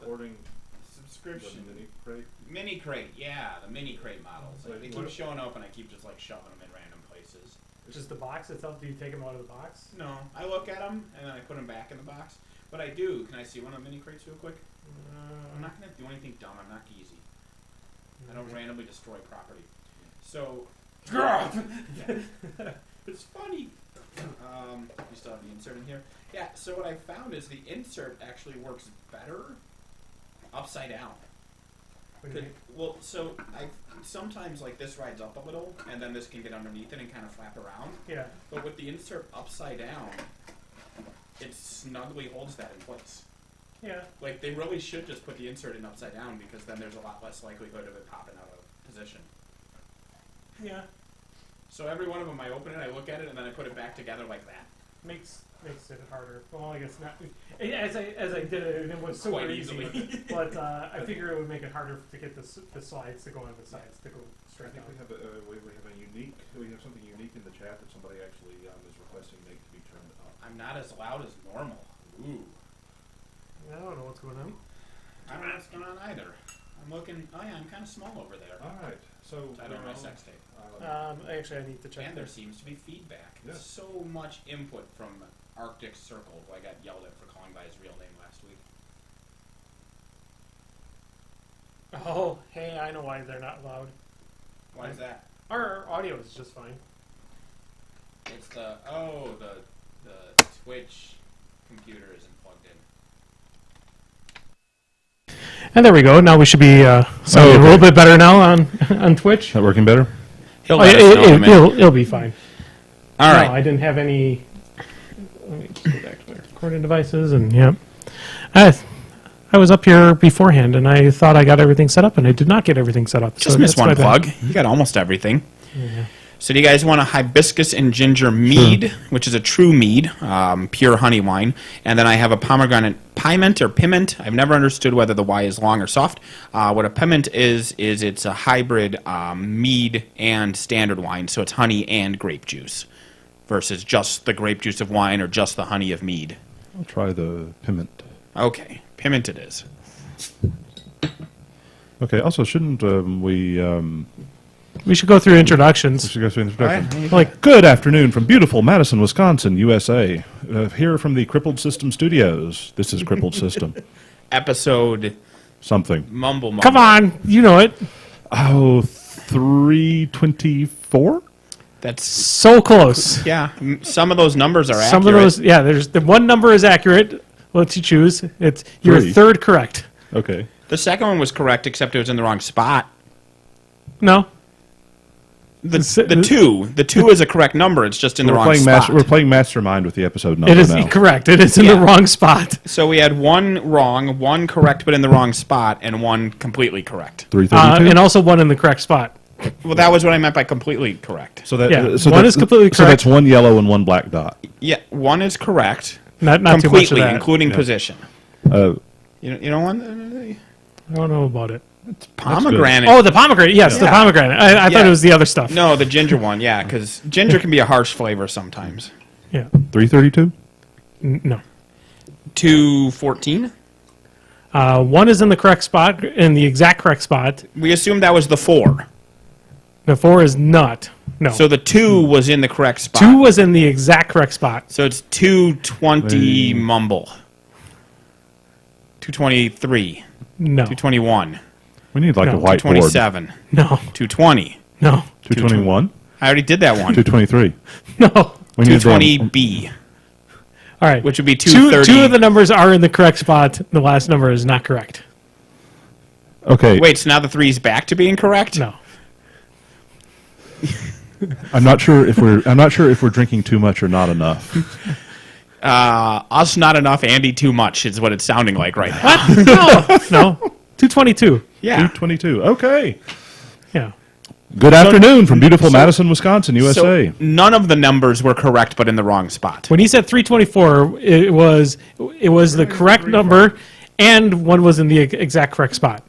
Ordering subscription. the mini crate? Mini crate, yeah, the mini crate models. Like, they keep What- showing up and I keep just like shoving them in random places. Just the box itself? Do you take them out of the box? No, I look at them and then I put them back in the box. But I do. Can I see one of the mini crates real quick? I'm not going to do anything dumb. I'm not geezy. I don't randomly destroy property. So, it's funny. We still have the insert in here. Yeah, so what I found is the insert actually works better upside down. Well, so I sometimes like this rides up a little, and then this can get underneath it and kind of flap around. Yeah. But with the insert upside down, it snugly holds that in place. Yeah. Like, they really should just put the insert in upside down because then there's a lot less likelihood of it popping out of position. Yeah. So every one of them, I open it, I look at it, and then I put it back together like that. Makes it harder. Well, I guess not. As I did it, it was super Quite easy. easily. But I figure it would make it harder to get the slides to go on the sides to go I straight think down. we have something unique in the chat that somebody actually is requesting Nate to be turned up. I'm not as loud as normal. Ooh. I don't know what's going on. I don't know what's going on either. I'm looking. Oh, yeah, I'm kind of small over there. All right, so I don't know my sex tape. Actually, I need to check. And there seems to be feedback. Yes. So much input from Arctic Circle, who I got yelled at for calling by his real name last week. Oh, hey, I know why they're not loud. Why is that? Our audio is just fine. It's the Twitch computer isn't plugged in. And there we go. Now we should be sounding a little bit better now on Twitch. Is that working better? He'll let us know in a minute. It'll be fine. All right. No, I didn't have any. Let me go back to my recording devices, and yep. I was up here beforehand, and I thought I got everything set up, and I did not get everything set up. Just missed one plug. You got almost everything. Yeah. So do you guys want a hibiscus and ginger mead, which is a true mead, pure honey wine, and then I have a pomegranate piment or piment. I've never understood whether the Y is long or soft. What a piment is it's a hybrid mead and standard wine, so it's honey and grape juice versus just the grape juice of wine or just the honey of mead. I'll try the piment. Okay, piment it is. Okay, also, shouldn't We should go through introductions. should go through the introduction. Like, Good afternoon from beautiful Madison, Wisconsin, USA. Here from the Crippled System Studios. This is Crippled System. Episode Something. mumble. come on, you know it. Oh, 324? That's So close. yeah. Some of those numbers are Some accurate. of those, yeah. There's the one number is accurate. Let's you choose. It's your Three. third correct. Okay. The second one was correct, except it was in the wrong spot. No. The two is a correct number. It's just in the wrong spot. We're playing Mastermind with the episode number It is now. correct. It is in the Yeah. wrong spot. So we had one wrong, one correct but in the wrong spot, and one completely correct. 332? And also one in the correct spot. Well, that was what I meant by completely correct. So that, Yeah, so one that- is completely So that's correct. one yellow and one black dot. Yeah, one is correct. Not too much of completely, that. including position. Uh, You don't want I don't know about it. pomegranate. Oh, the pomegranate. Yes, the Yeah. pomegranate. I thought Yeah. it was the other stuff. No, the ginger one. Yeah, because ginger can be a harsh flavor sometimes. Yeah. 332? No. 214. One is in the correct spot, in the exact correct spot. We assumed that was the 4. The 4 is not. No. So the 2 was in the correct spot. 2 was in the exact correct spot. So it's 220 mumble. 223. No. 221. We need like No, a whiteboard. 227. No. 220. No. 221? I already did that one. 223. No. We need them. 220B, All right. which would be Two 230. of the numbers are in the correct spot. The last number is not correct. Okay. Wait, so now the 3's back to being correct? No. I'm not sure if we're drinking too much or not enough. Us not enough, Andy too much is what it's sounding like right now. No. 222. Yeah. 222. Okay. Yeah. Good afternoon from beautiful Madison, Wisconsin, USA. So none of the numbers were correct, but in the wrong spot. When he said 324, it was the correct number, and one was in the exact correct spot.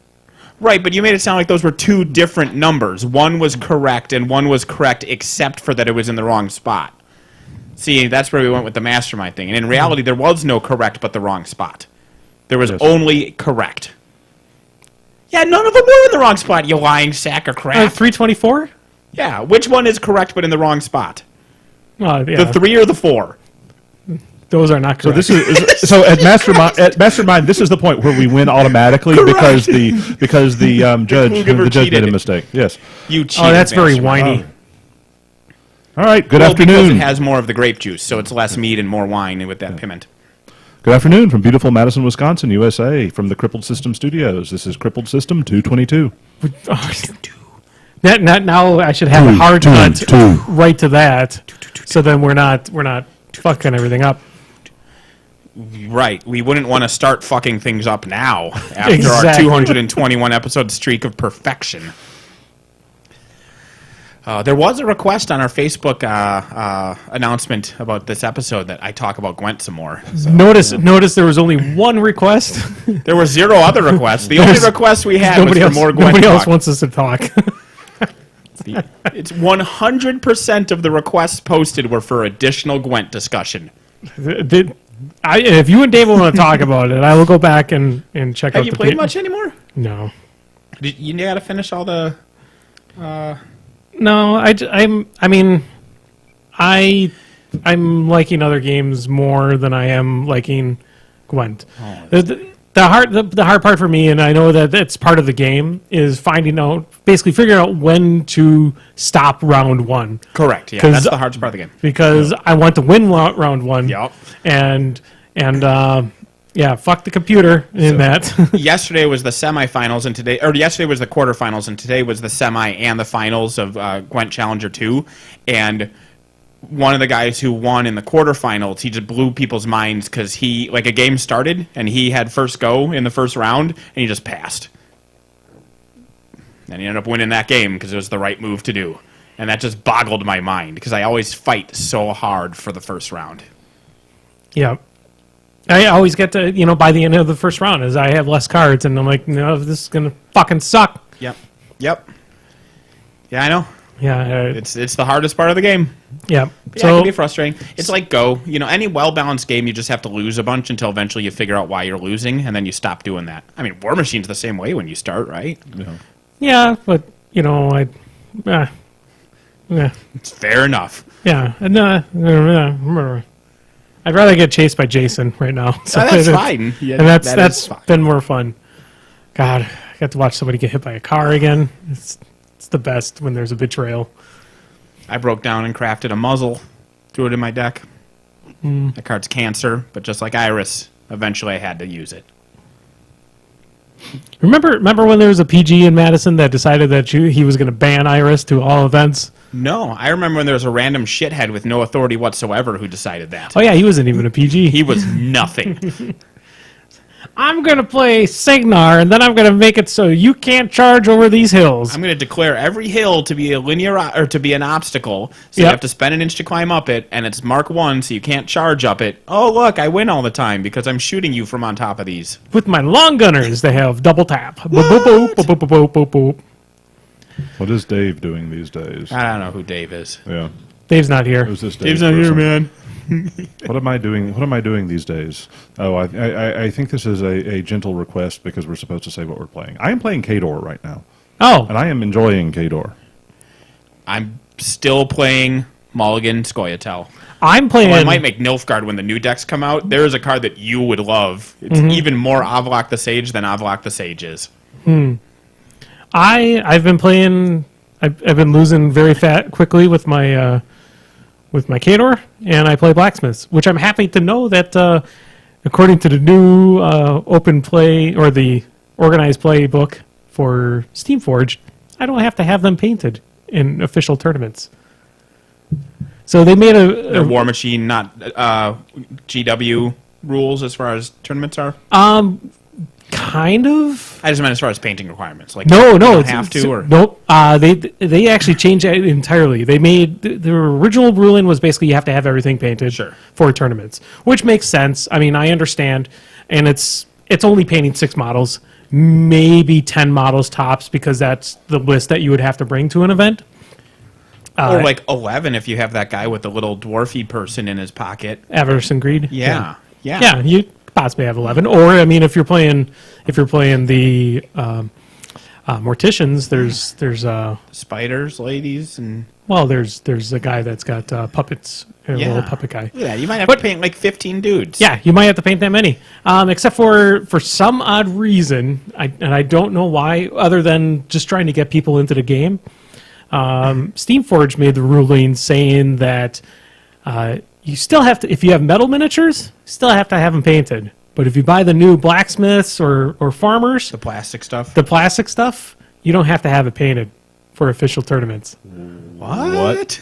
Right, but you made it sound like those were two different numbers. One was correct, and one was correct except for that it was in the wrong spot. See, that's where we went with the mastermind thing. And in reality, there was no correct but the wrong spot. There was Yes. only correct. Yeah, none of them were in the wrong spot, you lying sack of crap. 324? Yeah, which one is correct but in the wrong spot? Yeah. The 3 or the 4? Those are not So correct. this is so at Mastermind. This is the point where we win automatically because the judge made a mistake. Yes. You cheated, that's very mastermind. whiny. All right. Good Well, because afternoon. it has more of the grape juice, so it's less mead and more wine with that piment. Good afternoon from beautiful Madison, Wisconsin, USA, from the Crippled System Studios. This is Crippled System 222. Now I should have a hard cut right to that, so then we're not fucking everything up. Right. We wouldn't want to start fucking things up now after our Exactly. 221 episode streak of perfection. There was a request on our Facebook announcement about this episode that I talk about Gwent some more. So. Notice there was only one request. There were 0 other requests. The only request we had was for more Gwent nobody else talk. wants us to talk. It's 100% of the requests posted were for additional Gwent discussion. If you and Dave want to talk about it, I will go back and check out Have you the played much anymore? No. You got to finish all the... No, I'm liking other games more than I am liking Gwent. The hard part for me, and I know that it's part of the game, is figuring out when to stop round one. Correct, yeah. 'Cause- That's the hardest part of the game. Because I want to win round one. Yep. And fuck the computer in that. Yesterday was the semifinals, and yesterday was the quarterfinals, and today was the semi and the finals of Gwent Challenger 2. And one of the guys who won in the quarterfinals, he just blew people's minds because a game started, and he had first go in the first round, and he just passed. And he ended up winning that game because it was the right move to do. And that just boggled my mind because I always fight so hard for the first round. Yeah. I always get to, by the end of the first round, as I have less cards, and I'm like, no, this is going to fucking suck. Yep. Yeah, I know. Yeah. It's the hardest part of the game. Yeah. Yeah, it can be frustrating. It's like Go. Any well-balanced game, you just have to lose a bunch until eventually you figure out why you're losing, and then you stop doing that. I mean, Warmachine's the same way when you start, right? Yeah, but, It's fair enough. yeah. I'd rather get chased by Jason right now. So That's fine. Yeah, And that's that is fine. been more fun. God, I got to watch somebody get hit by a car again. It's the best when there's a betrayal. I broke down and crafted a muzzle, threw it in my deck. That card's Cancer, but just like Iris, eventually I had to use it. Remember when there was a PG in Madison that decided that he was going to ban Iris to all events? No, I remember when there was a random shithead with no authority whatsoever who decided that. Oh yeah, he wasn't even a PG. He was nothing. I'm going to play Signar, and then I'm going to make it so you can't charge over these hills. I'm going to declare every hill to be a or to be an obstacle, so you Yep. have to spend an inch to climb up it, and it's Mark 1, so you can't charge up it. Oh, look, I win all the time because I'm shooting you from on top of these. With my long gunners, they have double tap. Boop, boop, boop, boop, boop, boop, boop, boop. What is Dave doing these days? I don't know who Dave is. Yeah. Dave's not here. Who's this Dave Dave's not here, person? man. What am I doing? What am I doing these days? Oh, I think this is a gentle request because we're supposed to say what we're playing. I am playing Khador right now, Oh, and I am enjoying Khador. I'm still playing Mulligan Scoia'tael. I'm playing. Well, I might make Nilfgaard when the new decks come out. There is a card that you would love. It's even more Avlok the Sage than Avlok the Sage is. I've been playing. I've been losing very quickly with my Khador, and I play Blacksmiths, which I'm happy to know that according to the new open play or the organized play book for Steamforged, I don't have to have them painted in official tournaments. So they made They're Warmachine, not GW rules as far as tournaments are. kind of. I just meant as far as painting requirements. Like No, you don't it's- have to. Or Nope. They actually changed it entirely. They made the original ruling was basically you have to have everything painted Sure. for tournaments, which makes sense. I mean, I understand, and it's only painting 6 models, maybe 10 models tops, because that's the list that you would have to bring to an event. or like 11 if you have that guy with the little dwarfy person in his pocket. Avarice and Greed. Yeah. Yeah. possibly have 11. Or I mean, if you're playing the Morticians, there's Spiders, ladies, and there's a guy that's got puppets, a little puppet guy. Yeah, you might have to paint like 15 dudes. Yeah, you might have to paint that many. Except for some odd reason, I don't know why, other than just trying to get people into the game. Steamforge made the ruling saying that you still have to, if you have metal miniatures, still have to have them painted. But if you buy the new blacksmiths or farmers, The plastic stuff. the plastic stuff, you don't have to have it painted for official tournaments. What?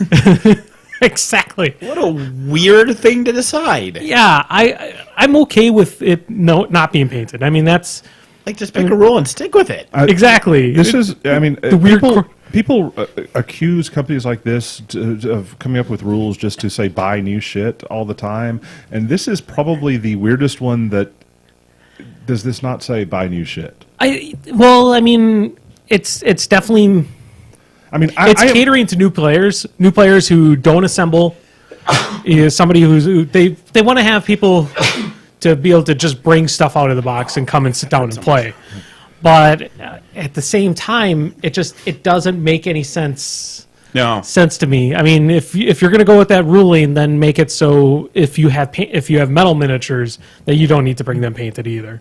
Exactly. What a weird thing to decide. Yeah, I'm okay with it not being painted. I mean, that's Like, just pick a rule and stick with it. exactly. This is, I mean, the weird people accuse companies like this of coming up with rules just to say buy new shit all the time, and this is probably the weirdest one. That does this not say buy new shit? I mean, it's definitely I mean, it's catering to new players who don't assemble. Is somebody they want to have people to be able to just bring stuff out of the box and come and sit down and play. But at the same time, it doesn't make any sense to me. I mean, if you're going to go with that ruling, then make it so if you have metal miniatures that you don't need to bring them painted either.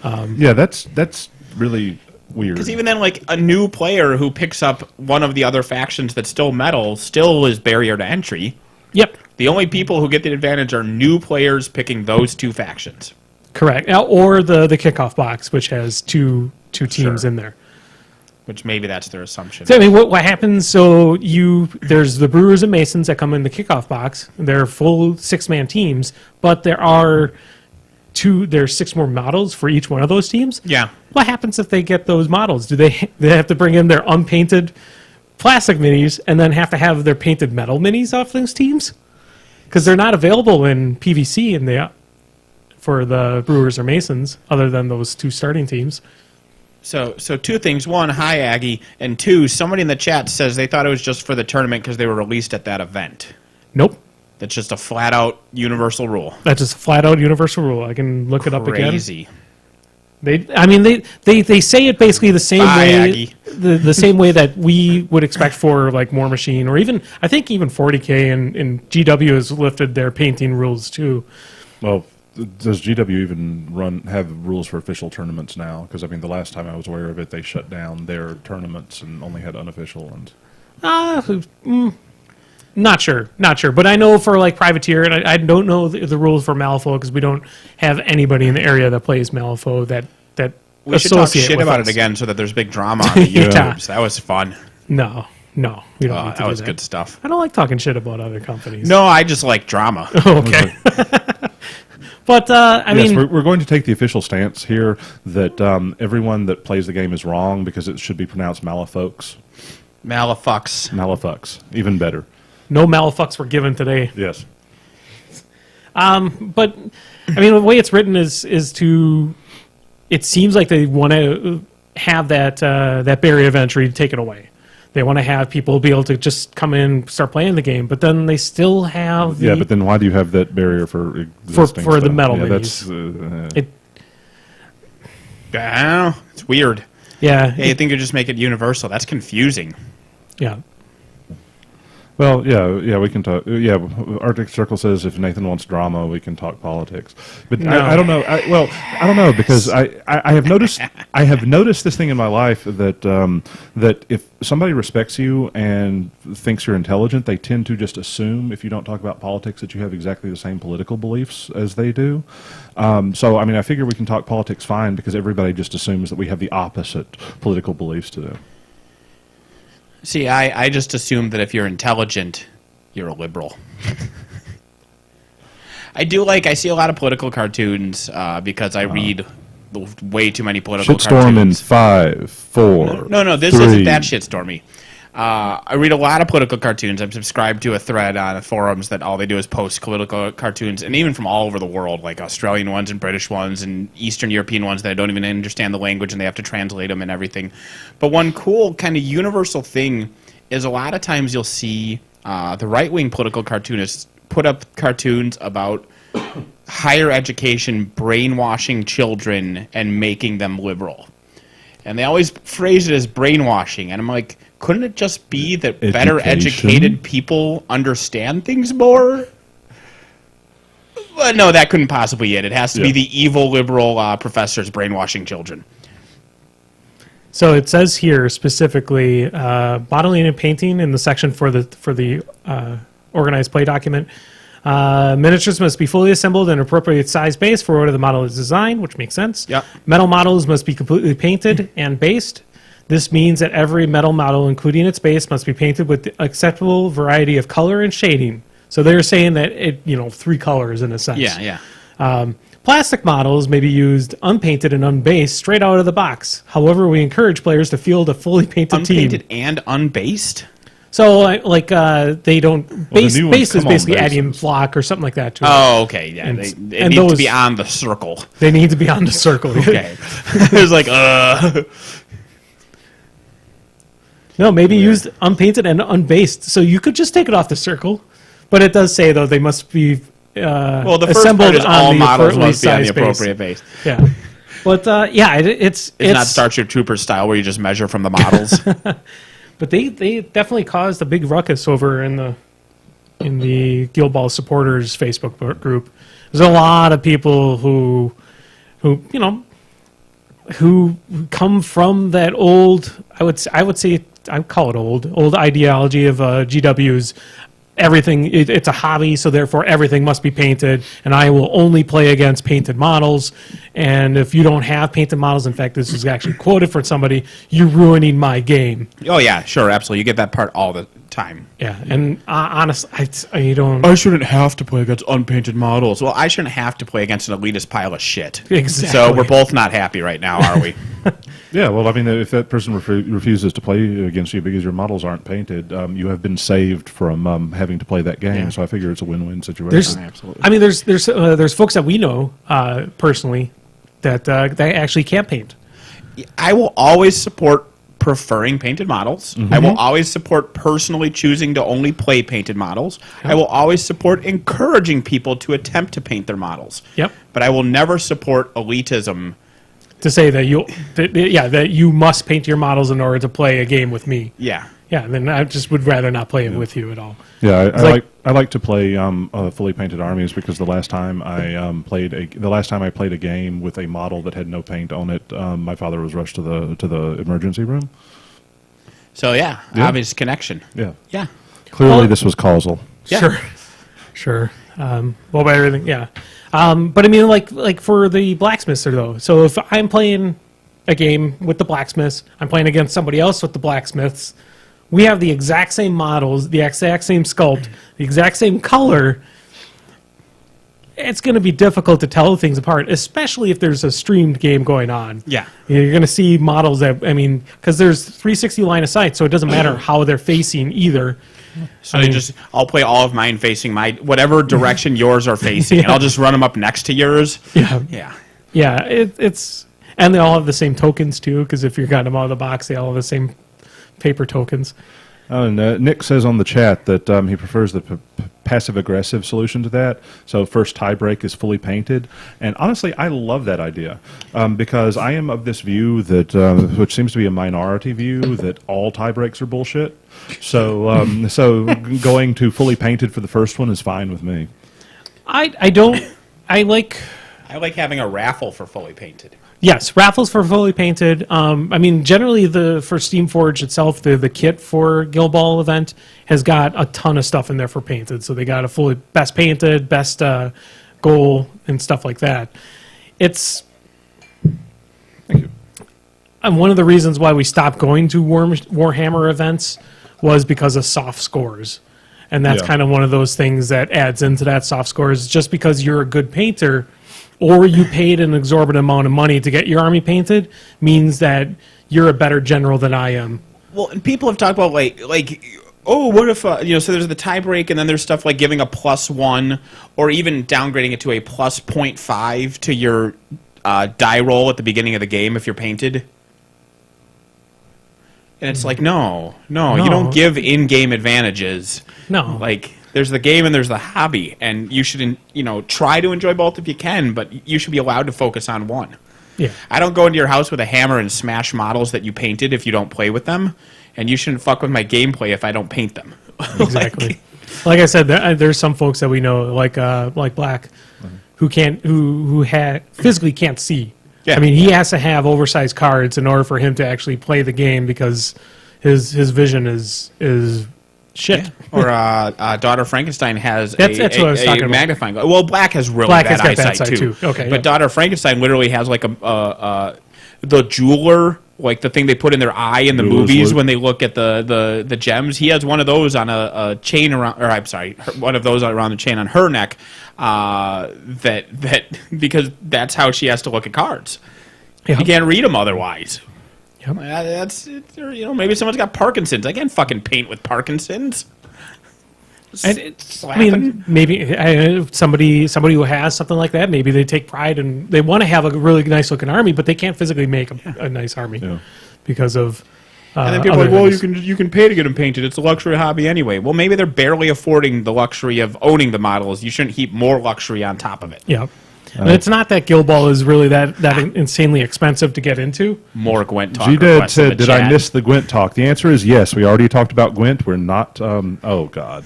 Yeah, that's really weird. Because even then, like, a new player who picks up one of the other factions that's still metal still is barrier to entry. Yep. The only people who get the advantage are new players picking those two factions. Correct. Or the kickoff box, which has two teams in there. Which maybe that's their assumption. So, I mean, what happens? So there's the Brewers and Masons that come in the kickoff box. They're full 6-man teams, but there's 6 more models for each one of those teams. Yeah. What happens if they get those models? Do they have to bring in their unpainted plastic minis and then have to have their painted metal minis off those teams? Because they're not available in PVC for the Brewers or Masons, other than those 2 starting teams. So 2 things. 1, hi, Aggie. And 2, somebody in the chat says they thought it was just for the tournament because they were released at that event. Nope. That's just a flat-out universal rule. That's just a flat-out universal rule. I can look it up again. Crazy. They say it basically the same way, the same way that we would expect for like Warmachine, or even I think even 40K and GW has lifted their painting rules too. Well, does GW even have rules for official tournaments now? Because I mean, the last time I was aware of it, they shut down their tournaments and only had unofficial ones. Not sure. But I know for like Privateer, and I don't know the rules for Malifaux because we don't have anybody in the area that plays Malifaux that we should talk associate shit with about us. it again so that there's big drama on the YouTubes. That was fun. No, we don't need to That do was that. good stuff. I don't like talking shit about other companies. No, I just like drama. Okay. But I mean, we're going to take the official stance here that everyone that plays the game is wrong because it should be pronounced Malifaux. Malifaux. Even better. no Malifaux were given today. Yes. But I mean, the way it's written is to. It seems like they want to have that barrier of entry taken away. They want to have people be able to just come in, start playing the game, but then they still have. But then why do you have that barrier for existing for the stuff? metal minis? It, I don't know. It's weird. yeah. Yeah, you think you just make it universal. That's confusing. Yeah. Well, yeah, we can talk. Yeah, Arctic Circle says if Nathan wants drama, we can talk politics. But No. I don't know. I don't know because I have noticed this thing in my life that that if somebody respects you and thinks you're intelligent, they tend to just assume if you don't talk about politics that you have exactly the same political beliefs as they do. So I mean, I figure we can talk politics fine because everybody just assumes that we have the opposite political beliefs to do. See, I just assume that if you're intelligent, you're a liberal. I see a lot of political cartoons because I read way too many political Shitstorm in cartoons. 5, 4. No, this 3. isn't that shitstormy. I read a lot of political cartoons. I'm subscribed to a thread on the forums that all they do is post political cartoons, and even from all over the world, like Australian ones and British ones and Eastern European ones that I don't even understand the language and they have to translate them and everything. But one cool kind of universal thing is a lot of times you'll see the right-wing political cartoonists put up cartoons about higher education brainwashing children and making them liberal. And they always phrase it as brainwashing. And I'm like, couldn't it just be that better educated people understand things more? Well, no, that couldn't possibly be it. It has to be the evil liberal professors brainwashing children. So it says here specifically, modeling and painting in the section for the organized play document. Miniatures must be fully assembled in appropriate size base for whatever the model is designed, which makes sense. Yep. Metal models must be completely painted and based. This means that every metal model, including its base, must be painted with the acceptable variety of color and shading. So they're saying that 3 colors in a sense. Yeah, yeah. Plastic models may be used unpainted and unbased straight out of the box. However, we encourage players to field a fully painted team. Unpainted and unbased? So, they don't... Base is basically bases. adding block or something like that to it. Oh, okay. Yeah, And- they and need to those- be on the circle. They need to be on the circle. Okay. It's like, No, maybe used unpainted and unbased. So you could just take it off the circle. But it does say, though, they must be well, the first assembled part is on all the models appropriately must be on the sized base. appropriate base. Yeah. But, it's It's not Starship Troopers style where you just measure from the models. But they definitely caused a big ruckus over in the Guildball supporters Facebook group. There's a lot of people who come from that old, I would say I call it old ideology of GW's. Everything it's a hobby, so therefore everything must be painted, and I will only play against painted models. And if you don't have painted models, in fact, this is actually quoted from somebody, you're ruining my game. Oh, yeah, sure, absolutely. You get that part all the time. Yeah, and honestly, I don't. I shouldn't have to play against unpainted models. Well, I shouldn't have to play against an elitist pile of shit. Exactly. So we're both not happy right now, are we? Yeah, well, I mean, if that person refuses to play against you because your models aren't painted, you have been saved from having to play that game. Yeah. So I figure it's a win-win situation. There's, Absolutely. I mean, there's folks that we know personally that actually can't paint. I will always support preferring painted models. I will always support personally choosing to only play painted models. I will always support encouraging people to attempt to paint their models. Yep. But I will never support elitism. To say that you must paint your models in order to play a game with me. Yeah. Yeah, then I just would rather not play it with you at all. Yeah, like- I like to play fully painted armies because the last time I played a game with a model that had no paint on it, my father was rushed to the emergency room. So yeah, obvious connection. Yeah, Yeah. clearly Well- this was causal. Yeah. Sure. Well, by everything, yeah. But I mean, like for the blacksmiths, though. So if I'm playing a game with the blacksmiths, I'm playing against somebody else with the blacksmiths. We have the exact same models, the exact same sculpt, the exact same color. It's going to be difficult to tell things apart, especially if there's a streamed game going on. Yeah. You're going to see models that, I mean, because there's 360 line of sight, so it doesn't matter how they're facing either. So I'll play all of mine facing whatever direction yours are facing, and I'll just run them up next to yours. Yeah. Yeah. Yeah, it's and they all have the same tokens too. Because if you got them out of the box, they all have the same paper tokens. And Nick says on the chat that he prefers the passive-aggressive solution to that. So first tie-break is fully painted. And honestly, I love that idea because I am of this view that, which seems to be a minority view, that all tie-breaks are bullshit. So going to fully painted for the first one is fine with me. I like. I like having a raffle for fully painted. Yes, raffles for fully painted. I mean, generally, for Steamforge itself, the kit for Guildball event has got a ton of stuff in there for painted. So they got a fully best painted, best goal, and stuff like that. It's. Thank you. And one of the reasons why we stopped going to Warhammer events was because of soft scores. And that's Yeah. kind of one of those things that adds into that soft scores. Just because you're a good painter or you paid an exorbitant amount of money to get your army painted means that you're a better general than I am. Well, and people have talked about like oh, what if so there's the tie break, and then there's stuff like giving a +1 or even downgrading it to a plus 0.5 to your die roll at the beginning of the game if you're painted. And it's like, no, you don't give in-game advantages. No. Like, There's the game and there's the hobby, and you should, try to enjoy both if you can, but you should be allowed to focus on one. Yeah. I don't go into your house with a hammer and smash models that you painted if you don't play with them, and you shouldn't fuck with my gameplay if I don't paint them. Exactly. Like I said, there's some folks that we know, like Black, who physically can't see. Yeah. I mean, he has to have oversized cards in order for him to actually play the game because his vision is shit. Yeah. Or Daughter Frankenstein has That's what I was talking about. magnifying glass. Well, Black has really Black bad has got eyesight bad sight, too. Okay, But yeah. Daughter Frankenstein literally has like the jeweler, like the thing they put in their eye in the Jeweler's movies loop. when they look at the gems. He has one of those on a chain around, or I'm sorry, one of those around the chain on her neck. That because that's how she has to look at cards. Yeah. You can't read them otherwise. Yep. That's maybe someone's got Parkinson's. I can't fucking paint with Parkinson's. I mean, maybe somebody who has something like that, maybe they take pride and they want to have a really nice looking army, but they can't physically make a nice army because of. And then people are other like, well, things. you can pay to get them painted. It's a luxury hobby anyway. Well, maybe they're barely affording the luxury of owning the models. You shouldn't heap more luxury on top of it. Yeah. And it's not that Guildball is really that insanely expensive to get into. More Gwent talk. G-Dad said, requests in the did I chat. miss the Gwent talk? The answer is yes. We already talked about Gwent. We're not, oh, God.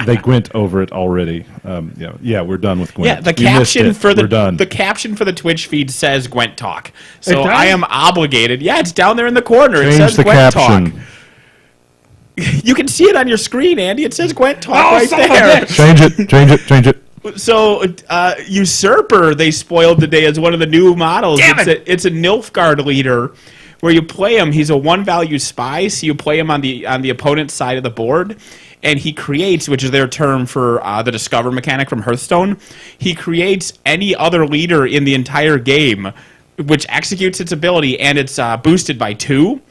They Gwent over it already. Yeah, we're done with Gwent. Yeah, the You missed caption it. for We're done. the caption for the Twitch feed says Gwent talk. It So does? I am obligated. Yeah, it's down there in the corner. It Change says the Gwent caption. talk. You can see it on your screen, Andy. It says Gwent talk right son of a there. bitch. Change it. So, Usurper, they spoiled today as one of the new models. Damn It's a Nilfgaard leader where you play him. He's a one-value spy, so you play him on the opponent's side of the board, and he creates, which is their term for the Discover mechanic from Hearthstone, he creates any other leader in the entire game, which executes its ability, and it's boosted by 2.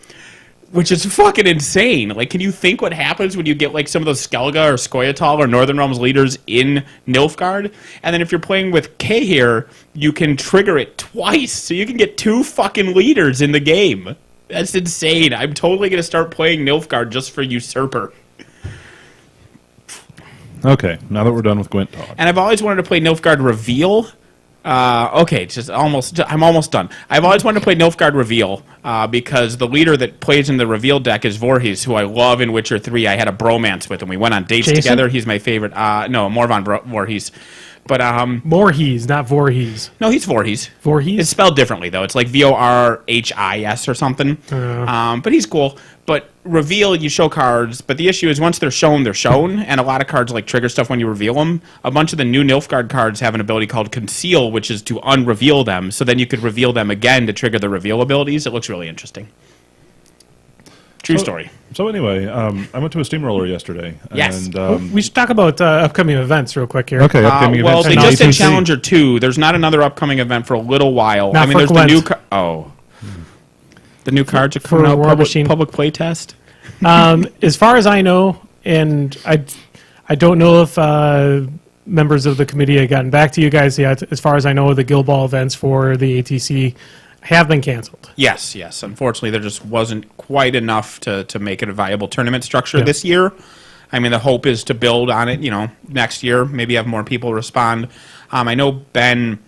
Which is fucking insane. Like, can you think what happens when you get, like, some of those Skellige or Scoia'tael or Northern Realms leaders in Nilfgaard? And then if you're playing with K here, you can trigger it twice. So you can get 2 fucking leaders in the game. That's insane. I'm totally going to start playing Nilfgaard just for Usurper. Okay, now that we're done with Gwent talk. And I've always wanted to play Nilfgaard Reveal. Okay, I'm almost done. I've always wanted to play Nilfgaard Reveal because the leader that plays in the Reveal deck is Voorhees, who I love in Witcher 3. I had a bromance with him. We went on dates Jason? together. He's my favorite. No, Morvan Voorhees. But, Voorhees, not Voorhees. no, he's Voorhees. Voorhees? It's spelled differently, though. It's like Vorhis or something. But he's cool. But Reveal, you show cards, but the issue is once they're shown, and a lot of cards like trigger stuff when you reveal them. A bunch of the new Nilfgaard cards have an ability called Conceal, which is to unreveal them, so then you could reveal them again to trigger the reveal abilities. It looks really interesting. True story. So anyway, I went to a steamroller yesterday. Yes. And, We should talk about upcoming events real quick here. okay, upcoming Well, events. they in just did ATC. Challenger 2. There's not another upcoming event for a little while. Not for there's Gwent. the new... The new cards are For coming out, Warmachine. public play test. As far as I know, and I don't know if members of the committee have gotten back to you guys yet. As far as I know, the Guildball events for the ATC have been canceled. Yes. Unfortunately, there just wasn't quite enough to make it a viable tournament structure this year. I mean, the hope is to build on it, next year, maybe have more people respond. I know Ben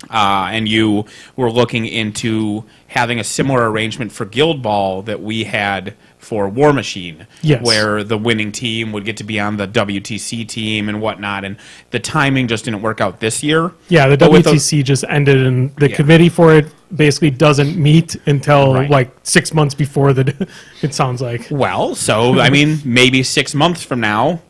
and you were looking into having a similar arrangement for Guildball that we had for Warmachine, where the winning team would get to be on the WTC team and whatnot, and the timing just didn't work out this year. Yeah, the But with WTC just ended, and the committee for it basically doesn't meet until like 6 months before it sounds like. Well, so, I mean, maybe 6 months from now,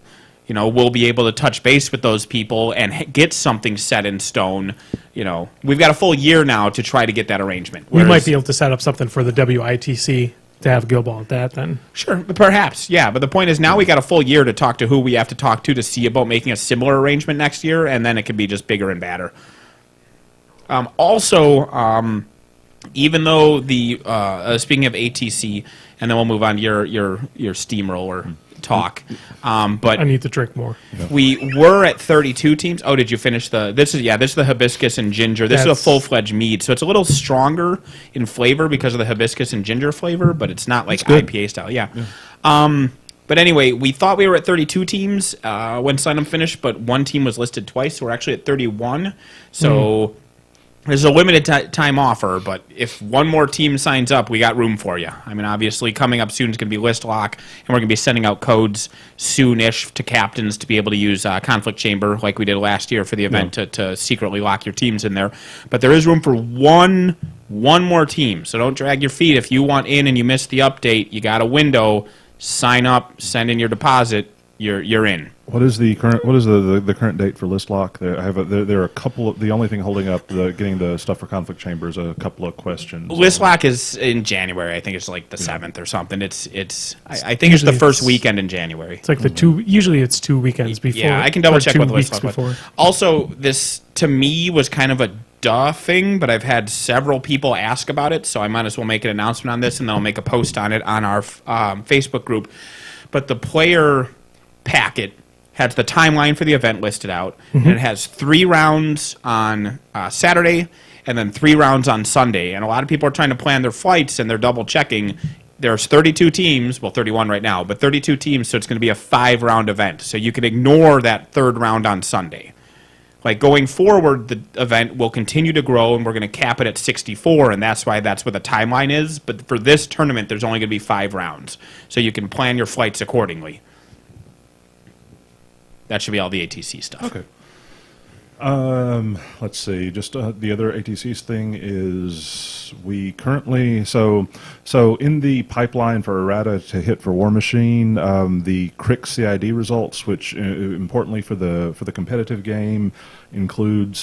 we'll be able to touch base with those people and get something set in stone. We've got a full year now to try to get that arrangement. We might be able to set up something for the WITC to have Guildball at that then. Sure, perhaps, yeah. But the point is now we got a full year to talk to who we have to talk to see about making a similar arrangement next year, and then it could be just bigger and badder. Even though speaking of ATC, and then we'll move on to your steamroller talk. But I need to drink more. we were at 32 teams. Oh, did you finish this is the hibiscus and ginger. This is a full-fledged mead, so it's a little stronger in flavor because of the hibiscus and ginger flavor, but it's not like IPA style. Yeah. But anyway, we thought we were at 32 teams when sign-up finished, but one team was listed twice, so we're actually at 31. So there's a limited time offer, but if one more team signs up, we got room for you. I mean, obviously, coming up soon is going to be list lock, and we're going to be sending out codes soon-ish to captains to be able to use Conflict Chamber like we did last year for the event to secretly lock your teams in there. But there is room for one more team, so don't drag your feet. If you want in and you missed the update, you got a window. Sign up, send in your deposit. You're in. What is the current date for list lock? There are a couple of, the only thing holding up getting the stuff for Conflict Chamber is a couple of questions. List lock is in January. I think it's like the 7th or something. I think it's the first weekend in January. It's like usually it's 2 weekends before. Yeah, I can double check what the list lock before. was. Also, this to me was kind of a duh thing, but I've had several people ask about it, so I might as well make an announcement on this, and then I'll make a post on it on our Facebook group. But the player packet has the timeline for the event listed out, and it has 3 rounds on Saturday and then 3 rounds on Sunday. And a lot of people are trying to plan their flights, and they're double checking. There's 32 teams, well, 31 right now, but 32 teams, so it's going to be a 5-round event. So you can ignore that 3rd round on Sunday. Like going forward, the event will continue to grow, and we're going to cap it at 64, and that's why that's what the timeline is. But for this tournament, there's only going to be 5 rounds, so you can plan your flights accordingly. That should be all the ATC stuff. Okay. Let's see. Just the other ATCs thing is we currently so in the pipeline for Errata to hit for Warmachine, the CRIC CID results, which importantly for the competitive game includes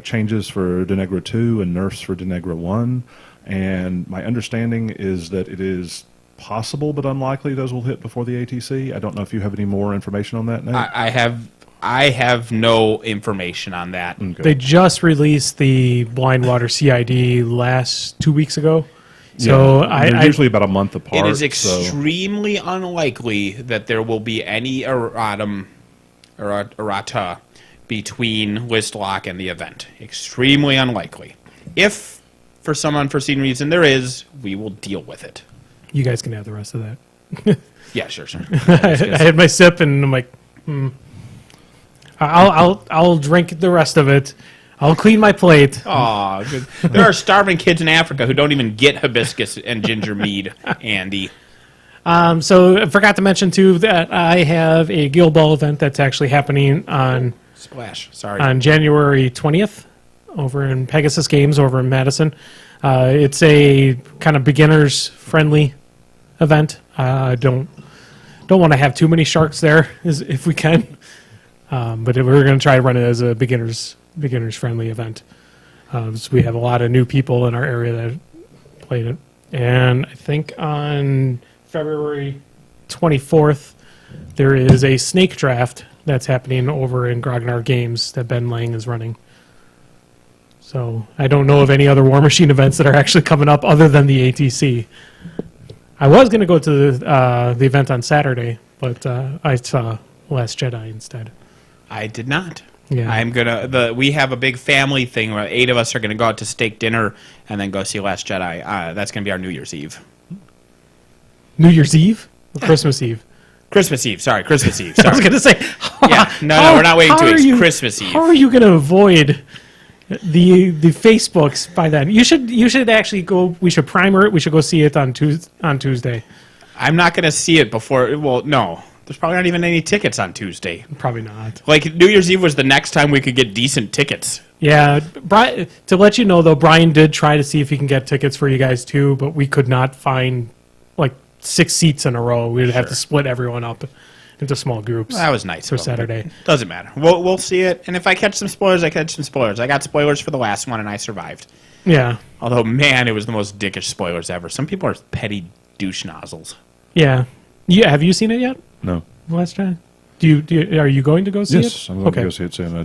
changes for Denegra 2 and nerfs for Denegra 1, and my understanding is that it is possible but unlikely those will hit before the ATC. I don't know if you have any more information on that, Nate. I have no information on that. Okay. They just released the Blind Water CID 2 weeks ago. So they're usually about a month apart. It is extremely unlikely that there will be any errata between list lock and the event. Extremely unlikely. If, for some unforeseen reason, there is, we will deal with it. You guys can have the rest of that. Yeah, sure. I had my sip, and I'm like, I'll drink the rest of it. I'll clean my plate. Aw, good. There are starving kids in Africa who don't even get hibiscus and ginger mead, Andy. So I forgot to mention, too, that I have a Guildball event that's actually happening on January 20th over in Pegasus Games over in Madison. It's a kind of beginners-friendly event. Don't want to have too many sharks there, if we can. But we're going to try to run it as a beginners-friendly event. So we have a lot of new people in our area that played it. And I think on February 24th, there is a snake draft that's happening over in Grognard Games that Ben Lang is running. So I don't know of any other Warmachine events that are actually coming up other than the ATC. I was going to go to the event on Saturday, but I saw Last Jedi instead. I did not. Yeah. We have a big family thing where 8 of us are gonna go out to steak dinner and then go see Last Jedi. That's gonna be our New Year's Eve. New Year's Eve? Or Christmas Eve? Christmas Eve. Sorry. I was gonna say. Yeah. No, we're not waiting 2 weeks. Christmas Eve. How are you gonna avoid the Facebooks by then? You should actually go. We should primer it. We should go see it on Tuesday. I'm not gonna see it before. Well, no. There's probably not even any tickets on Tuesday. Probably not. Like, New Year's Eve was the next time we could get decent tickets. Yeah. To let you know, though, Brian did try to see if he can get tickets for you guys, too, but we could not find, 6 seats in a row. We would have to split everyone up into small groups. Well, that was nice for Saturday. Doesn't matter. We'll see it, and if I catch some spoilers, I catch some spoilers. I got spoilers for the last one, and I survived. Yeah. Although, man, it was the most dickish spoilers ever. Some people are petty douche nozzles. Yeah. Have you seen it yet? No. Last time? Are you going to go see it? Yes, I'm going to go see it soon. I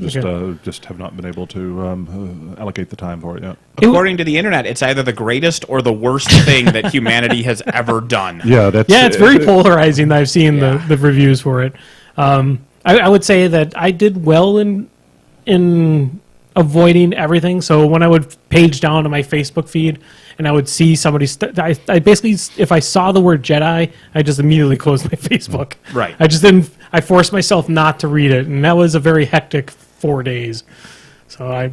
just have not been able to allocate the time for it yet. According to the internet, it's either the greatest or the worst thing that humanity has ever done. Yeah, it's very polarizing. I've seen the reviews for it. I would say that I did well in avoiding everything. So when I would page down to my Facebook feed and I would see somebody, I basically, if I saw the word Jedi, I just immediately closed my Facebook. Right. I just didn't. I forced myself not to read it, and that was a very hectic 4 days. So I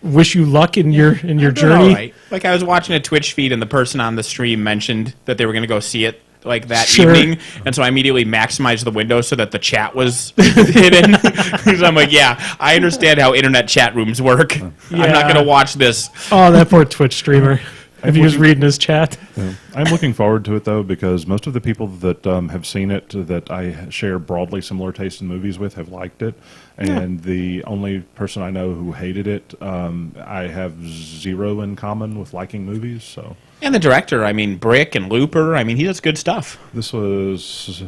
wish you luck in your journey. Right. Like I was watching a Twitch feed, and the person on the stream mentioned that they were going to go see it like that Sure. evening, and so I immediately maximized the window so that the chat was hidden. Because I'm like, yeah, I understand how internet chat rooms work. I'm not Yeah. going to watch this. Oh, that poor Twitch streamer. If he was reading his chat. Yeah. I'm looking forward to it though, because most of the people that have seen it that I share broadly similar tastes in movies with have liked it, and the only person I know who hated it, I have zero in common with liking movies. So, And the director, I mean, Brick and Looper, I mean, he does good stuff. this was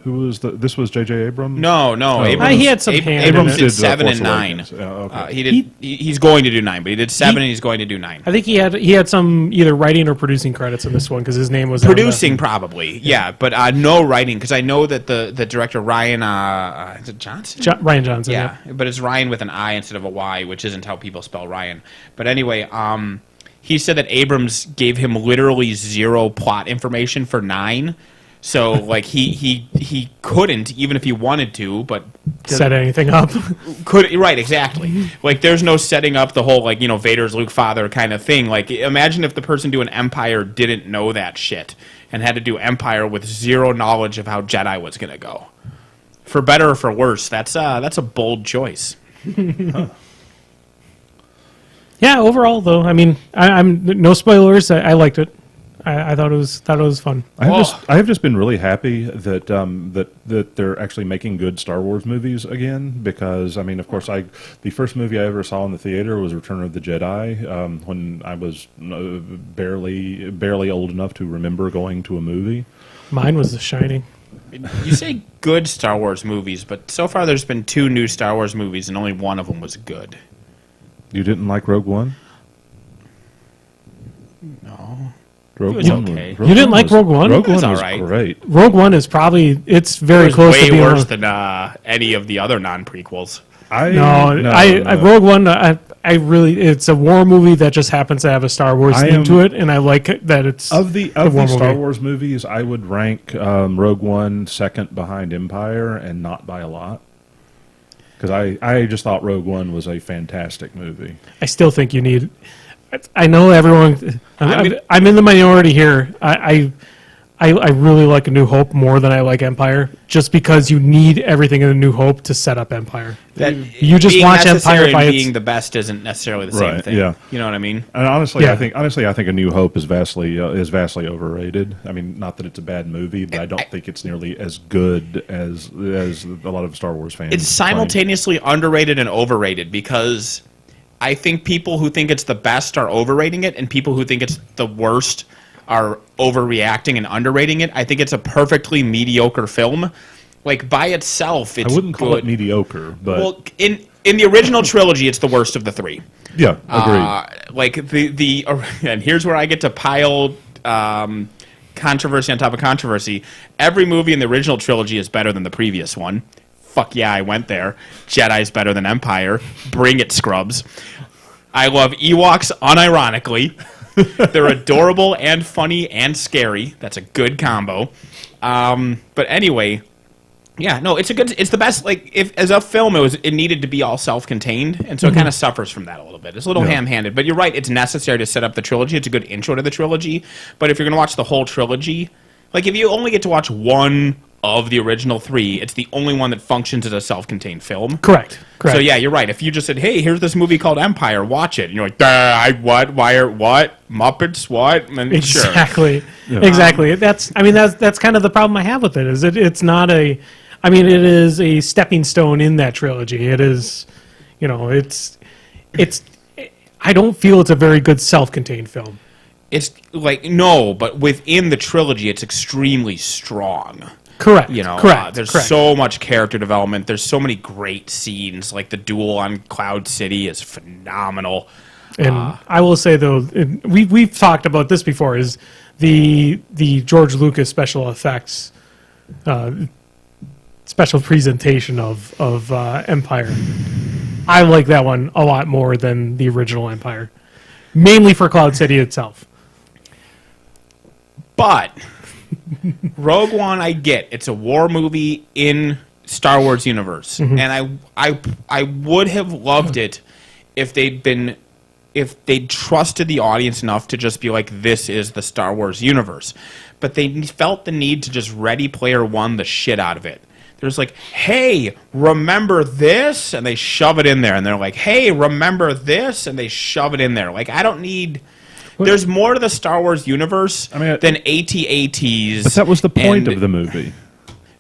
this was J.J. Abrams. No, Abrams, He had some hand in Abrams it. did Did, 7 Force and 9. Awakens. Yeah, okay. He did. He's going to do 9, but he did 7 and he's going to do 9. I think he had some either writing or producing credits in this one because his name was on the- Producing probably, yeah, but no writing, because I know that the director Ryan, is it Johnson? Ryan Johnson. Yeah, but it's Ryan with an I instead of a Y, which isn't how people spell Ryan. But anyway, he said that Abrams gave him literally zero plot information for 9. So like he couldn't, even if he wanted to, but Set anything up. right, exactly. Like there's no setting up the whole like, Vader's Luke father kind of thing. Like imagine if the person doing Empire didn't know that shit and had to do Empire with zero knowledge of how Jedi was gonna go. For better or for worse, that's a bold choice. Yeah, overall though, I mean, I'm no spoilers. I liked it. I thought it was fun. I have just been really happy that that they're actually making good Star Wars movies again, because I mean, of course, the first movie I ever saw in the theater was Return of the Jedi, when I was barely old enough to remember going to a movie. Mine was The Shining. You say good Star Wars movies, but so far there's been 2 new Star Wars movies and only one of them was good. You didn't like Rogue One? No. Rogue was One okay. You didn't like Rogue One? Rogue It was One was alright. great. Rogue One is probably it's It very was close way to being worse than any of the other non-prequels. I Rogue One. I really, it's a war movie that just happens to have a Star Wars theme to it, and I like it that it's Of the war Star movie. Wars movies, I would rank Rogue One second behind Empire, and not by a lot. Because I just thought Rogue One was a fantastic movie. I still think you need. I know everyone. I'm in the minority here. I really like A New Hope more than I like Empire, just because you need everything in A New Hope to set up Empire. You just being watch necessary Empire by and its. being the best isn't necessarily the same Right, thing. yeah. You know what I mean? And honestly, Yeah. I think A New Hope is vastly overrated. I mean, not that it's a bad movie, but I don't think it's nearly as good as a lot of Star Wars fans. It's simultaneously underrated and overrated, because I think people who think it's the best are overrating it, and people who think it's the worst are overreacting and underrating it. I think it's a perfectly mediocre film. Like by itself, it's I wouldn't call good. it mediocre, but Well, in the original trilogy, it's the worst of the 3. yeah, agreed. Like the and here's where I get to pile controversy on top of controversy. Every movie in the original trilogy is better than the previous one. Fuck yeah, I went there. Jedi's better than Empire. Bring it, scrubs. I love Ewoks unironically. They're adorable and funny and scary. That's a good combo. But anyway, yeah, no, it's the best. Like, if as a film, it needed to be all self-contained, and so it kind of suffers from that a little bit. It's a little ham-handed, but you're right. It's necessary to set up the trilogy. It's a good intro to the trilogy. But if you're going to watch the whole trilogy, like if you only get to watch one of the original 3, it's the only one that functions as a self-contained film. Correct. So yeah, you're right. If you just said, "Hey, here's this movie called Empire, watch it," and you're like, "What? Why? What? Muppets? What?" And Exactly. Sure. Exactly. That's kind of the problem I have with it. Is it's not a. I mean, it is a stepping stone in that trilogy. It is, it's. I don't feel it's a very good self-contained film. It's like no, but within the trilogy, it's extremely strong. Correct. Correct. There's correct. so much character development. There's so many great scenes. Like the duel on Cloud City is phenomenal. And I will say though, we've talked about this before. Is the George Lucas special effects, special presentation of Empire. I like that one a lot more than the original Empire, mainly for Cloud City itself. But Rogue One, I get it's a war movie in Star Wars universe, and I would have loved it if they'd trusted the audience enough to just be like, this is the Star Wars universe. But they felt the need to just Ready Player One the shit out of it. There's like, hey, remember this? And they shove it in there. And they're like, hey, remember this? And they shove it in there. Like, I don't need... There's more to the Star Wars universe than AT-ATs. But that was the point of the movie.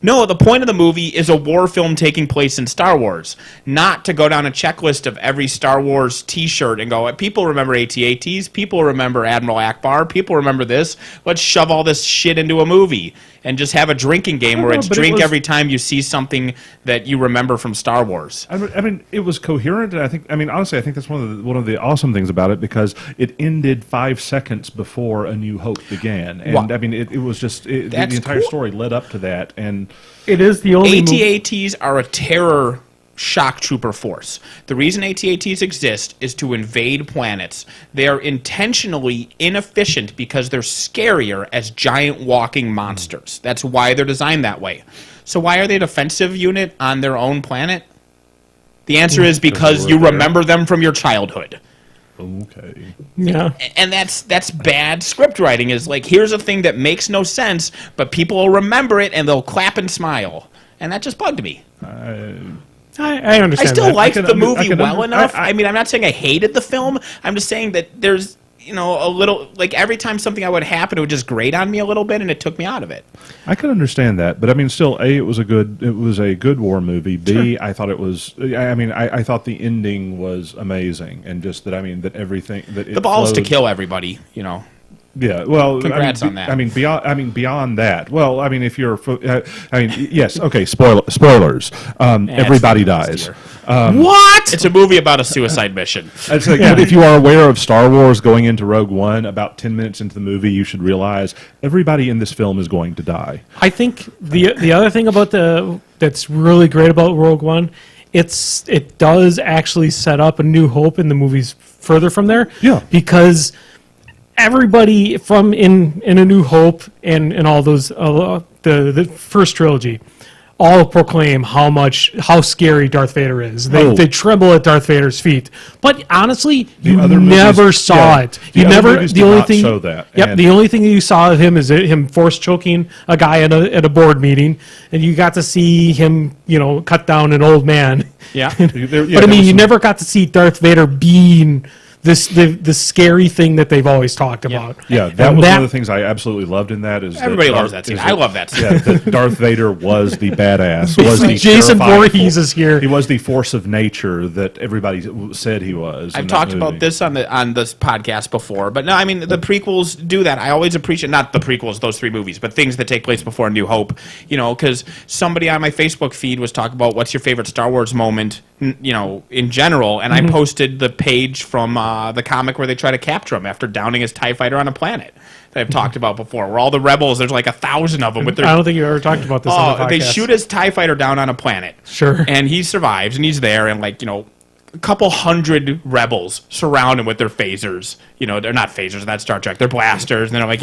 No, the point of the movie is a war film taking place in Star Wars, not to go down a checklist of every Star Wars T-shirt and go, people remember AT-ATs, people remember Admiral Akbar, people remember this. Let's shove all this shit into a movie and just have a drinking game where it's drink every time you see something that you remember from Star Wars. I mean, it was coherent, and honestly, I think that's one of the awesome things about it, because it ended 5 seconds before A New Hope began, and it was just the entire story led up to that, and it is the only AT-ATs are a terror shock trooper force. The reason AT-ATs exist is to invade planets. They are intentionally inefficient because they're scarier as giant walking monsters. That's why they're designed that way. So why are they a defensive unit on their own planet? The answer is because you remember them from your childhood. Okay. Yeah. And that's bad script writing, is like, here's a thing that makes no sense, but people will remember it and they'll clap and smile. And that just bugged me. I understand. I still liked the movie well enough. I mean, I'm not saying I hated the film. I'm just saying that there's, a little, like, every time something I would happen, it would just grate on me a little bit, and it took me out of it. I can understand that, but I mean, still, A, it was a good war movie. B, Sure. I thought it was. I thought the ending was amazing, and just that. That everything that The balls to kill everybody. Yeah, well, Congrats on that. Beyond that. Well, if you're, yes, okay. Spoilers. Everybody dies. What? It's a movie about a suicide mission. It's like, but if you are aware of Star Wars going into Rogue One, about 10 minutes into the movie, you should realize everybody in this film is going to die. I think the other thing about that's really great about Rogue One, it does actually set up A New Hope in the movies further from there. Yeah. Because everybody from in A New Hope and all those the first trilogy all proclaim how scary Darth Vader is. They tremble at Darth Vader's feet. But honestly, you never saw it. You never. The only thing. Show that. Yep. The only thing you saw of him is him force choking a guy at a board meeting, and you got to see him, cut down an old man. Yeah. But you never got to see Darth Vader being the scary thing that they've always talked about. Yeah, that was one of the things I absolutely loved in that. Everybody loves that scene. I love that scene. Yeah, that Darth Vader was the badass. Was the Jason Voorhees is here. He was the force of nature that everybody said he was. I've talked about this on this podcast before, but no, the prequels do that. I always appreciate, not the prequels, those three movies, but things that take place before A New Hope. Because somebody on my Facebook feed was talking about what's your favorite Star Wars moment, in general, and I posted the page from the comic where they try to capture him after downing his TIE fighter on a planet that I've talked about before, where all the rebels, there's like 1,000 of them with their... I don't think you ever talked about this on the podcast. They shoot his TIE fighter down on a planet. Sure. And he survives, and he's there, and a couple hundred rebels surround him with their phasers. They're not phasers, that's Star Trek. They're blasters, and they're like,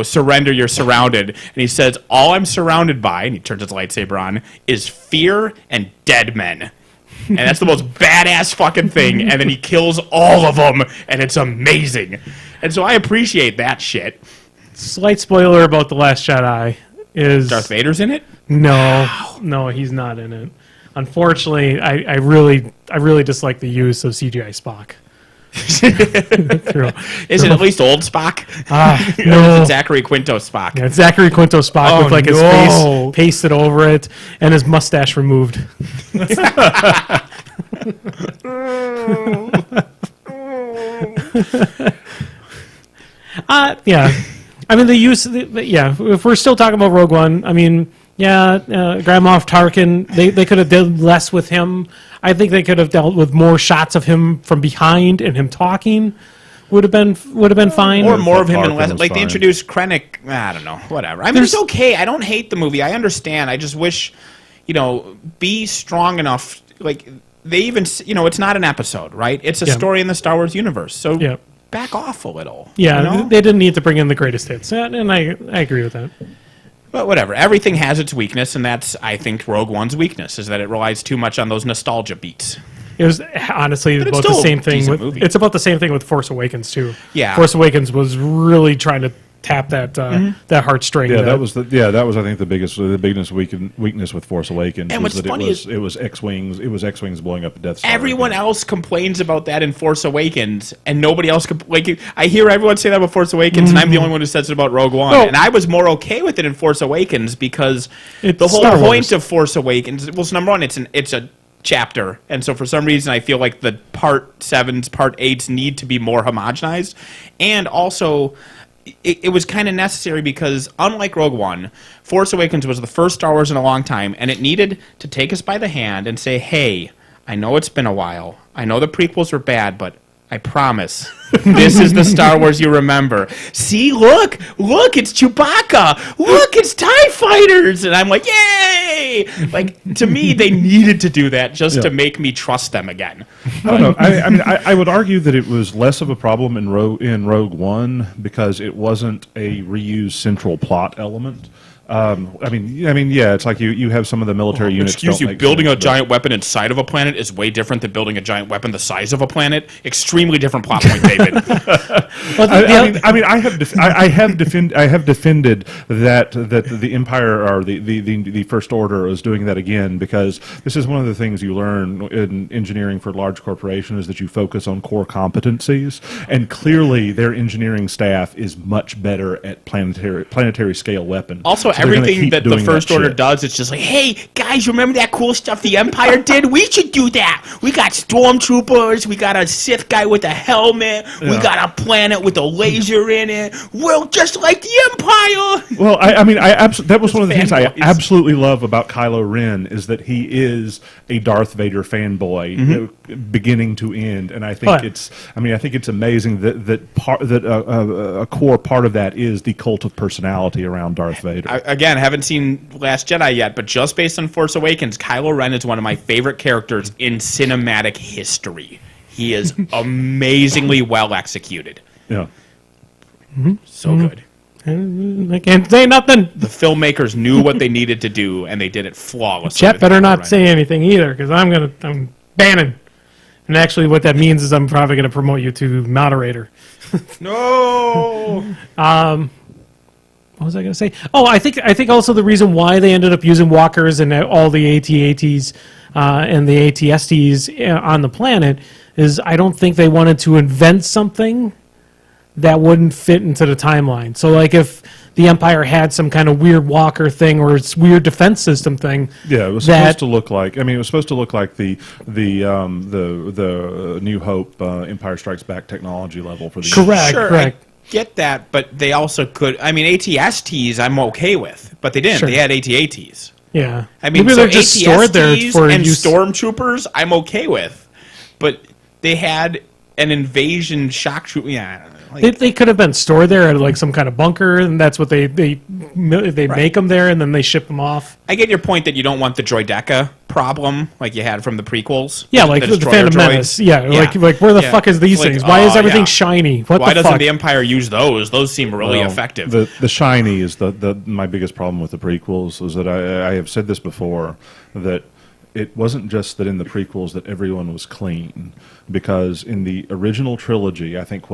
surrender, you're surrounded. And he says, all I'm surrounded by, and he turns his lightsaber on, is fear and dead men. And that's the most badass fucking thing. And then he kills all of them, and it's amazing. And so I appreciate that shit. Slight spoiler about The Last Jedi is... Darth Vader's in it? No, he's not in it. Unfortunately, I really dislike the use of CGI Spock. Is it at least old Spock? No. It's Zachary Quinto Spock. Yeah, it's Zachary Quinto Spock with his face pasted over it and his mustache removed. Yeah. The use... if we're still talking about Rogue One, Grand Moff Tarkin, they could have done less with him. I think they could have dealt with more shots of him from behind and him talking. Would have been fine. Or more of him and less. Like, they introduced Krennic. I don't know. Whatever. It's okay. I don't hate the movie. I understand. I just wish, be strong enough. Like, they even, it's not an episode, right? It's a Yeah. story in the Star Wars universe. So Yeah. back off a little. Yeah, you know? they didn't need to bring in the greatest hits, and I agree with that. But whatever. Everything has its weakness, and that's, I think, Rogue One's weakness, is that it relies too much on those nostalgia beats. It was honestly But it's about the still a same thing decent with. movie. It's about the same thing with Force Awakens too. Yeah. Force Awakens was really trying to tap that that heartstring. Yeah, that was I think the biggest weakness with Force Awakens And was what's that funny is- it was X-wings blowing up a Death Star. Everyone again. else complains about that in Force Awakens, and nobody else I hear everyone say that about Force Awakens, and I'm the only one who says it about Rogue One. No. And I was more okay with it in Force Awakens because It's the whole Star point Wars. of Force Awakens, well, so number one, it's a chapter, and so for some reason I feel like the Part 7s, Part 8s need to be more homogenized, and also it was kind of necessary because, unlike Rogue One, Force Awakens was the first Star Wars in a long time, and it needed to take us by the hand and say, hey, I know it's been a while. I know the prequels were bad, but I promise this is the Star Wars you remember. See, look, it's Chewbacca. Look, it's TIE fighters. And I'm like, yay! Like, to me, they needed to do that just to make me trust them again. I don't know. I mean, I would argue that it was less of a problem in Rogue One because it wasn't a reused central plot element. I mean, yeah, it's like you have some of the military units. Excuse don't you, make building sense, a but- giant weapon inside of a planet is way different than building a giant weapon the size of a planet. Extremely different plot point, David. I have defended that the Empire or the First Order is doing that again because this is one of the things you learn in engineering for large corporations is that you focus on core competencies, and clearly their engineering staff is much better at planetary scale weapons. Also, So they're gonna everything keep that the doing First that Order shit. does, it's just like, hey, guys, remember that cool stuff the Empire did? We should do that. We got stormtroopers. We got a Sith guy with a helmet. We got a planet with a laser in it. We're just like the Empire. Well, that was one of the things I Fanboys. absolutely love about Kylo Ren is that he is a Darth Vader fanboy, beginning to end, and I think But- I think it's amazing that a core part of that is the cult of personality around Darth Vader. Again, haven't seen Last Jedi yet, but just based on Force Awakens, Kylo Ren is one of my favorite characters in cinematic history. He is amazingly well executed. yeah. So good. I can't say nothing. The filmmakers knew what they needed to do, and they did it flawlessly. Chet with better Kylo not Ren. say anything either, because I'm banning. And actually, what that means is I'm probably going to promote you to moderator. No. What was I going to say? Oh, I think also the reason why they ended up using walkers and all the AT-ATs and the AT-STs on the planet is I don't think they wanted to invent something that wouldn't fit into the timeline. So, like, if the Empire had some kind of weird walker thing or its weird defense system thing, Yeah, it was supposed to look like. I mean, it was supposed to look like the New Hope Empire Strikes Back technology level for the Correct. Sure, correct. I get that, but they also could. I mean, AT-STs I'm okay with, but they didn't. Sure. They had AT-ATs. Yeah. I mean, maybe so they're just stored there AT-STs for and use. stormtroopers I'm okay with, but they had an invasion shock troop. Yeah, I don't know. Like, They could have been stored there at like some kind of bunker, and that's what they make them there, and then they ship them off. I get your point that you don't want the droideca problem like you had from the prequels. Yeah, like the destroyer Phantom droids. Menace. Yeah, like where the Yeah. fuck is these Like, things? Why is everything yeah. shiny? What Why the doesn't fuck? the Empire use those? Those seem really Well, effective. The shiny is my biggest problem with the prequels is that I have said this before that it wasn't just that in the prequels that everyone was clean, because in the original trilogy, I think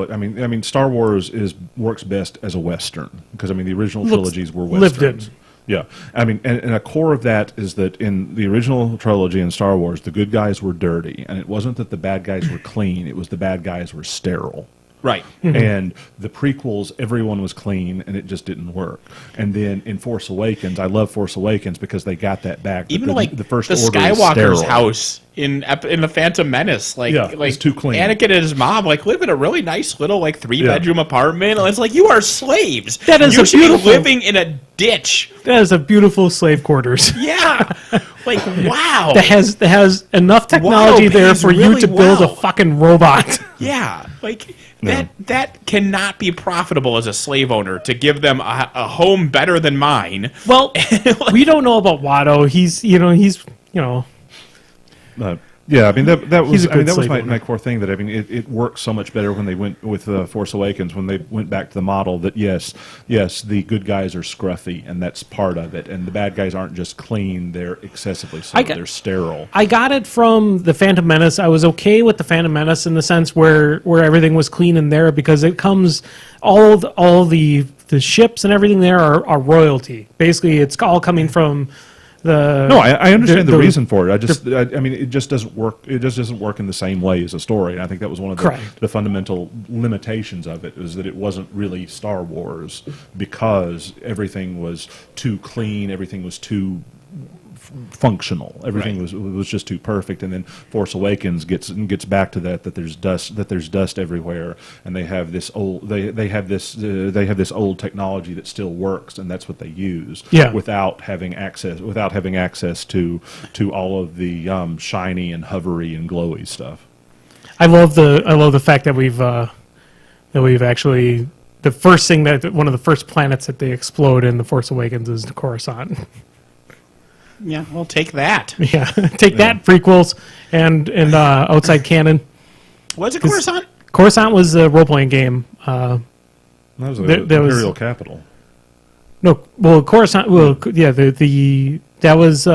Star Wars works best as a Western, because the original trilogies were lived Westerns. it. Yeah, and a core of that is that in the original trilogy in Star Wars, the good guys were dirty, and it wasn't that the bad guys were clean; it was the bad guys were sterile. Right. And the prequels, everyone was clean, and it just didn't work. And then in Force Awakens, I love Force Awakens because they got that back. Even the First the Order is Skywalker's sterile. house in the Phantom Menace, it's too clean. Anakin and his mom live in a really nice little 3-bedroom Yeah. apartment. And it's like, you are slaves. That is you a should be beautiful- living in a ditch. That is a beautiful slave quarters. Yeah, wow. That has enough technology there pays for you really to build a well. fucking robot. Yeah, that cannot be profitable as a slave owner to give them a home better than mine. Well, we don't know about Watto. He's Yeah, I mean that He's was a good that was slave my, owner. my core thing. That I mean, it worked so much better when they went with Force Awakens, when they went back to the model that yes, the good guys are scruffy, and that's part of it, and the bad guys aren't just clean; they're excessively so. They're sterile. I got it from the Phantom Menace. I was okay with the Phantom Menace in the sense where everything was clean in there because it comes all the ships and everything there are royalty. Basically, it's all coming from. No, I understand the reason for it. I mean, it just doesn't work. It just doesn't work in the same way as a story. And I think that was one of the fundamental limitations of it, is that it wasn't really Star Wars because everything was too clean, everything was too functional, everything was just too perfect. And then Force Awakens gets back to that there's dust everywhere, and they have this old they have this old technology that still works, and that's what they use without having access to all of the shiny and hovery and glowy stuff. I love the fact that we've actually, the first thing that one of the first planets that they explode in The Force Awakens is Coruscant. Yeah, we'll take that. Yeah, take that, prequels and outside canon. Was it Coruscant? Coruscant was a role-playing game. That was the Imperial capital. No, well, Coruscant. Well, yeah, that was.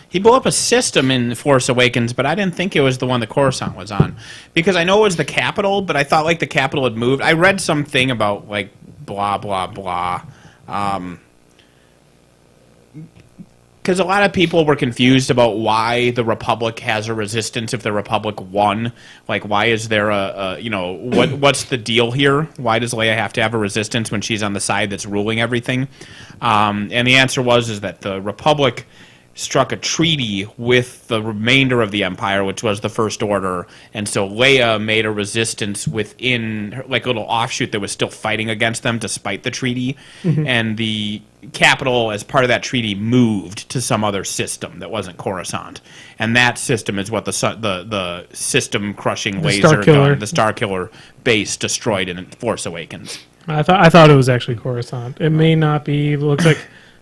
He blew up a system in Force Awakens, but I didn't think it was the one that Coruscant was on, because I know it was the capital, but I thought like the capital had moved. I read something about like blah blah blah. Because a lot of people were confused about why the Republic has a resistance if the Republic won. Like, why is there what's the deal here? Why does Leia have to have a resistance when she's on the side that's ruling everything? And the answer is that the Republic struck a treaty with the remainder of the Empire, which was the First Order, and so Leia made a resistance within her, like a little offshoot that was still fighting against them despite the treaty, and the capital, as part of that treaty, moved to some other system that wasn't Coruscant, and that system is what the system-crushing laser gun, the Starkiller base, destroyed in Force Awakens. I thought it was actually Coruscant. It may not be. It looks like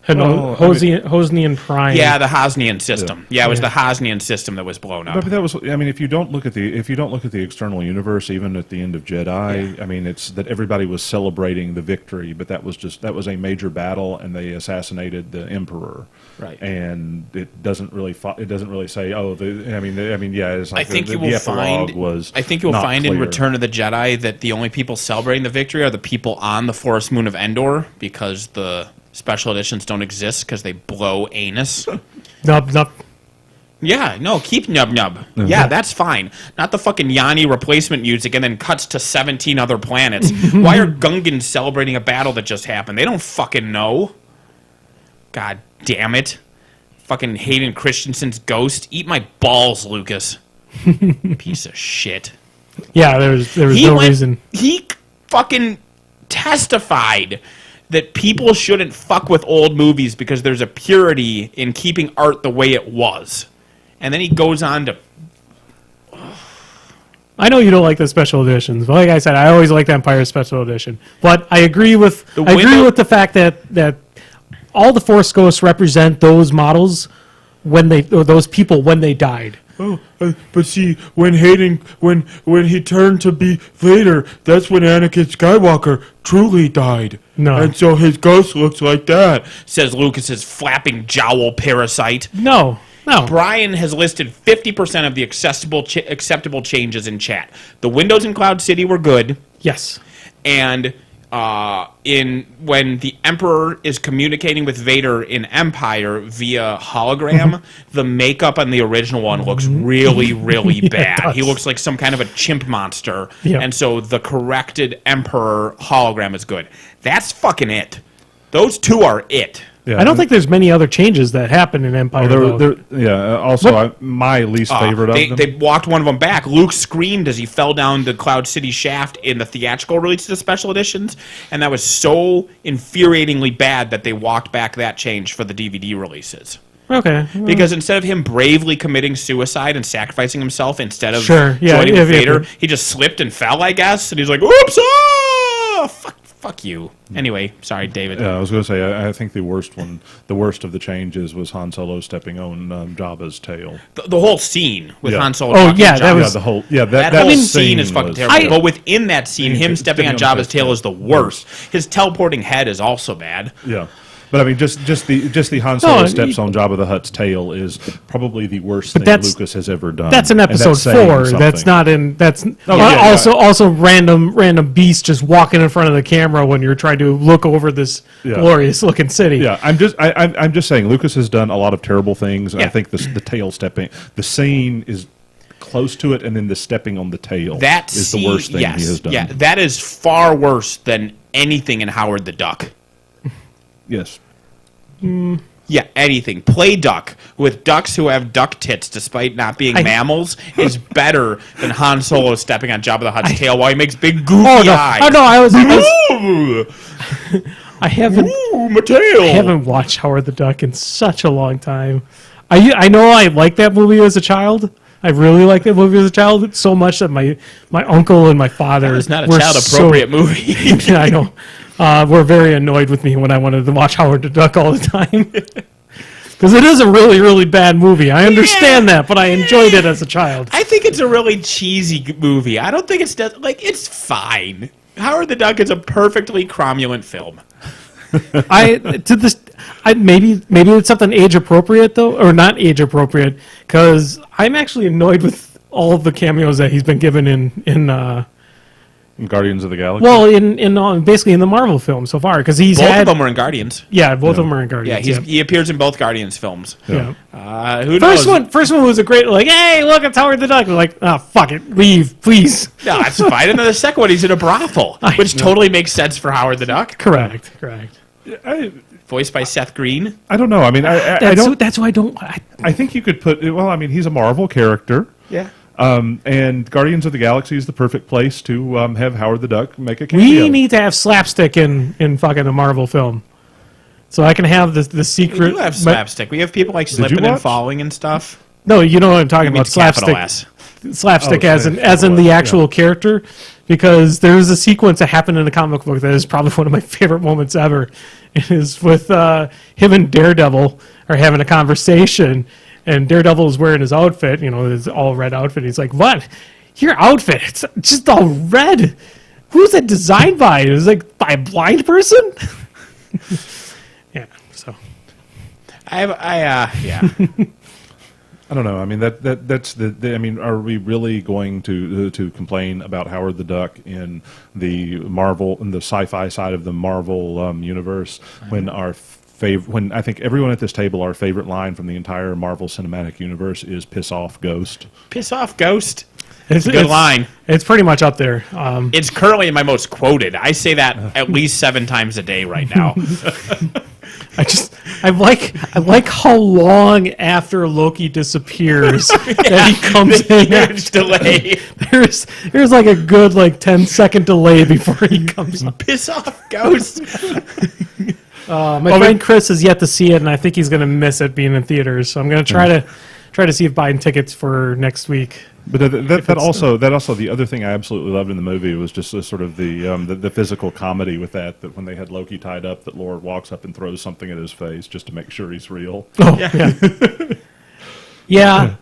Hosnian Prime. Yeah, the Hosnian system. Yeah, it was the Hosnian system that was blown up. But that was. I mean, if you don't look at the external universe, even at the end of Jedi, I mean, it's that everybody was celebrating the victory, but that was a major battle, and they assassinated the Emperor. Right. And it doesn't really say. Oh, yeah. It's like I think you the will epilogue find. Was I think you'll not find clear. in Return of the Jedi that the only people celebrating the victory are the people on the forest moon of Endor, because the special editions don't exist because they blow anus. Nub nub. Yeah, no, keep Nub Nub. Yeah, that's fine. Not the fucking Yanni replacement music and then cuts to 17 other planets. Why are Gungans celebrating a battle that just happened? They don't fucking know. God damn it. Fucking Hayden Christensen's ghost. Eat my balls, Lucas. Piece of shit. Yeah, there was no reason. He fucking testified that people shouldn't fuck with old movies because there's a purity in keeping art the way it was. And then he goes on to... I know you don't like the special editions, but like I said, I always like the Empire Special Edition. But I agree with the fact that all the Force Ghosts represent those models those people when they died. Oh, but see, when he turned to be Vader, that's when Anakin Skywalker truly died. No. And so his ghost looks like that. Says Lucas's flapping jowl parasite. No. Brian has listed 50% of the acceptable changes in chat. The windows in Cloud City were good. Yes. And when the Emperor is communicating with Vader in Empire via hologram, the makeup on the original one looks really, really bad. He looks like some kind of a chimp monster. Yep. And so the corrected Emperor hologram is good. That's fucking it. Those two are it. Yeah. I don't think there's many other changes that happen in Empire. My least favorite of them. They walked one of them back. Luke screamed as he fell down the Cloud City shaft in the theatrical release of the special editions, and that was so infuriatingly bad that they walked back that change for the DVD releases. Okay. Because instead of him bravely committing suicide and sacrificing himself instead of joining with Vader, he just slipped and fell, I guess, and he's like, oops, Fuck you. Anyway, sorry, David. Yeah, I was going to say, I think the worst of the changes was Han Solo stepping on Jabba's tail. The whole scene with Yeah. Han Solo. Oh, talking yeah, to that Jabba. was- The whole that Whole scene scene is fucking was- terrible. But within that scene, him stepping on stepping on Jabba's tail is the worst. His teleporting head is also bad. Yeah. But I mean, just the Han Solo No, steps on Jabba the Hutt's tail is probably the worst thing that's- Lucas has ever done. That's in And episode saying 4. That's something. not in. That's yeah, also random beast just walking in front of the camera when you're trying to look over this Yeah. glorious looking city. Yeah, I'm just saying Lucas has done a lot of terrible things, and Yeah. I think the tail stepping, the scene is close to it, and then the stepping on the tail That is scene, the worst thing yes, he has done. Yeah, that is far worse than anything in Howard the Duck. Yes. Yeah, anything. Play duck with ducks who have duck tits despite not being mammals is better than Han Solo stepping on Jabba the Hutt's tail while he makes big goofy Oh no! eyes. Oh no! I was Ooh, I haven't my tail. I haven't watched Howard the Duck in such a long time. I know I liked that movie as a child. I really liked that movie as a child so much that my uncle and my father It's not a were child-appropriate movie. Yeah, I know. Were very annoyed with me when I wanted to watch Howard the Duck all the time. Because it is a really, really bad movie. I understand that, but I enjoyed it as a child. I think it's a really cheesy movie. I don't think it's fine. Howard the Duck is a perfectly cromulent film. Maybe it's something age appropriate though, or not age appropriate, because I'm actually annoyed with all of the cameos that he's been given in Guardians of the Galaxy. well, in basically in the Marvel film so far, because he's Both had of them were in Guardians. both of them are in Yeah, Guardians. he appears in both Guardians films. Yeah. Who knows? First one was a great like, hey, look, it's Howard the Duck. We're like, oh, fuck it, leave, please. No, it's fine. And then the second one, he's in a brothel, which totally makes sense for Howard the Duck. Correct. Voiced by Seth Green. I don't know. I mean, I don't. That's why I don't. I think you could put. Well, I mean, he's a Marvel character. Yeah. And Guardians of the Galaxy is the perfect place to have Howard the Duck make a cameo. We need to have slapstick in fucking a Marvel film, so I can have the secret. We do have slapstick. We have people like slipping and watch? falling and stuff. No, you know what I'm talking I mean, about. capital Slapstick. S. Slapstick Oh, as in the yeah. actual character, because there's a sequence that happened in the comic book that is probably one of my favorite moments ever. It is with him and Daredevil are having a conversation, and Daredevil is wearing his outfit, his all red outfit. He's like, "What? Your outfit? It's just all red. Who's it designed by? It was like by a blind person." Yeah. So. Yeah. I don't know. I mean, that's the. I mean, are we really going to complain about Howard the Duck in the Marvel, in the sci-fi side of the Marvel universe, when when I think everyone at this table, our favorite line from the entire Marvel Cinematic Universe is "Piss off, Ghost." Piss off, Ghost. It's a good line. It's pretty much up there. It's currently my most quoted. I say that at least 7 times a day right now. I like how long after Loki disappears that he comes in. Huge delay. There's like a good 10-second delay before he comes up. Piss off, Ghost. My friend Chris has yet to see it, and I think he's going to miss it being in theaters. So I'm going to try to see if buying tickets for next week. But that also the other thing I absolutely loved in the movie was just sort of the physical comedy with that when they had Loki tied up, that Lord walks up and throws something at his face just to make sure he's real. Oh yeah.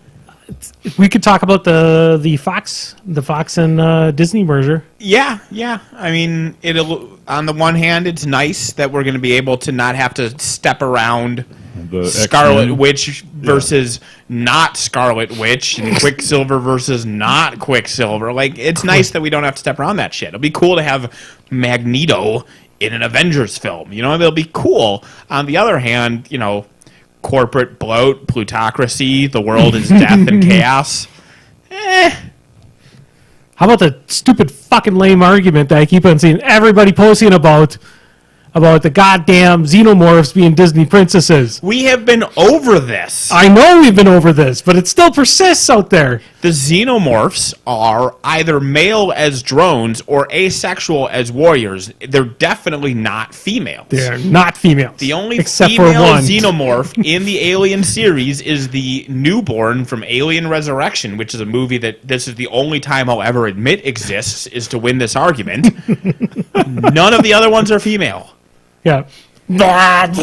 We could talk about the Fox and Disney merger. Yeah. I mean, on the one hand, it's nice that we're going to be able to not have to step around The Scarlet X-Men. Witch versus not Scarlet Witch, and Quicksilver versus not Quicksilver. Like, it's nice that we don't have to step around that shit. It'll be cool to have Magneto in an Avengers film. It'll be cool. On the other hand, corporate bloat, plutocracy, the world is death and chaos. How about the stupid fucking lame argument that I keep on seeing everybody posting about about the goddamn xenomorphs being Disney princesses. We have been over this. I know we've been over this, but it still persists out there. The xenomorphs are either male as drones or asexual as warriors. They're definitely not females. They're not females. The only except female for one. xenomorph in the Alien series is the newborn from Alien Resurrection, which is a movie that this is the only time I'll ever admit exists, is to win this argument. None of the other ones are female. Yeah. That's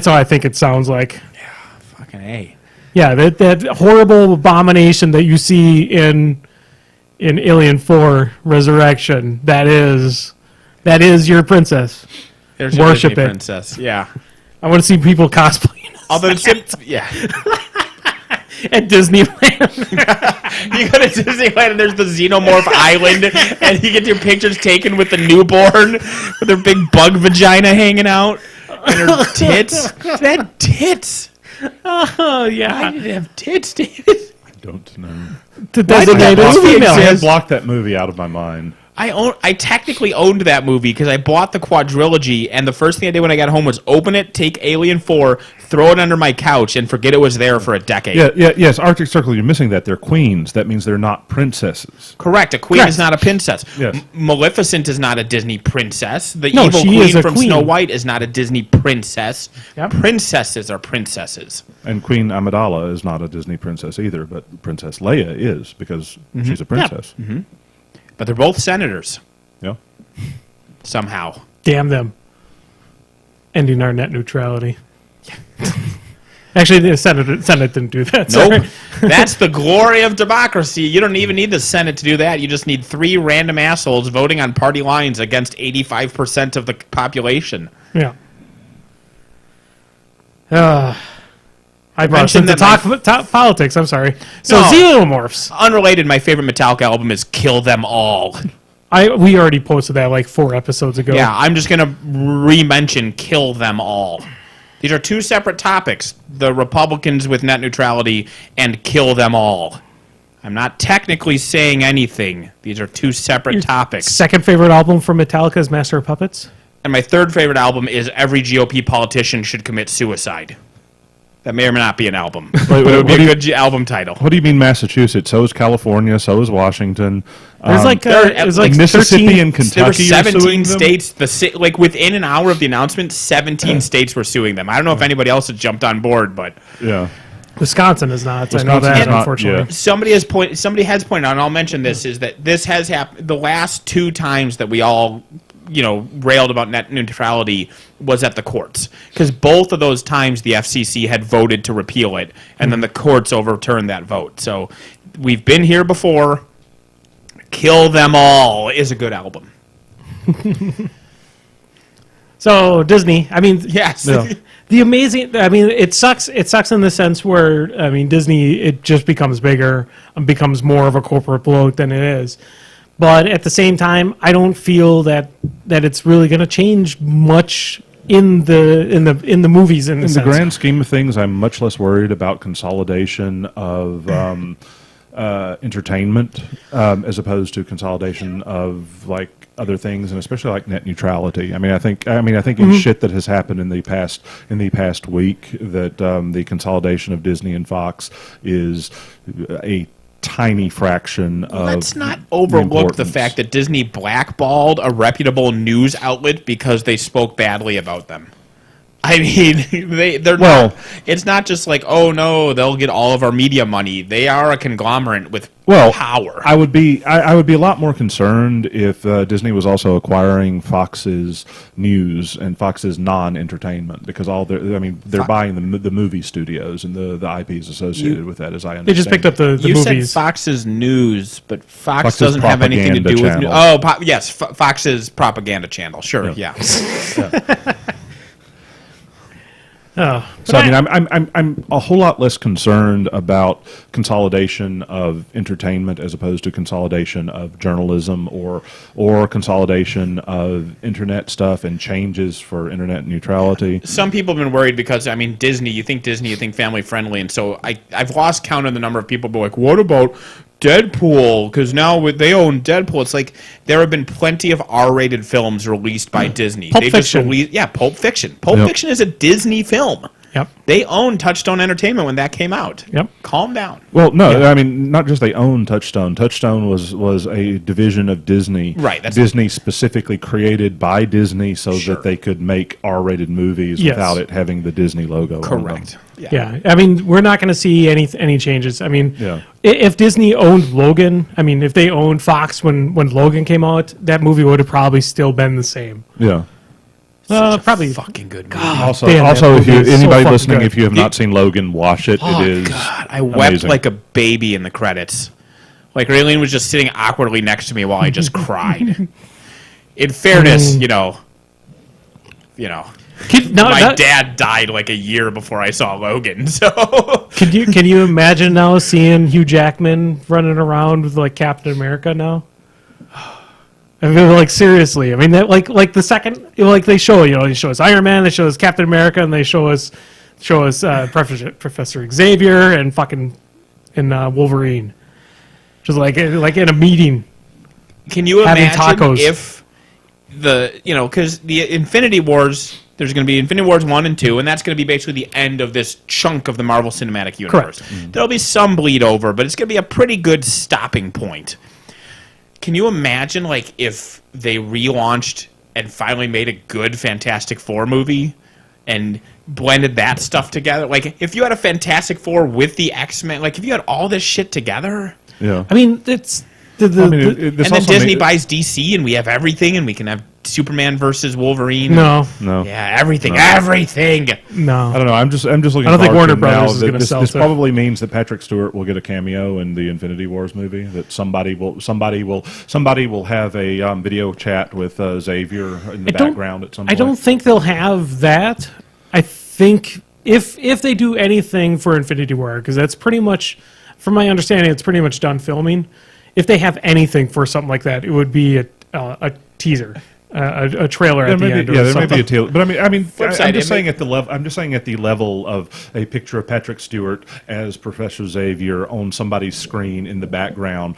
how I think it sounds like. Fucking A. Yeah, that horrible abomination that you see in Alien 4 Resurrection, that is your princess. There's your Worship Disney it. princess. Yeah. I want to see people cosplaying Although it's yeah. at Disneyland. You go to Disneyland and there's the Xenomorph Island, and you get your pictures taken with the newborn with their big bug vagina hanging out and her tits. That tits. Oh, yeah. I didn't have tits, David. I don't know. To designate that as movie female. I had exist? blocked that movie out of my mind. I technically owned that movie because I bought the quadrilogy, and the first thing I did when I got home was open it, take Alien 4, throw it under my couch, and forget it was there for a decade. Yes, Arctic Circle, you're missing that. They're queens. That means they're not princesses. Correct. A queen Correct. is not a princess. Yes. Maleficent is not a Disney princess. The No, evil she queen is a from queen. Snow White is not a Disney princess. Yep. Princesses are princesses. And Queen Amidala is not a Disney princess either, but Princess Leia is because she's a princess. But they're both senators, Yeah. somehow. Damn them. Ending our net neutrality. Actually, the Senate didn't do that. Sorry. Nope. That's the glory of democracy. You don't even need the Senate to do that. You just need 3 random assholes voting on party lines against 85% of the population. Yeah. I brought mentioned to that talk politics. I'm sorry. So No. xenomorphs. Unrelated, my favorite Metallica album is Kill Them All. We already posted that like 4 episodes ago. Yeah, I'm just going to re-mention Kill Them All. These are 2 separate topics. The Republicans with net neutrality and Kill Them All. I'm not technically saying anything. These are 2 separate topics. Second favorite album from Metallica is Master of Puppets. And my third favorite album is Every GOP Politician Should Commit Suicide. That may or may not be an album. But it would be a good album title. What do you mean Massachusetts? So is California. So is Washington. There's there's like Mississippi 13 and There were Kentucky are 17 suing them? states. Like within an hour of the announcement, 17 states were suing them. I don't know if anybody else had jumped on board, but Yeah. Wisconsin is not. I know Wisconsin that, is not, unfortunately. yeah. somebody has pointed out, and I'll mention this, is that this has happened. The last 2 times that we all, railed about net neutrality was at the courts, because both of those times the FCC had voted to repeal it, and then the courts overturned that vote. So we've been here before. Kill Them All is a good album. So Disney, I mean, Yes. Yeah. the amazing. I mean, it sucks. It sucks in the sense where Disney, it just becomes bigger and becomes more of a corporate bloat than it is. But at the same time, I don't feel that it's really going to change much in the movies. In the grand scheme of things, I'm much less worried about consolidation of entertainment as opposed to consolidation of like other things, and especially like net neutrality. I think in shit that has happened in the past week, that the consolidation of Disney and Fox is a tiny fraction of. Let's not overlook the importance. fact that Disney blackballed a reputable news outlet because they spoke badly about them. I mean, they're not. It's not just like, oh no, they'll get all of our media money. They are a conglomerate with power. I would be a lot more concerned if Disney was also acquiring Fox's news and Fox's non-entertainment, because they're buying the movie studios and the IPs associated with that, as I understand. They just picked up the You movies. said Fox's news, but Fox Fox's doesn't have anything to do with. propaganda Yes, Fox's propaganda channel. Sure, yeah. Oh, So I'm a whole lot less concerned about consolidation of entertainment as opposed to consolidation of journalism or consolidation of internet stuff and changes for internet neutrality. Some people have been worried because, Disney, you think family friendly, and so I've lost count of the number of people who are like, what about Deadpool, because now they own Deadpool. It's like there have been plenty of R-rated films released by Disney. Pulp Fiction. Pulp Fiction. Pulp Yep. Fiction is a Disney film. Yep. They owned Touchstone Entertainment when that came out. Yep. Calm down. Well, no, I mean, not just they own Touchstone. Touchstone was a division of Disney. Right, that's- Disney specifically created by Disney so Sure. that they could make R-rated movies Yes. without it having the Disney logo on them. Correct. Yeah, I mean, we're not going to see any changes. I mean, Yeah. if Disney owned Logan, I mean, if they owned Fox when Logan came out, that movie would have probably still been the same. Yeah. Probably. Fucking good movie. Also, damn, that if you movie is so anybody fucking listening, good. if you have not seen Logan, watch it. It is. God, I wept amazing. like a baby in the credits. Like Raylene was just sitting awkwardly next to me while I just cried. In fairness, you know, my dad died like a year before I saw Logan. So Can you imagine now seeing Hugh Jackman running around with like Captain America now? I mean, like seriously. I mean, that like the second like they show they show us Iron Man, they show us Captain America, and they show us Professor Xavier and Wolverine, just like in a meeting. can you Having imagine tacos. if because the Infinity Wars, there's going to be Infinity Wars 1 and 2, and that's going to be basically the end of this chunk of the Marvel Cinematic Universe. There'll be some bleed over, but it's going to be a pretty good stopping point. Can you imagine, like, if they relaunched and finally made a good Fantastic Four movie and blended that stuff together? Like, if you had a Fantastic Four with the X-Men, like, if you had all this shit together, Yeah. I mean, it's I mean, and this then also Disney made- buys DC and we have everything and we can have Superman versus Wolverine. no. Yeah, everything. Everything. I No. don't know. I'm just looking. I don't think forward Warner to Brothers now is that gonna this, sell this to- probably means that Patrick Stewart will get a cameo in the Infinity Wars movie. That somebody will have a video chat with Xavier in the background at some point. I don't think they'll have that. I think if they do anything for Infinity War, because that's pretty much, from my understanding, it's pretty much done filming. If they have anything for something like that, it would be a teaser, a trailer at the end. Or there may something. be a tail, but I'm side, just it saying at the level. I'm just saying at the level of a picture of Patrick Stewart as Professor Xavier on somebody's screen in the background,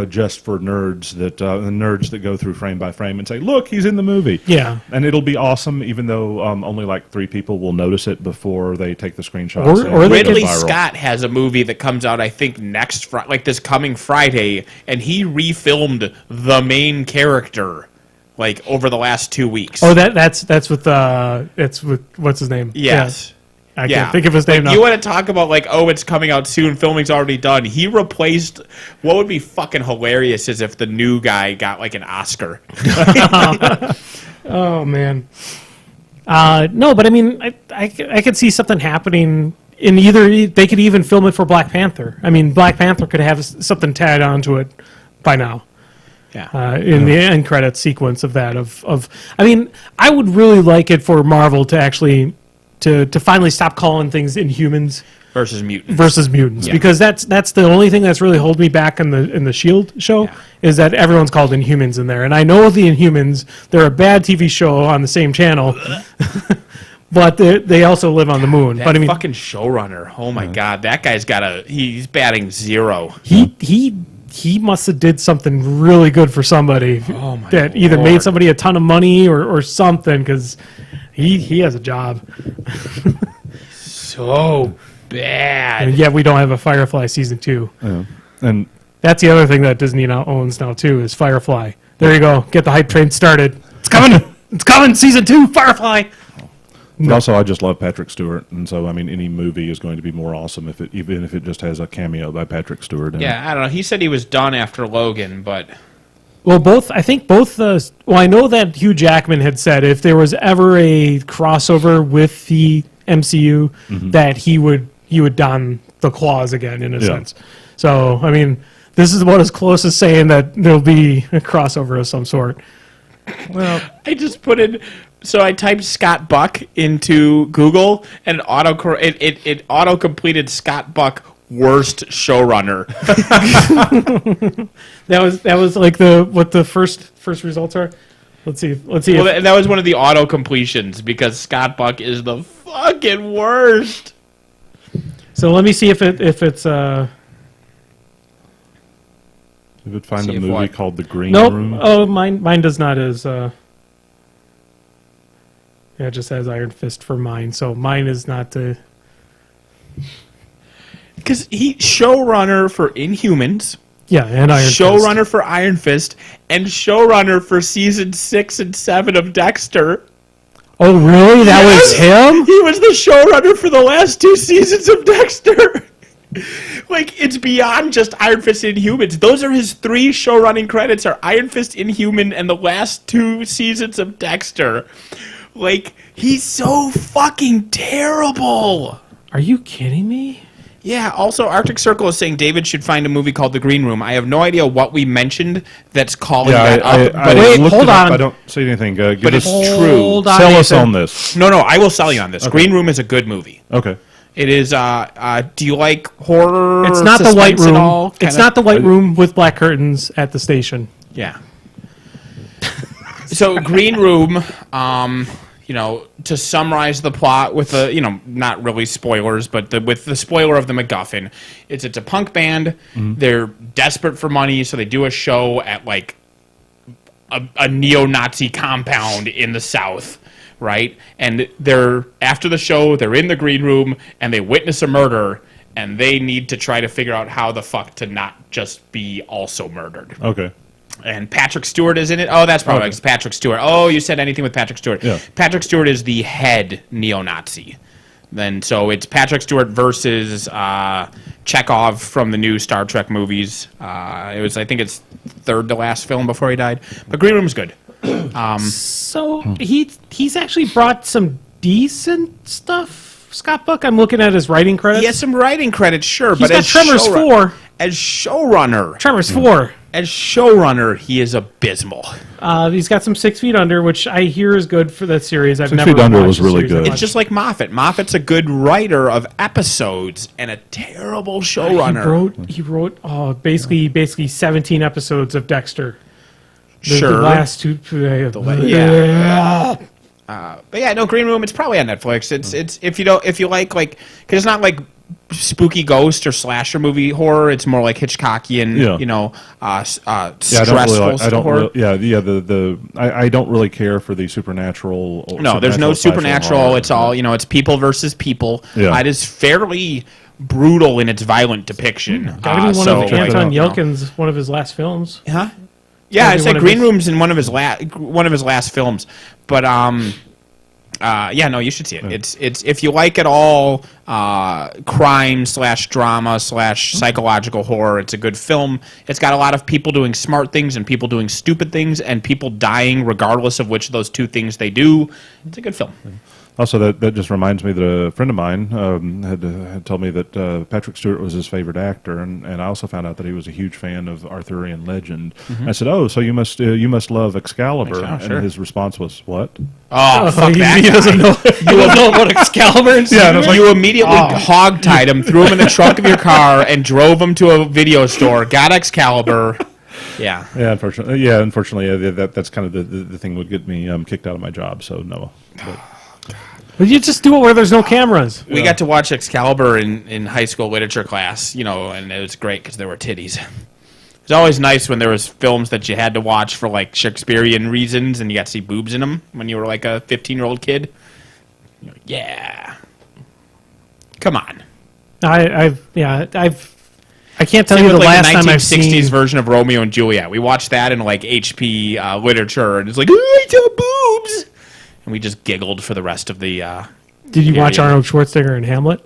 just for nerds that go through frame by frame and say, "Look, he's in the movie." Yeah. and it'll be awesome, even though only like 3 people will notice it before they take the screenshots. Or and they it goes Ridley viral. Scott has a movie that comes out, I think, like this coming Friday, and he refilmed the main character, like, over the last 2 weeks. Oh, that's with it's with what's his name? Yes. Yeah. I can't think of his name Like, now. you want to talk about, like, oh, it's coming out soon, filming's already done. He replaced, what would be fucking hilarious is if the new guy got, like, an Oscar. Oh man. No, but I mean, I could see something happening in either. They could even film it for Black Panther. I mean, Black Panther could have something tied onto it by now. Yeah. In the end credit sequence of that. I mean, I would really like it for Marvel to actually to finally stop calling things Inhumans Versus mutants. versus mutants, Yeah. because that's the only thing that's really holding me back in the Shield show, Yeah. is that everyone's called Inhumans in there, and I know the Inhumans, they're a bad TV show on the same channel, but they also live on the moon. That But I mean, fucking showrunner. Oh my god, that guy's he's batting 0. he must have did something really good for somebody Oh my that either Lord. made somebody a ton of money or something, because he has a job, So bad. and yet we don't have a Firefly season 2. Yeah. And That's the other thing that Disney now owns now too, is Firefly. There you go. Get the hype train started. It's coming. It's coming. Season 2, Firefly. but also, I just love Patrick Stewart, and so I mean, any movie is going to be more awesome even if it just has a cameo by Patrick Stewart. In it. Yeah, I don't know. He said he was done after Logan, but Well, I think both. Well, I know that Hugh Jackman had said if there was ever a crossover with the MCU, that he would don the claws again, in a sense. So, I mean, this is about as close as saying that there'll be a crossover of some sort. Well, I just put in. So I typed Scott Buck into Google, and it auto completed Scott Buck worst showrunner. That was like what the first results are. Let's see. Well, that was one of the auto completions because Scott Buck is the fucking worst. So let me see if it's You would find See a if movie what? called The Green Nope. Room. Oh, mine does not as. Yeah, it just has Iron Fist for mine. So mine is not the. Because he showrunner for Inhumans, Yeah, and Iron Fist. showrunner for Iron Fist, and showrunner for season 6 and 7 of Dexter. Oh, really? That was him? He was the showrunner for the last 2 seasons of Dexter. Like, it's beyond just Iron Fist and Inhumans. Those are his 3 showrunning credits are Iron Fist, Inhuman, and the last 2 seasons of Dexter. Like, he's so fucking terrible. Are you kidding me? Yeah, also, Arctic Circle is saying David should find a movie called The Green Room. I have no idea what we mentioned that's calling that up. I Wait, looked hold it up. on. I don't see anything. Give But us, it's true. Hold on, sell us Nathan. on this. No, I will sell you on this. Green Room is a good movie. Okay. It is, do you like horror? It's not the white suspense at room. all? It's Kinda- not the white room with black curtains at the station. Yeah. So, Green Room, to summarize the plot with not really spoilers, but with the spoiler of the MacGuffin, it's a punk band. Mm-hmm. They're desperate for money, so they do a show at like a neo-Nazi compound in the South, right? And after the show, they're in the Green Room and they witness a murder, and they need to try to figure out how the fuck to not just be also murdered. Okay. And Patrick Stewart is in it. Oh, that's probably Okay. it's Patrick Stewart. Oh, you said anything with Patrick Stewart. Yeah. Patrick Stewart is the head neo-Nazi. Then so it's Patrick Stewart versus Chekhov from the new Star Trek movies. I think it's third to last film before he died. But Green Room's good. So he's actually brought some decent stuff. Scott Buck. I'm looking at his writing credits. He has some writing credits, sure, He's but got as Tremors 4. as showrunner, Tremors 4. as showrunner, he is abysmal. He's got some 6 Feet Under, which I hear is good for that series. I've 6 never Feet Under watched was the really series that good. much. It's just like Moffat. Moffat's a good writer of episodes and a terrible showrunner. He wrote basically 17 episodes of Dexter. The Sure. last 2. Yeah. But yeah, no, Green Room. It's probably on Netflix. It's if you like because it's not like spooky ghost or slasher movie horror. It's more like Hitchcockian, stressful horror. I don't really care for the supernatural. No, there's no slasher supernatural. horror. It's all it's people versus people. Yeah. It is fairly brutal in its violent depiction. Gotta be one so, of like, Anton you know. Yelkin's one of his last films. Huh? Yeah, I Gotta be said one of Green his- Room's in one of his last films, but yeah, no, you should see it. It's if you like it all, crime / drama / psychological horror. It's a good film. It's got a lot of people doing smart things and people doing stupid things and people dying regardless of which of those two things they do. It's a good film. Also, that just reminds me that a friend of mine had told me that Patrick Stewart was his favorite actor, and I also found out that he was a huge fan of Arthurian legend. I said, "Oh, so you must love Excalibur?" Oh, sure. And his response was, "What?" Oh, fuck that he guy. doesn't know. You don't know about Excalibur. And Yeah, and I was like, You immediately hog-tied him, threw him in the trunk of your car, and drove him to a video store. Got Excalibur. Yeah. Yeah, unfortunately, that's kind of the thing would get me kicked out of my job. So no. But, Well, you just do it where there's no cameras. We got to watch Excalibur in high school literature class, and it was great because there were titties. It was always nice when there was films that you had to watch for like Shakespearean reasons, and you got to see boobs in them when you were like a 15-year-old kid. You're like, yeah, come on. I can't tell Same you the with, like, last time I've 1960s seen. version of Romeo and Juliet. We watched that in like HP literature, and it's like, I saw boobs, and we just giggled for the rest of the. Did you watch yeah. Arnold Schwarzenegger in Hamlet?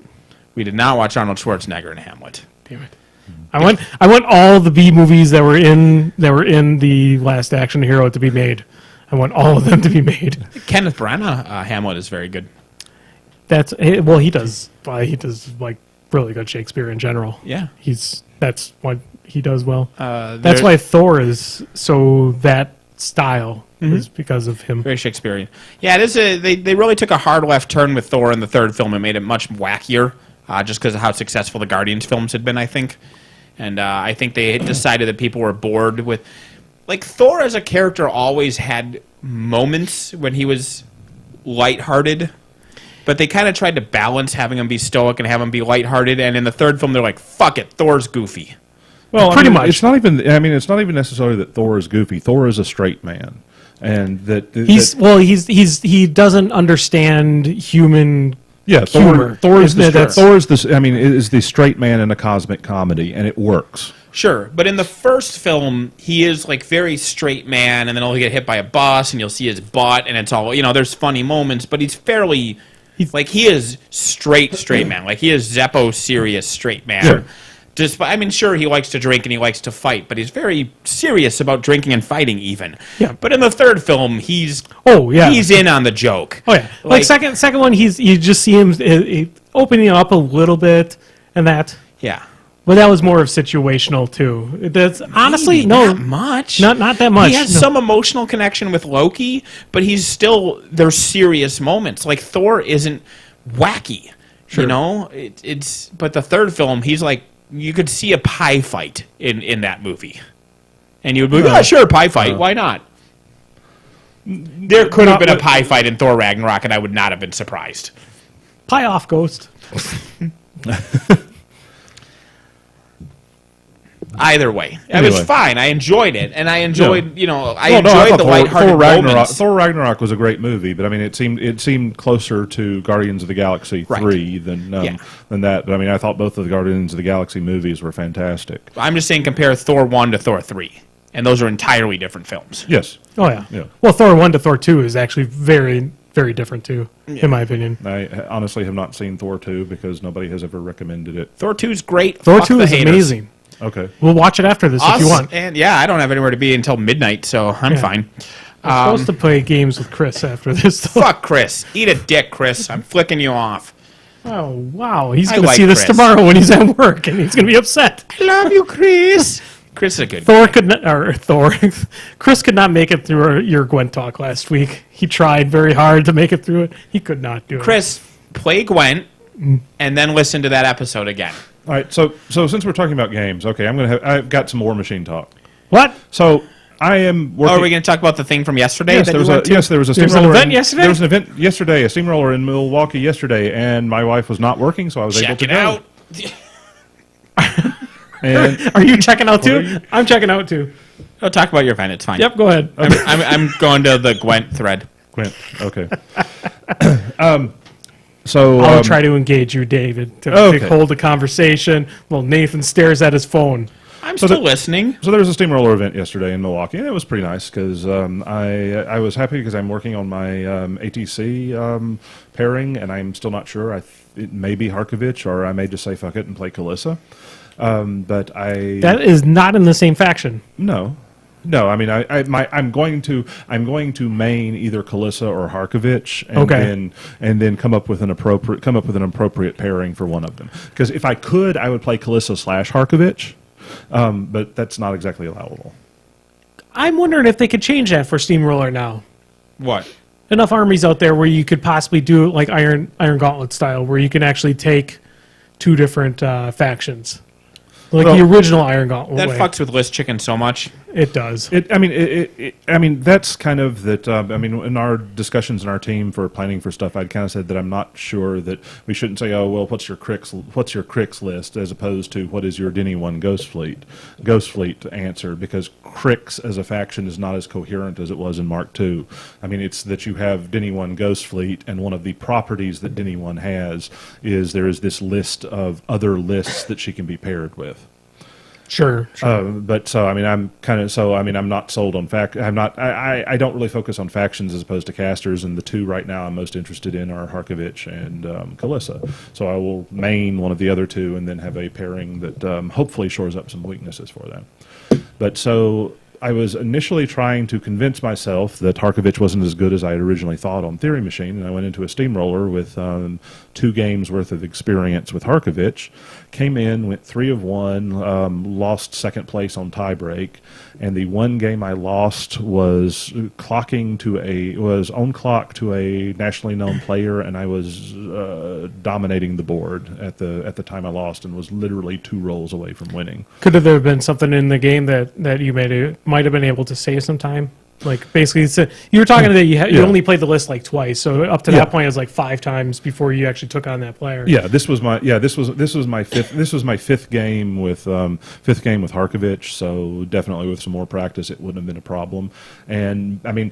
We did not watch Arnold Schwarzenegger in Hamlet. Damn it! I want all the B movies that were in the Last Action Hero to be made. I want all of them to be made. Kenneth Branagh Hamlet is very good. He does like really good Shakespeare in general. Yeah. That's what he does well. That's there- why Thor is so that style is because of him. Very Shakespearean. Yeah, it is. They really took a hard left turn with Thor in the third film and made it much wackier, just because of how successful the Guardians films had been, I think. And I think they had decided that people were bored with... Like, Thor as a character always had moments when he was lighthearted, but they kind of tried to balance having him be stoic and have him be lighthearted, and in the third film they're like, fuck it, Thor's goofy. Well, Pretty much. It's not even. I mean, it's not even necessarily that Thor is goofy. Thor is a straight man, and he doesn't understand human. Yeah, humor. Thor is the That's- Thor is this. I mean, is the straight man in a cosmic comedy, and it works. Sure, but in the first film, he is like very straight man, and then he'll get hit by a bus, and you'll see his butt, and it's all there's funny moments, but he's like he is straight man, like he is Zeppo serious straight man. Sure. I mean, sure, he likes to drink and he likes to fight, but he's very serious about drinking and fighting, even. Yeah. But in the third film, he's in on the joke. Oh yeah, like second one, you just see him opening up a little bit, and that. Yeah. But that was more of situational too. That's honestly Maybe no, not much. not that much. He has no. some emotional connection with Loki, but there's serious moments. Like Thor isn't wacky, Sure. But the third film, he's like, you could see a pie fight in that movie, and you would be like, sure, pie fight, why not? There could have been a pie fight in Thor Ragnarok, and I would not have been surprised. Pie off, Ghost. Either way, it Anyway. was fine. I enjoyed it, and I enjoyed, I Well, no, I enjoyed thought the lighthearted moments. Thor Ragnarok was a great movie, but I mean, it seemed closer to Guardians of the Galaxy Right. 3 than that. But I mean, I thought both of the Guardians of the Galaxy movies were fantastic. I'm just saying, compare Thor 1 to Thor 3, and those are entirely different films. Yes, Oh yeah. Yeah. Well, Thor 1 to Thor 2 is actually very, very different too, in my opinion. I honestly have not seen Thor 2 because nobody has ever recommended it. Thor 2 is great. Thor Fuck 2 the is haters. amazing. Okay. We'll watch it after this if you want. And yeah, I don't have anywhere to be until midnight, so I'm Yeah. fine. I'm supposed to play games with Chris after this. Though. Fuck Chris. Eat a dick, Chris. I'm flicking you off. Oh wow, he's I going to like see this Chris. tomorrow when he's at work, and he's going to be upset. I love you, Chris. Chris is a good Thor guy. could not, or Thor, Chris could not make it through your Gwen talk last week. He tried very hard to make it through it. He could not do it. Chris, play Gwent, and then listen to that episode again. All right. So since we're talking about games, okay, I've got some Warmachine talk. What? So I am working. Oh, are we going to talk about the thing from yesterday? Yes, that there you was went to? there was a There was an steamroller event yesterday? There was an event yesterday, a steamroller in Milwaukee yesterday, and my wife was not working, so I was able Check to it go. out. And Are you checking out What are too? you- I'm checking out too. Oh, talk about your event. It's fine. Yep, go ahead. I'm going to the Gwent thread. Quint, okay. So I'll try to engage you, David, to Okay. hold the conversation while Nathan stares at his phone. I'm So still the- listening. So there was a steamroller event yesterday in Milwaukee, and it was pretty nice because I was happy because I'm working on my ATC pairing, and I'm still not sure. It may be Harkovich, or I may just say fuck it and play Kalissa. But That is not in the same faction. no. I mean, I'm going to main either Kalissa or Harkovich, and Okay. then come up with an appropriate pairing for one of them. Because if I could, I would play Kalissa / Harkovich, but that's not exactly allowable. I'm wondering if they could change that for Steamroller now. What? Enough armies out there where you could possibly do it like Iron Gauntlet style, where you can actually take two different factions. Like Well, the original Iron Gauntlet That way. fucks with list chicken so much. It does. I mean, that's kind of that. I mean, in our discussions in our team for planning for stuff, I'd kind of said that I'm not sure that we shouldn't say, "Oh, well, what's your Crix list?" as opposed to "What is your Denny One Ghost Fleet answer?" Because Crix as a faction is not as coherent as it was in Mark II. I mean, it's that you have Denny One Ghost Fleet, and one of the properties that Denny One has is there is this list of other lists that she can be paired with. Sure. But so I mean, I'm not sold on I don't really focus on factions as opposed to casters, and the two right now I'm most interested in are Harkovich and Kalissa. So I will main one of the other two and then have a pairing that hopefully shores up some weaknesses for them. But so I was initially trying to convince myself that Harkovich wasn't as good as I had originally thought on Theory Machine, and I went into a steamroller with 2 games worth of experience with Harkovich. Came in, went 3 of 1, lost second place on tiebreak, and the one game I lost was on clock to a nationally known player, and I was dominating the board at the time I lost, and was literally 2 rolls away from winning. Could have there been something in the game that you might have been able to save some time? Like basically, you were talking that you Yeah. only played the list like twice, so up to Yeah. that point it was like 5 times before you actually took on that player. Yeah, this was my fifth game with Harkovich. So definitely with some more practice, it wouldn't have been a problem. And I mean,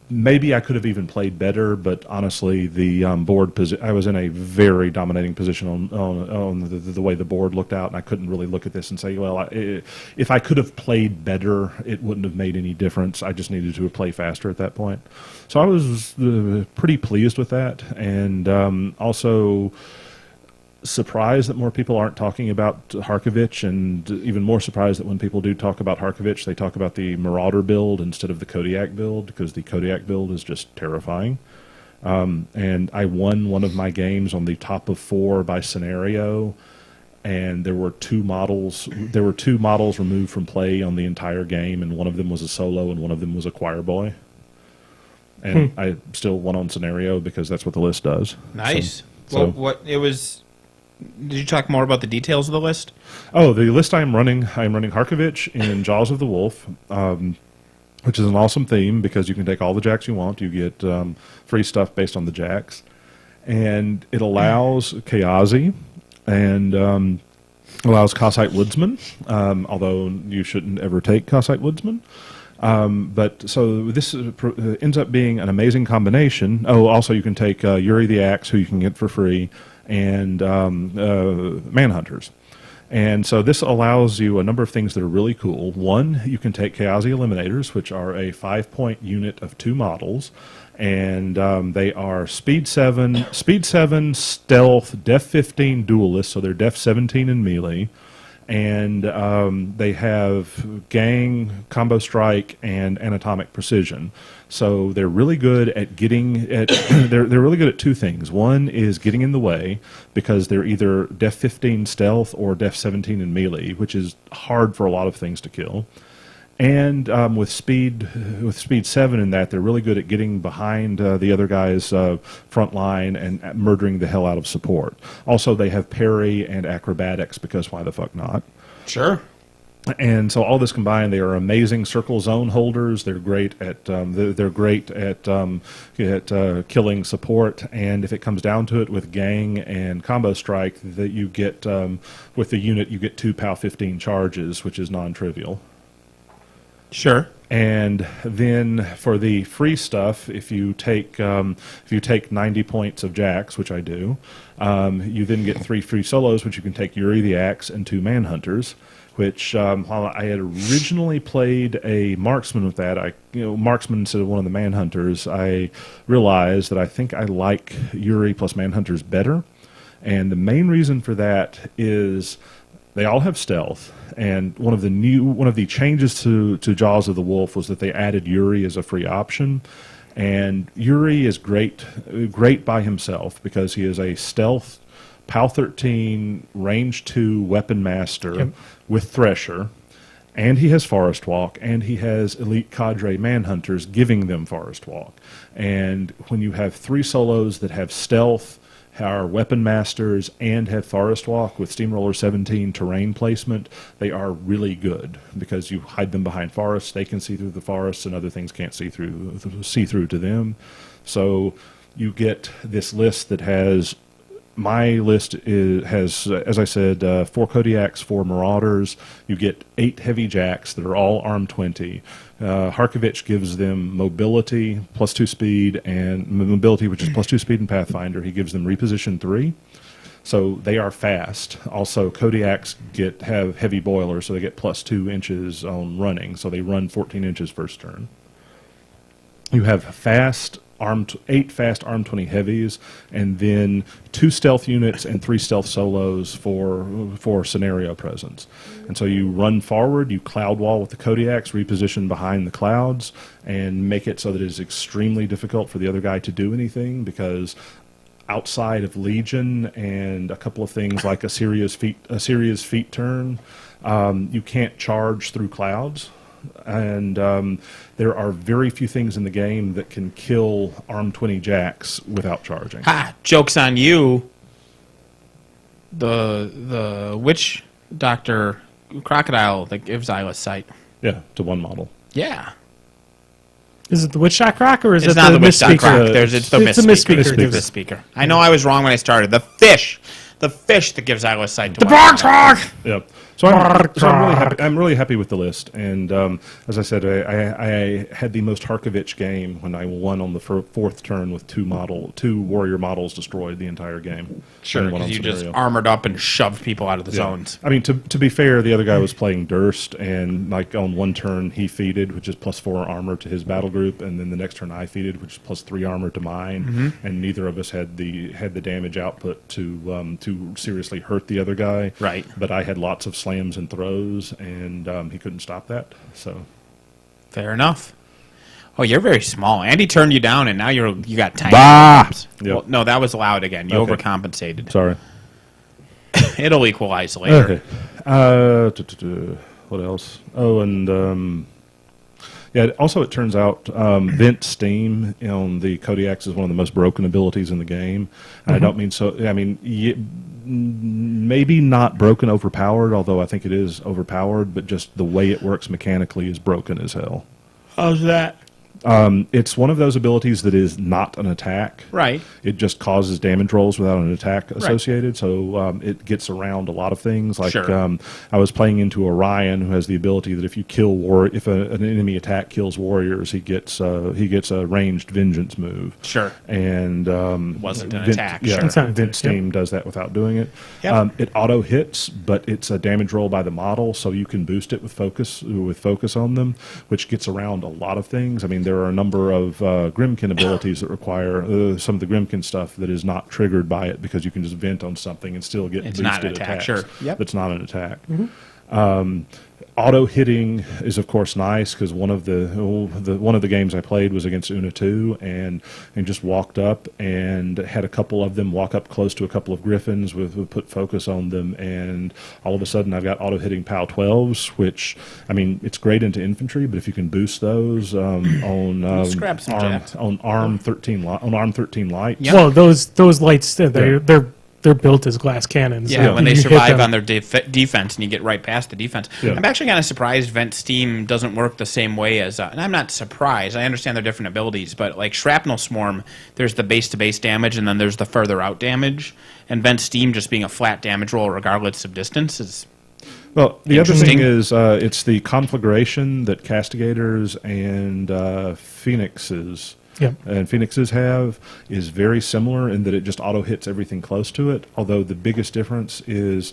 maybe I could have even played better, but honestly, the board I was in a very dominating position on the way the board looked out, and I couldn't really look at this and say, well, if I could have played better, it wouldn't have made any difference. I just needed to play faster at that point. So I was pretty pleased with that, and also surprised that more people aren't talking about Harkovich, and even more surprised that when people do talk about Harkovich, they talk about the Marauder build instead of the Kodiak build, because the Kodiak build is just terrifying. And I won one of my games on the top of 4 by scenario, and there were 2 models removed from play on the entire game, and one of them was a solo and one of them was a choir boy. And I still won on scenario because that's what the list does. Nice. So- Well, did you talk more about the details of the list? Oh, the list I'm running Harkovich in Jaws of the Wolf, which is an awesome theme because you can take all the jacks you want. You get free stuff based on the jacks. And it allows Kayazi and allows Cossite Woodsman, although you shouldn't ever take Cossite Woodsman. But so this ends up being an amazing combination. Oh, also you can take Yuri the Axe, who you can get for free, and Manhunters. And so this allows you a number of things that are really cool. One, you can take Kayazi Eliminators, which are a 5-point unit of 2 models, and they are Speed 7, Stealth, Def 15 Duelists, so they're Def 17 in melee, and they have Gang, Combo Strike, and Anatomic Precision. So they're really good at getting at they're really good at 2 things. One is getting in the way, because they're either Def 15 Stealth or Def 17 in melee, which is hard for a lot of things to kill. And with speed 7 in that, they're really good at getting behind the other guy's front line and murdering the hell out of support. Also, they have parry and acrobatics, because why the fuck not? Sure. And so all this combined, they are amazing circle zone holders. They're great at killing support. And if it comes down to it, with Gang and Combo Strike, that you get with the unit, you get 2 POW 15 charges, which is non-trivial. Sure. And then for the free stuff, if you take 90 points of jacks, which I do, you then get 3 free solos, which you can take Yuri the Axe and 2 Manhunters. Which while I had originally played a marksman with that, marksman instead of one of the Manhunters, I realized that I think I like Yuri plus Manhunters better. And the main reason for that is they all have stealth, and one of the changes to Jaws of the Wolf was that they added Yuri as a free option. And Yuri is great by himself because he is a stealth POW 13 range 2 weapon master with Thresher, and he has Forest Walk, and he has elite cadre Manhunters giving them Forest Walk. And when you have 3 solos that have stealth, are weapon masters, and have Forest Walk with Steamroller 17 terrain placement, they are really good because you hide them behind forests. They can see through the forests, and other things can't see through to them. So you get this list that has. My list has, as I said, 4 Kodiaks, 4 Marauders. You get 8 heavy jacks that are all arm 20. Harkovich gives them mobility plus 2 speed, and mobility, which is plus 2 speed in Pathfinder. He gives them reposition 3. So they are fast. Also, Kodiaks have heavy boilers, so they get plus 2 inches on running. So they run 14 inches first turn. You have 8 fast arm 20 heavies, and then 2 stealth units and 3 stealth solos for scenario presence. And so you run forward, you cloud wall with the Kodiaks, reposition behind the clouds, and make it so that it is extremely difficult for the other guy to do anything, because outside of Legion and a couple of things like a serious feet turn, you can't charge through clouds. And there are very few things in the game that can kill arm 20 jacks without charging. Ha! Joke's on you. The witch doctor crocodile that gives eyeless sight. Yeah, to one model. Yeah. Is it the Woodstock Rock or is It's it not the the Woodstock Misspeaker? Rock. It's the It's a Misspeaker. Misspeaker. It's the Misspeaker. I know I was wrong when I started. The fish that gives eyeless sight to The one. Box Rock! Yep. So I'm really happy with the list, and as I said, I had the most Harkovich game when I won on the fourth turn with two warrior models destroyed the entire game. Sure, And won because on you just scenario. armored up and shoved people out of the Yeah. zones. I mean, to be fair, the other guy was playing Durst, and like on one turn he feeded, which is +4 armor to his battle group, and then the next turn I feeded, which is +3 armor to mine, and neither of us had the damage output to seriously hurt the other guy. Right. But I had lots of slams and throws, and he couldn't stop that. So Fair enough. Oh, you're very small. Andy turned you down, and now you got tiny. Bah! Well, Yep. no, that was loud again. You Okay. overcompensated. sorry. It'll equalize later. Okay. What else? Oh, and yeah. Also, it turns out Vent Steam on the Kodiaks is one of the most broken abilities in the game. And I don't mean so. I mean, maybe not broken, overpowered. Although I think it is overpowered, but just the way it works mechanically is broken as hell. How's that? It's one of those abilities that is not an attack. Right. It just causes damage rolls without an attack associated, so it gets around a lot of things. Like Sure. I was playing into Orion, who has the ability that if you kill if an enemy attack kills warriors, he gets a ranged vengeance move. Sure. And Wasn't an attack, Yeah, sure. It's not an Vent attack, Steam does that without doing it. Yep. It auto hits, but it's a damage roll by the model, so you can boost it with focus on them, which gets around a lot of things. I mean, there are a number of Grimkin abilities that require some of the Grimkin stuff that is not triggered by it because you can just vent on something and still get It's boosted not an attack, attacks. sure. Yep. That's not an attack. Auto hitting is of course nice because one of the games I played was against Una 2 and just walked up and had a couple of them walk up close to a couple of Griffins with put focus on them, and all of a sudden I've got auto hitting POW 12s, which I mean it's great into infantry, but if you can boost those on Scrap some jacks. on arm 13 light. Yep. Well, those lights, they're built as glass cannons. Yeah, So when they you hit survive them- on their defense and you get right past the defense. Yeah. I'm actually kind of surprised Vent Steam doesn't work the same way as... and I'm not surprised. I understand their different abilities, but like Shrapnel Swarm, there's the base-to-base damage and then there's the further out damage. And Vent Steam just being a flat damage roll regardless of distance is... Well, the other thing Interesting. is it's the conflagration that Castigators and Phoenixes Yep. and Phoenixes have is very similar in that it just auto hits everything close to it. Although the biggest difference is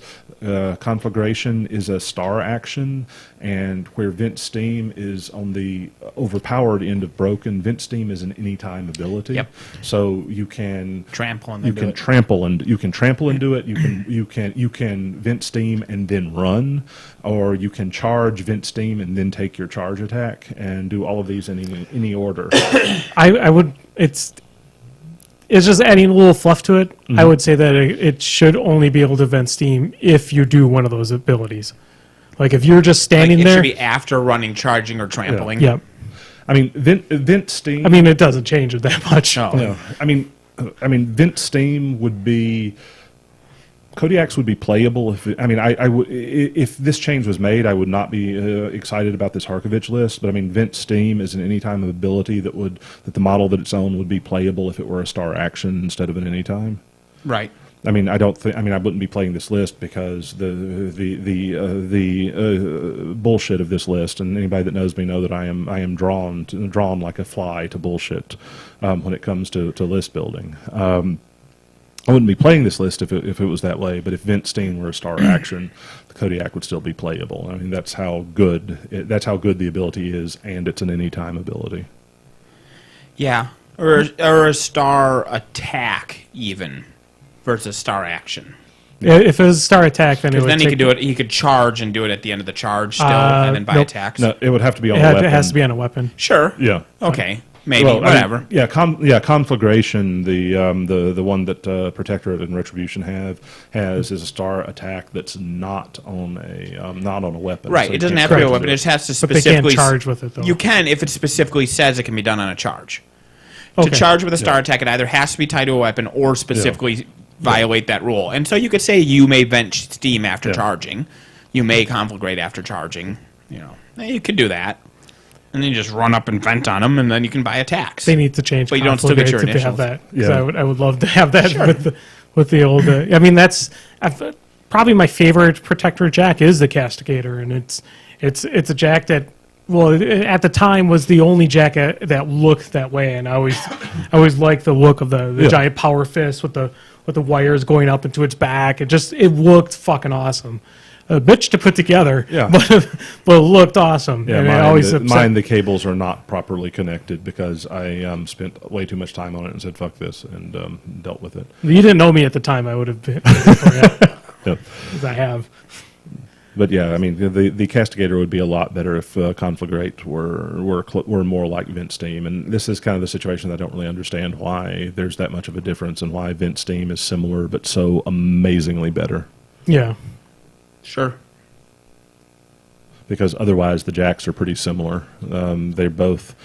conflagration is a star action, and where Vent Steam is on the overpowered end of broken, Vent Steam is an anytime ability. Yep. So you can Trample and you then can do it. trample and you can trample into it. You can Vent Steam and then run, or you can charge Vent Steam and then take your charge attack and do all of these in any order. I would. It's just adding a little fluff to it. I would say that it should only be able to vent steam if you do one of those abilities. Like if you're just Like, standing it there. should be after running, charging, or trampling. Yeah. I mean, Vent Steam. I mean, it doesn't change it that much. No. No, I mean, Vent Steam would be. Kodiaks would be playable if if this change was made, I would not be excited about this Harkovich list. But I mean, Vent Steam is an anytime ability that the model that it's own would be playable if it were a star action instead of an anytime. Right. I mean, I wouldn't be playing this list because the bullshit of this list, and anybody that knows me know that I am drawn like a fly to bullshit when it comes to list building. I wouldn't be playing this list if it was that way, but if Vent Steam were a star action, the Kodiak would still be playable. I mean, that's how good the ability is, and it's an anytime ability. Yeah. Or a star attack, even, versus star action. If it was a star attack, then it Because would then he take- could do it. He could charge and do it at the end of the charge still, and then buy nope. attacks. No, it would have to be on It, a had- weapon. it has to be on a weapon. Sure. Yeah. Okay. Maybe. Well, I mean, whatever. conflagration. The one that Protectorate and Retribution has is a star attack that's not on a weapon. Right. so it you doesn't can't have to be a charge weapon. it. It just has to But they specifically... can't charge with it, though. You can if it specifically says it can be done on a charge. To Okay. charge with a star attack, it either has to be tied to a weapon or specifically violate that rule. And so you could say you may vent steam after Yeah. charging. You may conflagrate after charging. You could do that. And then you just run up and vent on them, and then you can buy attacks. They need to change. But you don't still get your conflict rates if they have initials. that. 'Cause I would love to have that with the old. I mean, that's probably my favorite protector jack is the Castigator, and it's a jack that, well, at the time was the only jack that looked that way, and I always liked the look of the giant power fist with the wires going up into its back. It looked fucking awesome. A bitch to put together, but it looked awesome. Yeah, and mine the cables are not properly connected because I spent way too much time on it and said fuck this and dealt with it. You didn't know me at the time. I would have been. Yeah. As I have. But yeah, I mean the Castigator would be a lot better if conflict rate were more like vent steam, and this is kind of the situation that I don't really understand why there's that much of a difference and why vent steam is similar but so amazingly better. Yeah. Sure. Because otherwise the jacks are pretty similar. They're both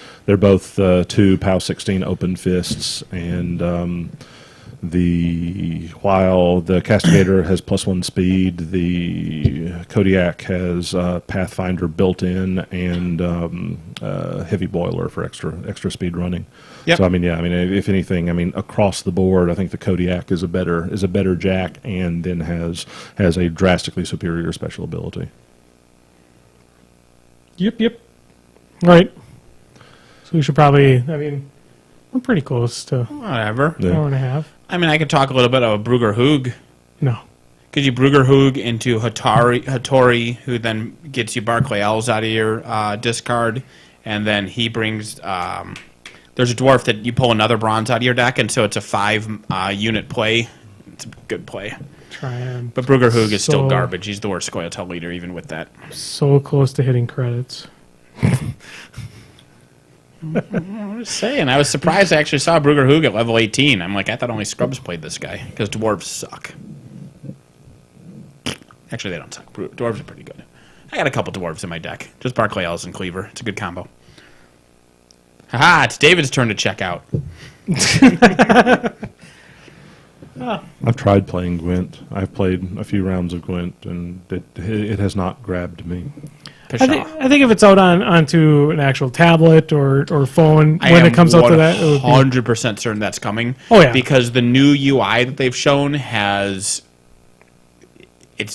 two POW 16 open fists, and while the Castigator has +1 speed, the Kodiak has Pathfinder built in and heavy boiler for extra speed running. Yep. So I mean, if anything, across the board, I think the Kodiak is a better jack, and then has a drastically superior special ability. Yep. Right. So we should probably. I mean, we're pretty close to Whatever. Yeah. an hour and a half. I mean, I could talk a little bit about Brugger Hoog. No. Could you Brugger Hoog into Hattori, who then gets you Barclay Elves out of your discard, and then he brings. There's a dwarf that you pull another bronze out of your deck, and so it's a 5 unit play. It's a good play. Try and. But Brugger Hoog is still So- garbage. He's the worst Scoia'tael leader, even with that. So close to hitting credits. I'm just saying. I was surprised I actually saw Brugger Hoog at level 18. I'm like, I thought only scrubs played this guy, because dwarves suck. Actually, they don't suck. Dwarves are pretty good. I got a couple dwarves in my deck. Just Barclay Elves and Cleaver. It's a good combo. Haha, it's David's turn to check out. I've tried playing Gwent. I've played a few rounds of Gwent, and it has not grabbed me. I think if it's out onto an actual tablet or phone I when am it comes out to that, it would be 100% certain that's coming. Oh, yeah. Because the new UI that they've shown it's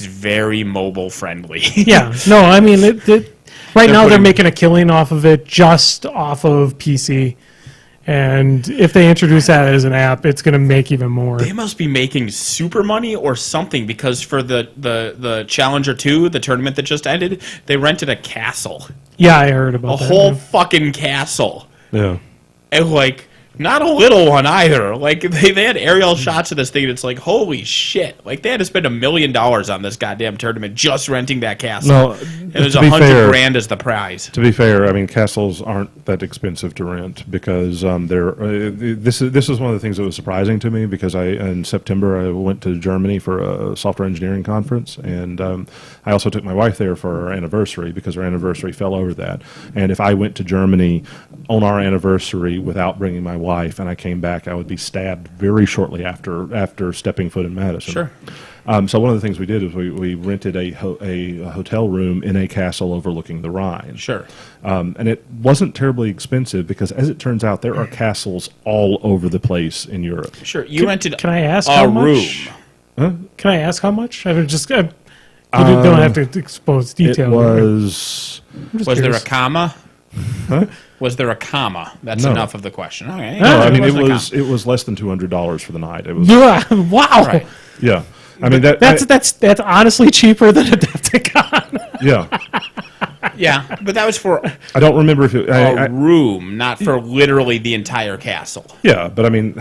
very mobile friendly. Yeah, no, I mean, right now they're putting- making a killing off of it just off of PC, and if they introduce that as an app, it's going to make even more. They must be making super money or something, because for the Challenger 2, the tournament that just ended, they rented a castle. Yeah, I heard about A that. whole yeah. fucking castle. Yeah. And, like, not a little one either. Like, they had aerial shots of this thing, and it's like, holy shit. Like, they had to spend $1 million on this goddamn tournament just renting that castle. No, and it was to be fair- $100,000 as the prize. To be fair, I mean castles aren't that expensive to rent because they're. This is one of the things that was surprising to me because in September I went to Germany for a software engineering conference, and I also took my wife there for our anniversary because our anniversary fell over that. And if I went to Germany on our anniversary without bringing my wife and I came back, I would be stabbed very shortly after stepping foot in Madison. Sure. So one of the things we did is we rented a hotel room in a castle overlooking the Rhine. Sure. And it wasn't terribly expensive because, as it turns out, there are castles all over the place in Europe. Sure. You rented Can I ask a how room. much? Can I ask how much? I would just. You don't have to expose detail. It was. I'm just Was there a curious. comma? Huh? Was there a comma? That's No. enough of the question. Okay. No, I mean wasn't a it was less than $200 for the night. It was Yeah, wow. Right. yeah. I mean That's honestly cheaper than Adepticon. yeah. Yeah, but that was for I don't remember if it. a room, not for literally the entire castle. Yeah, but I mean,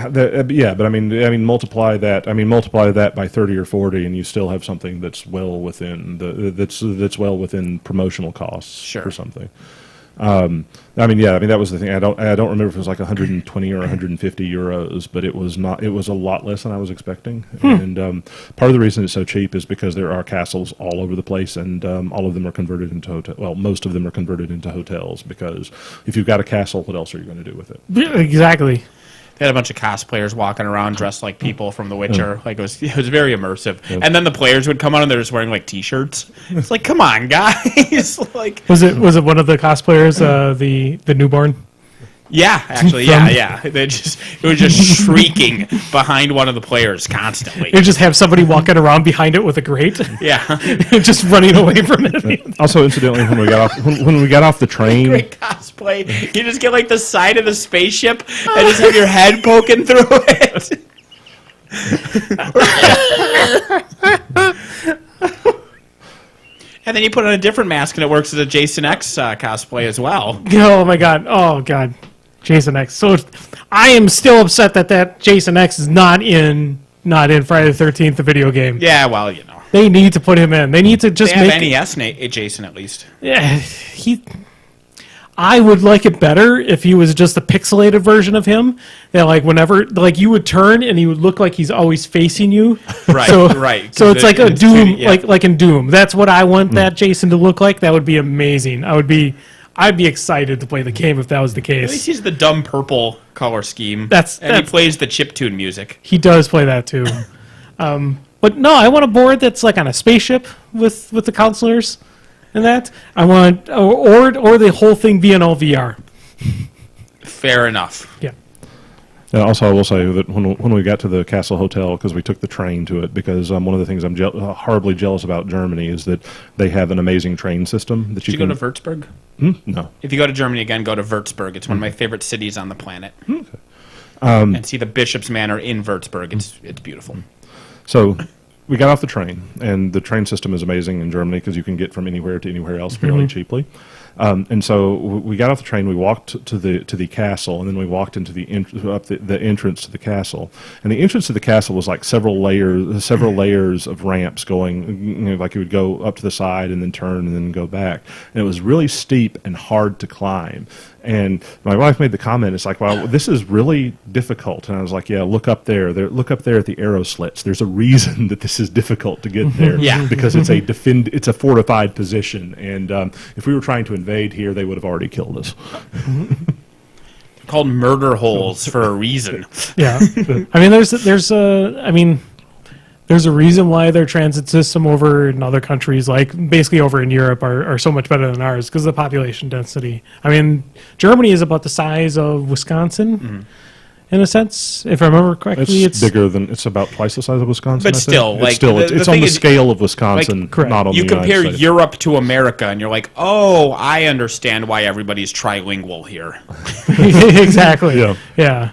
multiply that. I mean, multiply that by 30 or 40, and you still have something that's well within that's well within promotional costs Sure. for something. I mean, that was the thing. I don't remember if it was like 120 or 150 euros, but it was not. It was a lot less than I was expecting. And part of the reason it's so cheap is because there are castles all over the place, and all of them are converted into hotel. Well, most of them are converted into hotels because if you've got a castle, what else are you going to do with it? Yeah, exactly. They had a bunch of cosplayers walking around dressed like people from The Witcher. Like it was very immersive. And then the players would come on and they're just wearing like T-shirts. It's like, come on, guys! Like, Was it one of the cosplayers, the newborn? yeah, actually, yeah. It was just shrieking behind one of the players constantly. You just have somebody walking around behind it with a grate, Yeah, just running away from it. Also, incidentally, when we got off the train, great cosplay. You just get like the side of the spaceship and just have your head poking through it. And then you put on a different mask and it works as a Jason X cosplay as well. Oh my god! Oh god, Jason X. So I am still upset that Jason X is not in Friday the 13th, the video game. Yeah, well, you know. They need to put him in. They need to just They make have NES Jason at least. Yeah, I would like it better if he was just a pixelated version of him. That like whenever like you would turn and he would look like he's always facing you. Right, So, right. So it's like a Doom, 2D, yeah. like in Doom. That's what I want that Jason to look like. That would be amazing. I'd be excited to play the game if that was the At least case. he's the dumb purple color scheme. And That's- he plays the chiptune music. He does play that too. But no, I want a board that's like on a spaceship with the counselors and that. I want or the whole thing being all VR. Fair enough. Yeah. Also, I will say that when we got to the Castle Hotel, because we took the train to it, because one of the things I'm horribly jealous about Germany is that they have an amazing train system that Did you can go to Würzburg? No. If you go to Germany again, go to Würzburg. It's one of my favorite cities on the planet. And see the Bishop's Manor in Würzburg. It's beautiful. So we got off the train, and the train system is amazing in Germany because you can get from anywhere to anywhere else fairly cheaply. And so we got off the train, we walked to the castle, and then we walked into the entrance to the castle. And the entrance to the castle was like several layers of ramps going, like you would go up to the side and then turn and then go back. And it was really steep and hard to climb. And my wife made the comment, it's like, wow, this is really difficult. And I was like, yeah, look up there. Look up there at the arrow slits. There's a reason that this is difficult to get there. Yeah. Because it's a fortified position. And if we were trying to invade here, they would have already killed us. Called murder holes for a reason. Yeah, I mean, there's a reason why their transit system over in other countries, like basically over in Europe, are so much better than ours because of the population density. I mean, Germany is about the size of Wisconsin, in a sense, if I remember correctly. It's bigger than, it's about twice the size of Wisconsin. But I think. still, it's like, still, the it's thing on the is, scale of Wisconsin, correct. not on You the United compare States. Europe to America, and you're like, oh, I understand why everybody's trilingual here. Exactly. Yeah.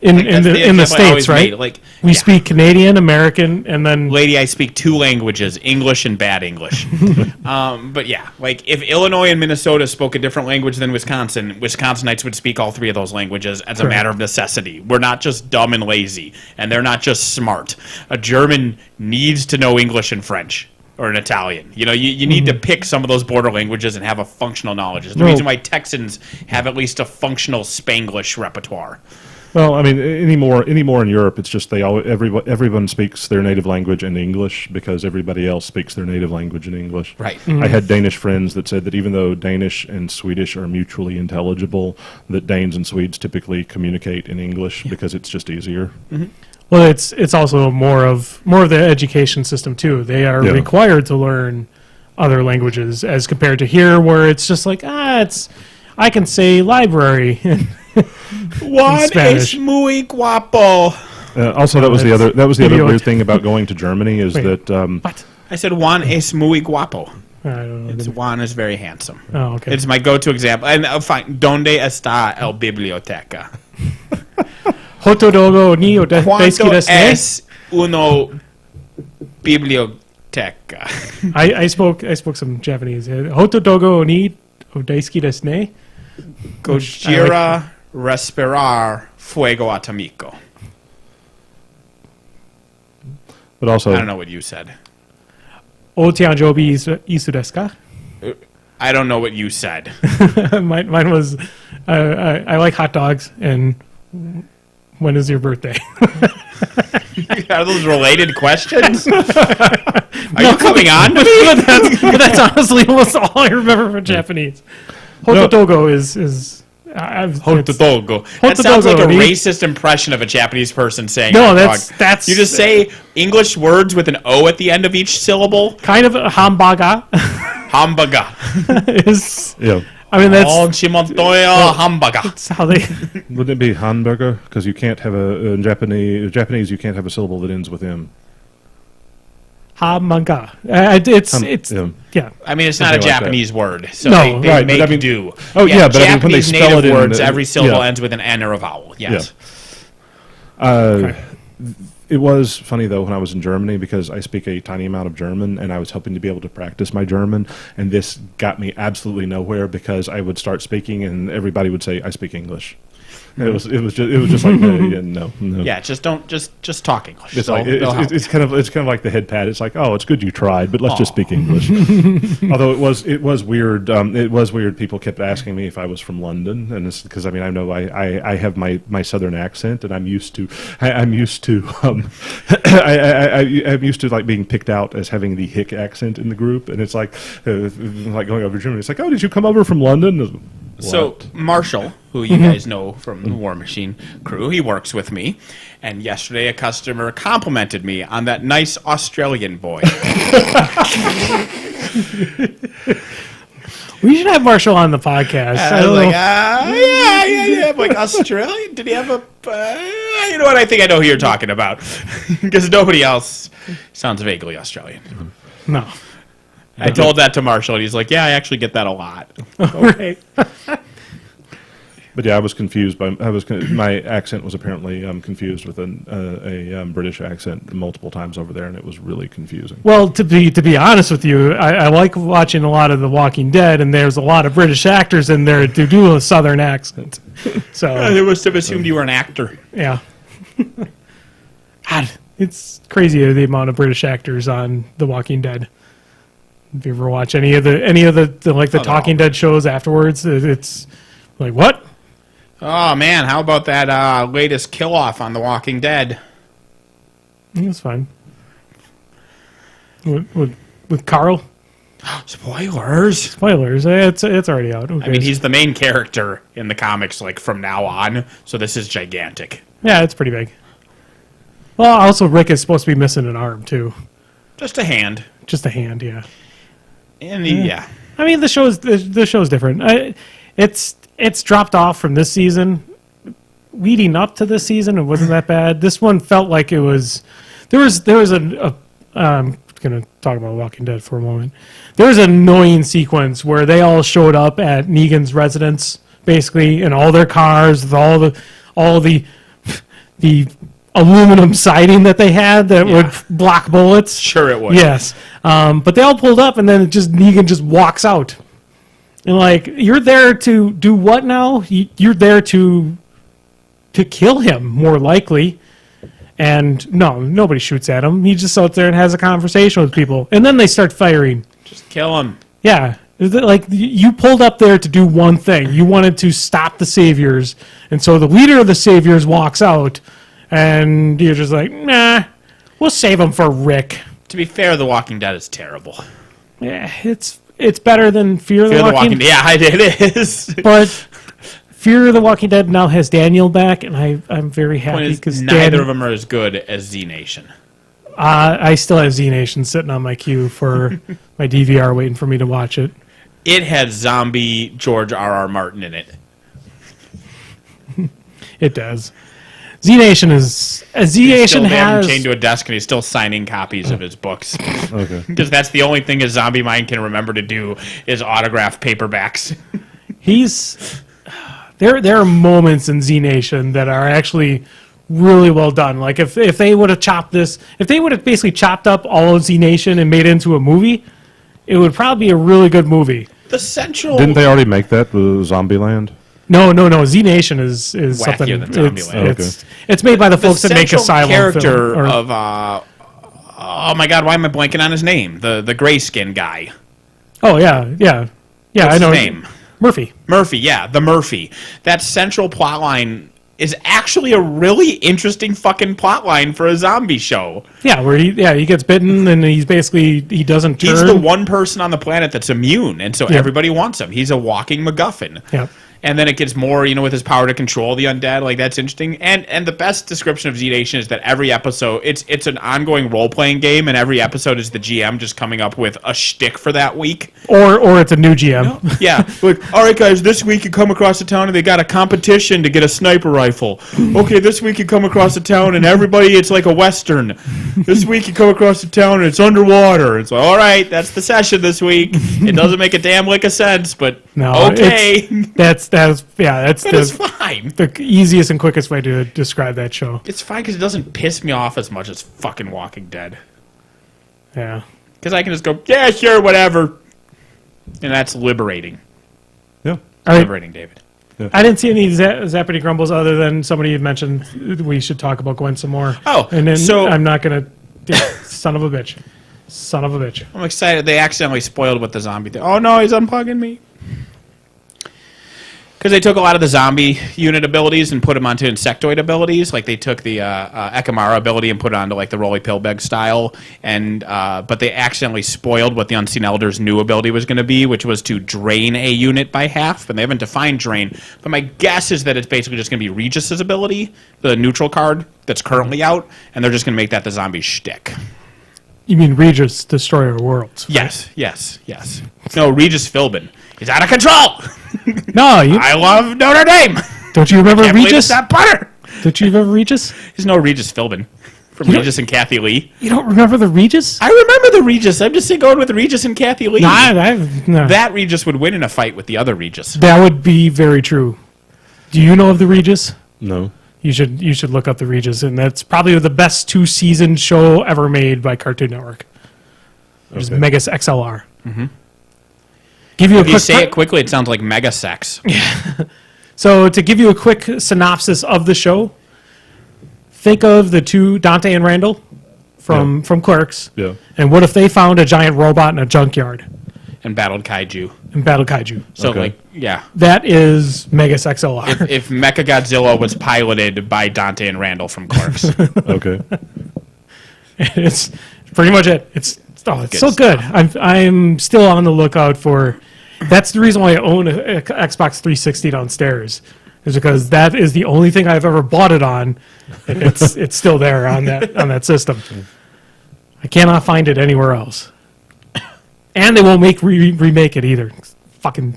In That's the example I States, always right? made. Like, We yeah. speak Canadian, American, and then Lady, I speak two languages, English and bad English. But yeah, like if Illinois and Minnesota spoke a different language than Wisconsin, Wisconsinites would speak all three of those languages as a Correct. matter of necessity. We're not just dumb and lazy, and they're not just smart. A German needs to know English and French. Or an Italian. You know, you need to pick some of those border languages and have a functional knowledge. It's the No. reason why Texans have at least a functional Spanglish repertoire. Well, I mean, anymore in Europe, it's just everyone speaks their native language in English because everybody else speaks their native language in English. Right. I had Danish friends that said that even though Danish and Swedish are mutually intelligible, that Danes and Swedes typically communicate in English because it's just easier. well, it's also more of the education system too. They are Yeah. required to learn other languages as compared to here, where it's just like I can say library. Juan Spanish. es muy guapo. Also, that was the other Video- weird thing about going to Germany is Wait. that What? I said Juan es muy guapo. I don't know. It's Juan is very handsome. Oh, okay. It's my go-to example. And fine. ¿Dónde está el biblioteca? Hotodogo ni odeski ¿Cuánto desu ne? es uno biblioteca? I spoke some Japanese. Hotodogo ni odeski desu ne? Gojira respirar fuego atomico. but also I don't know what you said. O tianjobi isu desu ka? I don't know what you said. Mine was I like hot dogs, and when is your birthday? Are those related questions? Are you coming on to me? But that's honestly almost all I remember from Japanese. Hotodogo is Hototogo. That sounds like a racist impression of a Japanese person saying No, dog. that's You just say English words with an O at the end of each syllable? kind of a hamburger. Hamburger. Is Yeah. I mean that's Chimontoya hamburger. that's how they. Wouldn't it be hamburger? Because you can't have in Japanese you can't have a syllable that ends with M. Hamburger. It's yeah. I mean, it's not a Something like Japanese word, so No, they right, make but I mean- do. Oh, yeah, but I mean, when they Japanese spell native it in words, the- every syllable yeah. ends with an N or a vowel. Yes. It was funny though when I was in Germany because I speak a tiny amount of German and I was hoping to be able to practice my German, and this got me absolutely nowhere because I would start speaking and everybody would say I speak English. It was just like yeah, no. Yeah, just talk English. It's So like they'll help. it's kind of like the head pat. It's like, oh, it's good you tried, but let's just speak English. Although it was weird. It was weird. People kept asking me if I was from London, and it's because I mean I know I have my southern accent, and I'm used to I'm used to like being picked out as having the hick accent in the group, and it's like going over to Germany. It's like, oh, did you come over from London? So What? Marshall, who you guys know from the Warmachine crew, he works with me, and yesterday a customer complimented me on that nice Australian boy. We should have Marshall on the podcast. I was like, yeah. I'm like, Australian? Did he have a... you know what? I think I know who you're talking about. Because nobody else sounds vaguely Australian. No. I told that to Marshall, and he's like, yeah, I actually get that a lot. Right. But yeah, I was confused by my accent was apparently confused with a British accent multiple times over there, and it was really confusing. Well, to be honest with you, I like watching a lot of The Walking Dead, and there's a lot of British actors in there to do a Southern accent. So I must have assumed you were an actor. yeah, God, it's crazy the amount of British actors on The Walking Dead. If you ever watch any of the Talking Dead shows afterwards, it's like what? Oh, man, how about that latest kill-off on The Walking Dead? It's fine. With Carl. Spoilers. Spoilers. It's already out. I mean, he's the main character in the comics, like, from now on, so this is gigantic. yeah, it's pretty big. Well, also Rick is supposed to be missing an arm too, Just a hand. just a hand. Yeah. And yeah. I mean, the show's different. It's dropped off from this season. Leading up to this season, it wasn't that bad. This one felt like it was. There was I'm gonna talk about Walking Dead for a moment. There was an annoying sequence where they all showed up at Negan's residence, basically, in all their cars, with all the aluminum siding that they had that would block bullets. Sure it would. Yes. But they all pulled up, and then Negan just walks out. And, like, you're there to do what now? You're there to kill him, more likely. And, no, nobody shoots at him. He just out there and has a conversation with people. And then they start firing. Just kill him. Yeah. Like, you pulled up there to do one thing. You wanted to stop the Saviors. And so the leader of the Saviors walks out, and you're just like, nah, we'll save him for Rick. To be fair, The Walking Dead is terrible. Yeah, it's better than Fear the Walking Dead. Yeah, it is. But Fear of the Walking Dead now has Daniel back, and I'm very happy because neither of them are as good as Z Nation. I still have Z Nation sitting on my queue for my DVR, waiting for me to watch it. It had zombie George R.R. Martin in it. It does. Z Nation is Z Nation They have him has chained to a desk, and he's still signing copies of his books. Okay. Because that's the only thing his zombie mind can remember to do is autograph paperbacks. There are moments in Z Nation that are actually really well done. Like if they would have basically chopped up all of Z Nation and made it into a movie, it would probably be a really good movie. The central... Didn't they already make that with Zombieland? No. Z Nation is something. Wackier than Zombieland. It's made by the folks that make central Asylum character film, or- of... oh my god, why am I blanking on his name? The gray skin guy. Oh yeah. What's I know his name? Murphy. Murphy, yeah, the Murphy. That central plotline is actually a really interesting fucking plotline for a zombie show. Yeah, where he gets bitten and he doesn't turn. He's the one person on the planet that's immune, and so everybody wants him. He's a walking MacGuffin. Yeah. and then it gets more, with his power to control the undead. Like, that's interesting. And the best description of Z Nation is that every episode, it's an ongoing role playing game, and every episode is the GM just coming up with a shtick for that week. Or it's a new GM. Yeah. Like, all right, guys, this week you come across the town and they got a competition to get a sniper rifle. Okay, this week you come across the town and everybody, it's like a Western. This week you come across the town and it's underwater. It's like, All right, that's the session this week. It doesn't make a damn lick of sense, but No, okay. That's That's the, fine. the easiest and quickest way to describe that show. It's fine because it doesn't piss me off as much as fucking Walking Dead. Yeah. Because I can just go, yeah, sure, whatever. And that's liberating. Yeah. All right. Liberating, David. I didn't see any Zappity grumbles other than somebody had mentioned we should talk about Gwen some more. Oh, and then so- I'm not gonna. Son of a bitch. Son of a bitch. I'm excited. They accidentally spoiled with the zombie thing. Oh, no, he's unplugging me. Because they took a lot of the zombie unit abilities and put them onto insectoid abilities. Like, they took the Ekamara ability and put it onto, like, the Roly Pillbeg style. And but they accidentally spoiled what the Unseen Elder's new ability was going to be, which was to drain a unit by half. But they haven't defined drain. But my guess is that it's basically just going to be Regis's ability, the neutral card that's currently out. And they're just going to make that the zombie shtick. You mean Regis, Destroyer of Worlds? Yes. No, Regis Philbin. He's out of control. No, I love Notre Dame. don't you remember Can't believe it's Regis? that butter. Don't you remember Regis? There's no Regis Philbin from You don't- Regis and Kathy Lee. You don't remember the Regis? I remember the Regis. I'm just going with Regis and Kathy Lee. No. That Regis would win in a fight with the other Regis. That would be very true. Do you know of the Regis? No. You should look up the Regis, and that's probably the best 2-season show ever made by Cartoon Network. Which is Okay. Megas XLR. Mm-hmm. Give you a If you quick say it quickly, it sounds like mega sex. So to give you a quick synopsis of the show, think of the two Dante and Randall from Clerks. Yeah. And what if they found a giant robot in a junkyard And battled kaiju. and battled kaiju? So, Okay. like, yeah. That is Megas XLR. If Mechagodzilla was piloted by Dante and Randall from Clerks. Okay. It's pretty much it. It's Good so good. I'm still on the lookout for. That's the reason why I own a Xbox 360 downstairs, is because that is the only thing I've ever bought it on. And it's still there on that system. I cannot find it anywhere else. And they won't remake it either. Fucking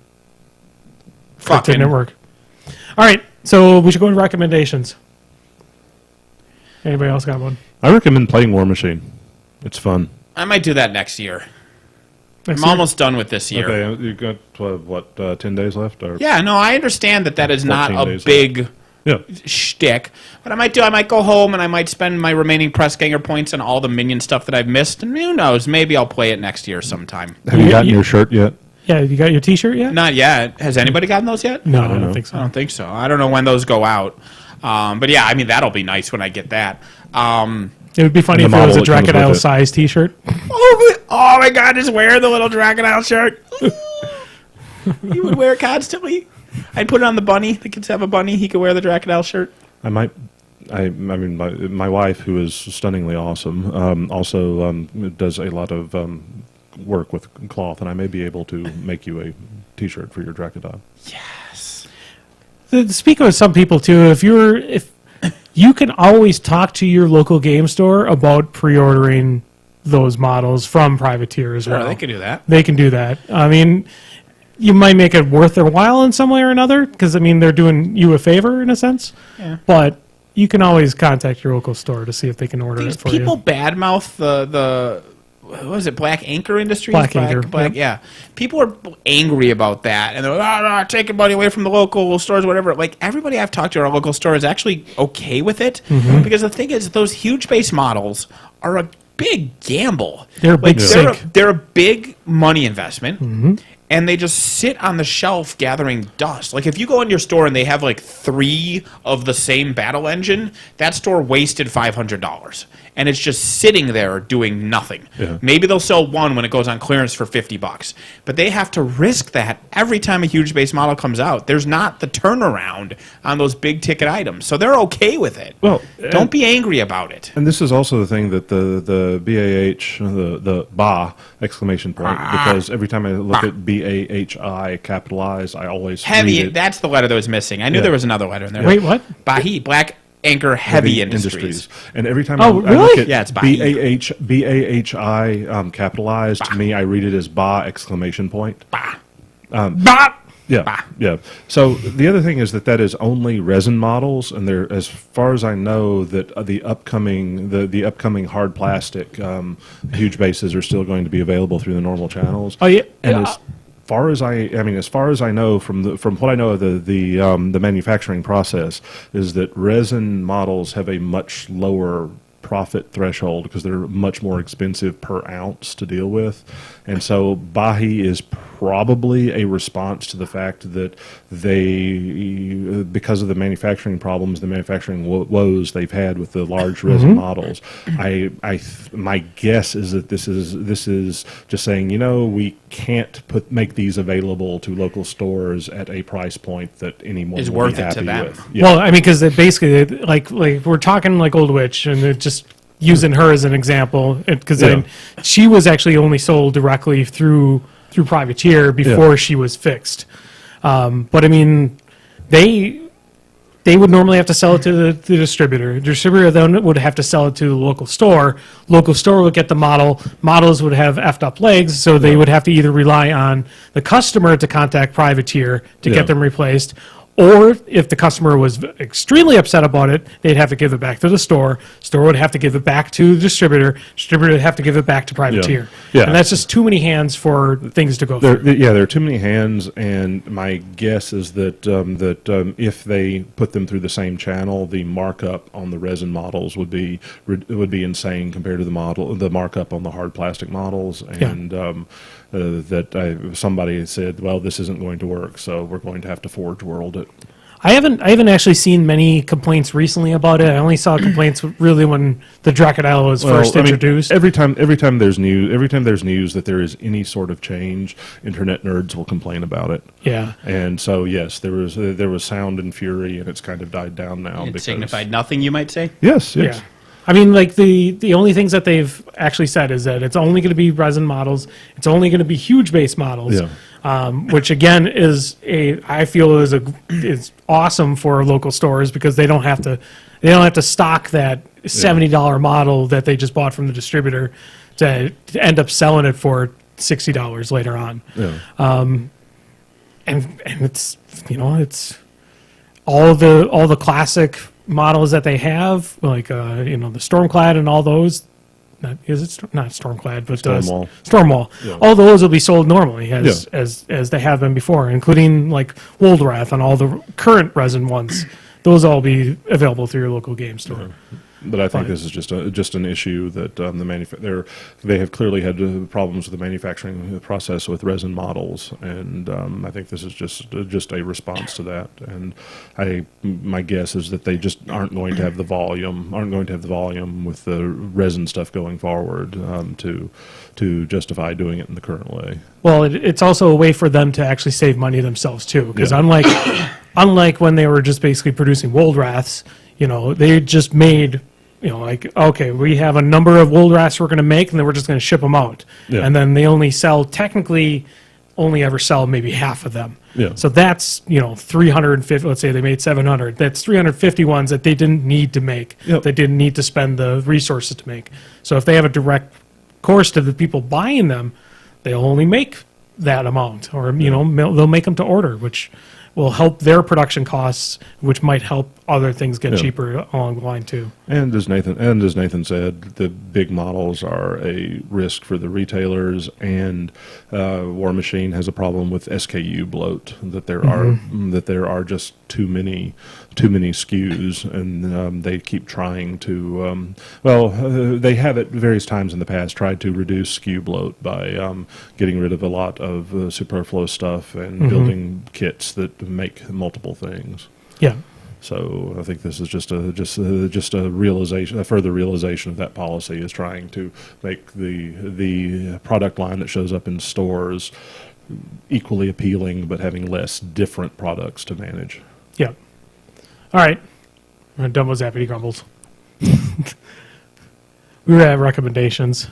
Cartoon Network. All right, so we should go to recommendations. Anybody else got one? I recommend playing Warmachine. It's fun. I might do that next year. Next I'm year? almost done with this year. Okay, you got 10 days left? Or? Yeah, no, I understand that is not 14 a days big Yeah. shtick. But I might go home and I might spend my remaining press ganger points on all the minion stuff that I've missed. And who knows, maybe I'll play it next year sometime. Have you gotten your shirt yet? Yeah, you got your T-shirt yet? Not yet. Has anybody gotten those yet? No, I don't think I so. don't think so. I don't know when those go out. But yeah, I mean, that'll be nice when I get that. It would be funny And if the it was a model that comes with Dracodile it. size T-shirt. Oh my God, just wear the little Dracodile shirt. You would wear it constantly. I'd put it on the bunny. The kids have a bunny. He could wear the Dracodile shirt. I might. I mean, my wife, who is stunningly awesome, also does a lot of work with cloth, and I may be able to make you a T-shirt for your Dracodile. Speaking of some people too, if you can always talk to your local game store about pre-ordering those models from Privateer as well. Sure, they could do that. They can do that. I mean, you might make it worth their while in some way or another, because I mean they're doing you a favor in a sense. Yeah. But you can always contact your local store to see if they can order These it for people you. badmouth the what was it, Black Anchor Industries? Black Anchor, yep. Yeah. People are angry about that, and they're like, taking money away from the local stores, whatever. Like, everybody I've talked to at our local store is actually okay with it, Mm-hmm. because the thing is, those huge base models are a big gamble. They're a big Like, sink. they're a big money investment. Mm-hmm. And they just sit on the shelf gathering dust. Like, if you go in your store and they have like 3 of the same battle engine, that store wasted $500. And it's just sitting there doing nothing. Yeah. Maybe they'll sell one when it goes on clearance for $50. But they have to risk that every time a huge base model comes out. There's not the turnaround on those big ticket items. So they're okay with it. Well, Don't be angry about it. And this is also the thing that the BAH, the BA exclamation point, because every time I look at BA BAHI capitalized. I always Heavy. read it. That's the letter that was missing. I knew Yeah. there was another letter in there. Wait, what? Bahi, Black Anchor Heavy Industries. And every time Oh, I look really? at Yeah, it's Bahi. BAHI capitalized, to me, I read it as Ba exclamation point. Bah. Bah! Yeah, Bah. yeah. So the other thing is that is only resin models, and there, as far as I know, that the upcoming hard plastic huge bases are still going to be available through the normal channels. Oh, yeah. And Yeah. as far as as far as I know from what I know of the manufacturing process, is that resin models have a much lower profit threshold because they're much more expensive per ounce to deal with, and so Bahi is probably a response to the fact that they, because of the manufacturing problems, the manufacturing woes they've had with the large resin models. My guess is that this is just saying, we can't make these available to local stores at a price point that anyone Is will worth be it to happy them. with. Yeah. Well, I mean, because basically, like we're talking like Old Witch, and they're just using her as an example, because Yeah. she was actually only sold directly through Privateer before she was fixed. But I mean, they would normally have to sell it to the distributor. The distributor then would have to sell it to the local store. Local store would get the model. Models would have effed up legs, so they would have to either rely on the customer to contact Privateer to Yeah. get them replaced, or if the customer was extremely upset about it, they'd have to give it back to the store. Store would have to give it back to the distributor. Distributor would have to give it back to Privateer. Yeah. And that's just too many hands for things to go through. There are too many hands, and my guess is that if they put them through the same channel, the markup on the resin models would be insane compared to the markup on the hard plastic models, and somebody said, well, this isn't going to work, so we're going to have to Forge World it. I haven't actually seen many complaints recently about it. I only saw complaints really when the Dracodile was first introduced. Every time there's news that there is any sort of change, internet nerds will complain about it. Yeah. And so yes, there was sound and fury, and it's kind of died down now. It signified nothing, you might say? Yes. Yeah. I mean, like the only things that they've actually said is that it's only going to be resin models. It's only going to be huge base models, which again I feel is awesome for local stores because they don't have to stock that $70 model that they just bought from the distributor to end up selling it for $60 later on. Yeah. And it's it's all the classic models that they have, like the Stormclad and all those. Not Stormclad, but Stormwall. Stormwall. Yeah. All those will be sold normally as they have been before, including like Woldwrath and all the current resin ones. Those all be available through your local game store. But I think Fine. this is just an issue that they have clearly had problems with the manufacturing process with resin models, and I think this is just a response to that. And my guess is that they just aren't going to have the volume with the resin stuff going forward to justify doing it in the current way. Well, it's also a way for them to actually save money themselves too, because Yeah. unlike when they were just basically producing Woldwraths, they just made. Okay, we have a number of Woldwraths we're going to make, and then we're just going to ship them out. Yeah. And then they only ever sell maybe half of them. Yeah. So that's, 350, let's say they made 700. That's 350 ones that they didn't need to make. Yep. They didn't need to spend the resources to make. So if they have a direct course to the people buying them, they'll only make that amount. Or, they'll make them to order, which will help their production costs, which might help other things get Yeah. cheaper along the line too. And as Nathan said, the big models are a risk for the retailers, and Warmachine has a problem with SKU bloat. That there are just too many SKUs, and they keep trying to. They have at various times in the past tried to reduce SKU bloat by getting rid of a lot of superfluous stuff and building kits that make multiple things. Yeah. So I think this is just a realization, a further realization of that policy is trying to make the product line that shows up in stores equally appealing, but having less different products to manage. Yeah. All right. I'm done with Zappity Grumbles. We were at recommendations.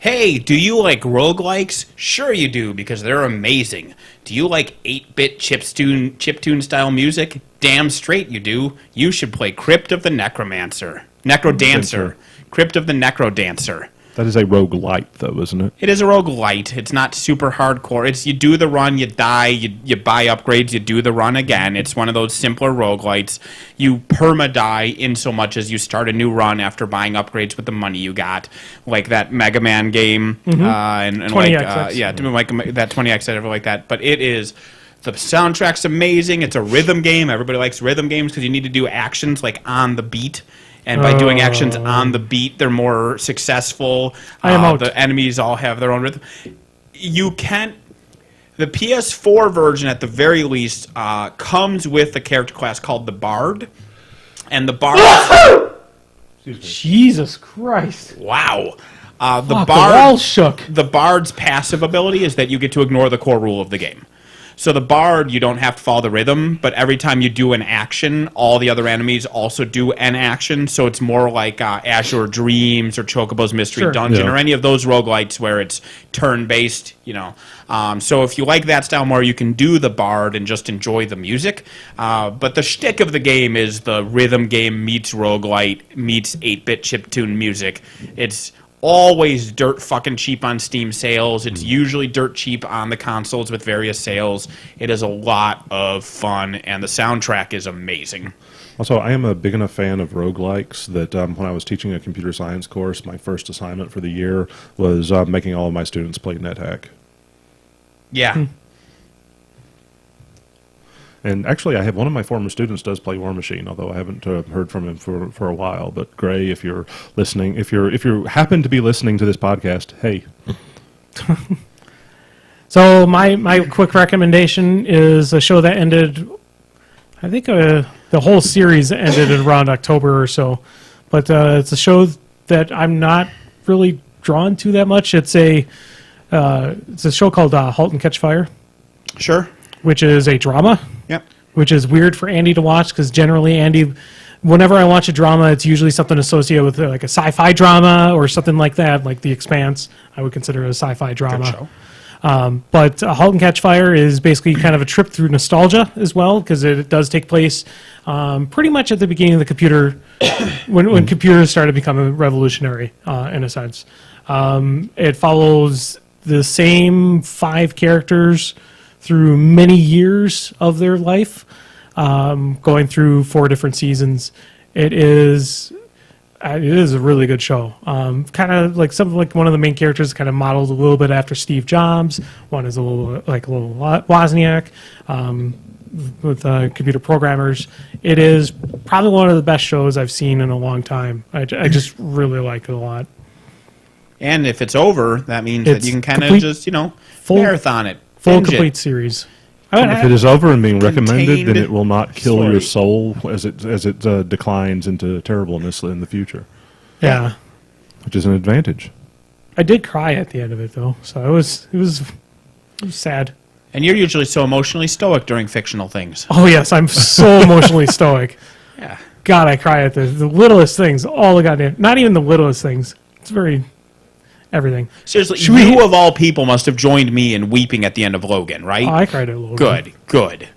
Hey, do you like roguelikes? Sure you do, because they're amazing. Do you like 8-bit chiptune style music? Damn straight you do. You should play Crypt of the Necrodancer. Crypt of the Necrodancer. That is a roguelite, though, isn't it? It is a roguelite. It's not super hardcore. It's you do the run, you die, you buy upgrades, you do the run again. It's one of those simpler roguelites. You perma-die in so much as you start a new run after buying upgrades with the money you got. Like that Mega Man game. And 20XX. like that 20X, ever like that. But it is... The soundtrack's amazing. It's a rhythm game. Everybody likes rhythm games because you need to do actions like on the beat. And by doing actions on the beat, they're more successful. I am out. The enemies all have their own rhythm. You can't... The PS4 version, at the very least, comes with a character class called the Bard. And the Bard... Jesus Christ. Wow. The Fuck, Bard... the wall shook. The Bard's passive ability is that you get to ignore the core rule of the game. So the Bard, you don't have to follow the rhythm, but every time you do an action, all the other enemies also do an action. So it's more like Azure Dreams or Chocobo's Mystery Dungeon or any of those roguelites where it's turn-based, you know. So if you like that style more, you can do the Bard and just enjoy the music. But the shtick of the game is the rhythm game meets roguelite meets 8-bit chiptune music. It's always dirt fucking cheap on Steam sales. It's usually dirt cheap on the consoles with various sales. It is a lot of fun, and the soundtrack is amazing. Also, I am a big enough fan of roguelikes that when I was teaching a computer science course, my first assignment for the year was making all of my students play NetHack. Yeah. And actually, I have one of my former students does play Warmachine, although I haven't heard from him for a while. But Gray, if you're listening, if you happen to be listening to this podcast, hey. So my quick recommendation is a show that ended. I think the whole series ended around October or so, but it's a show that I'm not really drawn to that much. It's a show called *Halt and Catch Fire*. Sure. Which is a drama. Yep. Which is weird for Andy to watch because generally Andy, whenever I watch a drama, it's usually something associated with like a sci-fi drama or something like that, like The Expanse. I would consider it a sci-fi drama. Good show. But *Halt and Catch Fire* is basically kind of a trip through nostalgia as well because it does take place pretty much at the beginning of the computer, when computers started becoming revolutionary in a sense. It follows the same 5 characters through many years of their life, going through 4 different seasons. It is a really good show. Kind of like something like one of the main characters kind of modeled a little bit after Steve Jobs. One is a little Wozniak with computer programmers. It is probably one of the best shows I've seen in a long time. I just really like it a lot. And if it's over, that means It's that you can kind of complete- just, full- marathon it. Full binge it. complete series. If it is over and being recommended, then Contained it will not kill your story. soul as it declines into terribleness in the future, Yeah. which is an advantage. I did cry at the end of it though, so it was sad. And you're usually so emotionally stoic during fictional things. Oh yes, I'm so emotionally stoic. Yeah. God, I cry at the littlest things. All the goddamn, not even the littlest things. It's very everything. Seriously, Should we- you of all people must have joined me in weeping at the end of Logan, right? Oh, I cried at Logan. Good.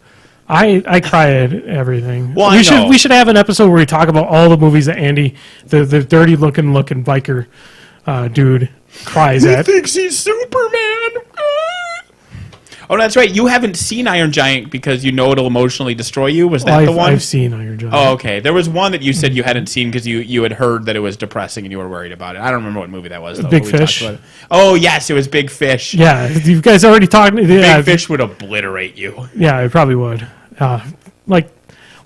I cry at everything. Well, I know. We should have an episode where we talk about all the movies that Andy, the dirty looking biker dude, cries at. thinks he's Superman. Oh, that's right. You haven't seen Iron Giant because you know it'll emotionally destroy you. Was that the one? I've seen Iron Giant. Oh, okay. There was one that you said you hadn't seen because you had heard that it was depressing and you were worried about it. I don't remember what movie that was, though. Big but we talked Fish? about it. Oh, yes, it was Big Fish. Yeah, you guys already talked. Yeah, Big Fish would obliterate you. Yeah, it probably would.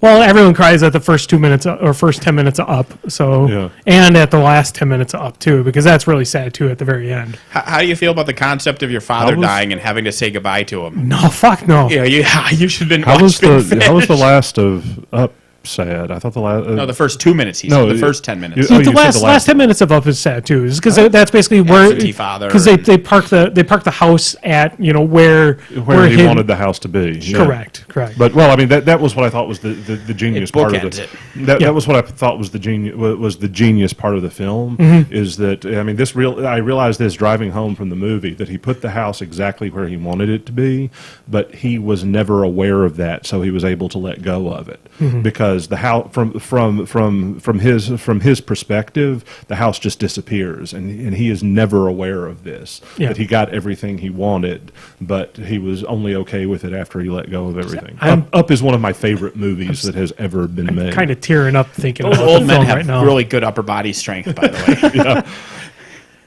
Well, everyone cries at the first 2 minutes or first 10 minutes of Up. So, Yeah. and at the last 10 minutes of Up too, because that's really sad too at the very end. How do you feel about the concept of your father How was- dying and having to say goodbye to him? No, fuck no. Yeah, you should have been How was watching Big the Fish. how was the last of Up? sad. I thought the last. No, the first 2 minutes. He No, said the first 10 minutes. Oh, the you said last 10 minutes of Up is sad too, because that's basically where Absentee father because they park the house at where where he hidden- wanted the house to be. Yeah. Correct. But well, I mean that was what I thought was the genius It part of bookends it. it. That was what I thought was the genius part of the film is that I mean I realized this driving home from the movie that he put the house exactly where he wanted it to be, but he was never aware of that, so he was able to let go of it because the house from his perspective, the house just disappears, and he is never aware of this. Yeah. That he got everything he wanted, but he was only okay with it after he let go of everything. I'm- Up is one of my favorite movies that has ever been made. kind of tearing up thinking Those about old the men film have right now. really good upper body strength, by the way.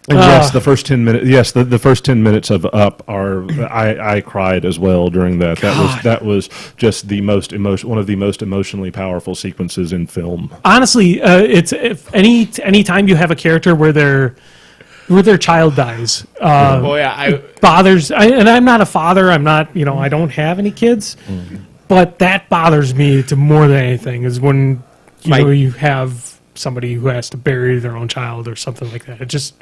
And yes, the first 10 minutes. Yes, the first 10 minutes of Up are. I cried as well during that. That was just the most one of the most emotionally powerful sequences in film. Honestly, it's if any time you have a character where their child dies, Boy, bothers. And I'm not a father. I'm not. I don't have any kids, but that bothers me to more than anything is when you have somebody who has to bury their own child or something like that. It just,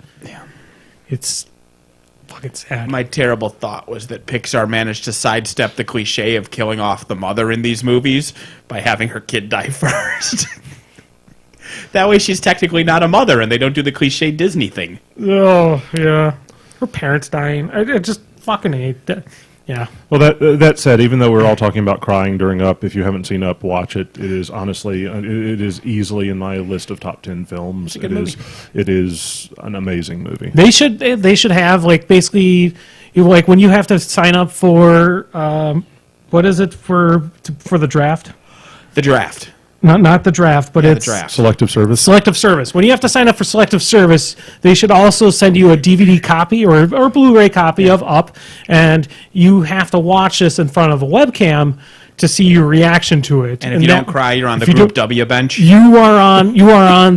it's fucking sad. my terrible thought was that Pixar managed to sidestep the cliche of killing off the mother in these movies by having her kid die first. That way she's technically not a mother and they don't do the cliche Disney thing. Oh yeah, her parents dying. I just fucking hate that. Yeah. Well, that said, even though we're all talking about crying during Up, if you haven't seen Up, watch it. It is honestly, it is easily in my list of top 10 films. It is an amazing movie. They should have like basically like when you have to sign up for what is it for the draft? The draft. Not the draft, but Yeah, the it's draft. Selective service. Selective service. When you have to sign up for selective service, they should also send you a DVD copy or Blu-ray copy of Up, and you have to watch this in front of a webcam to see your reaction to it. And if you don't cry, you're on the if you Group don't- W bench. You are on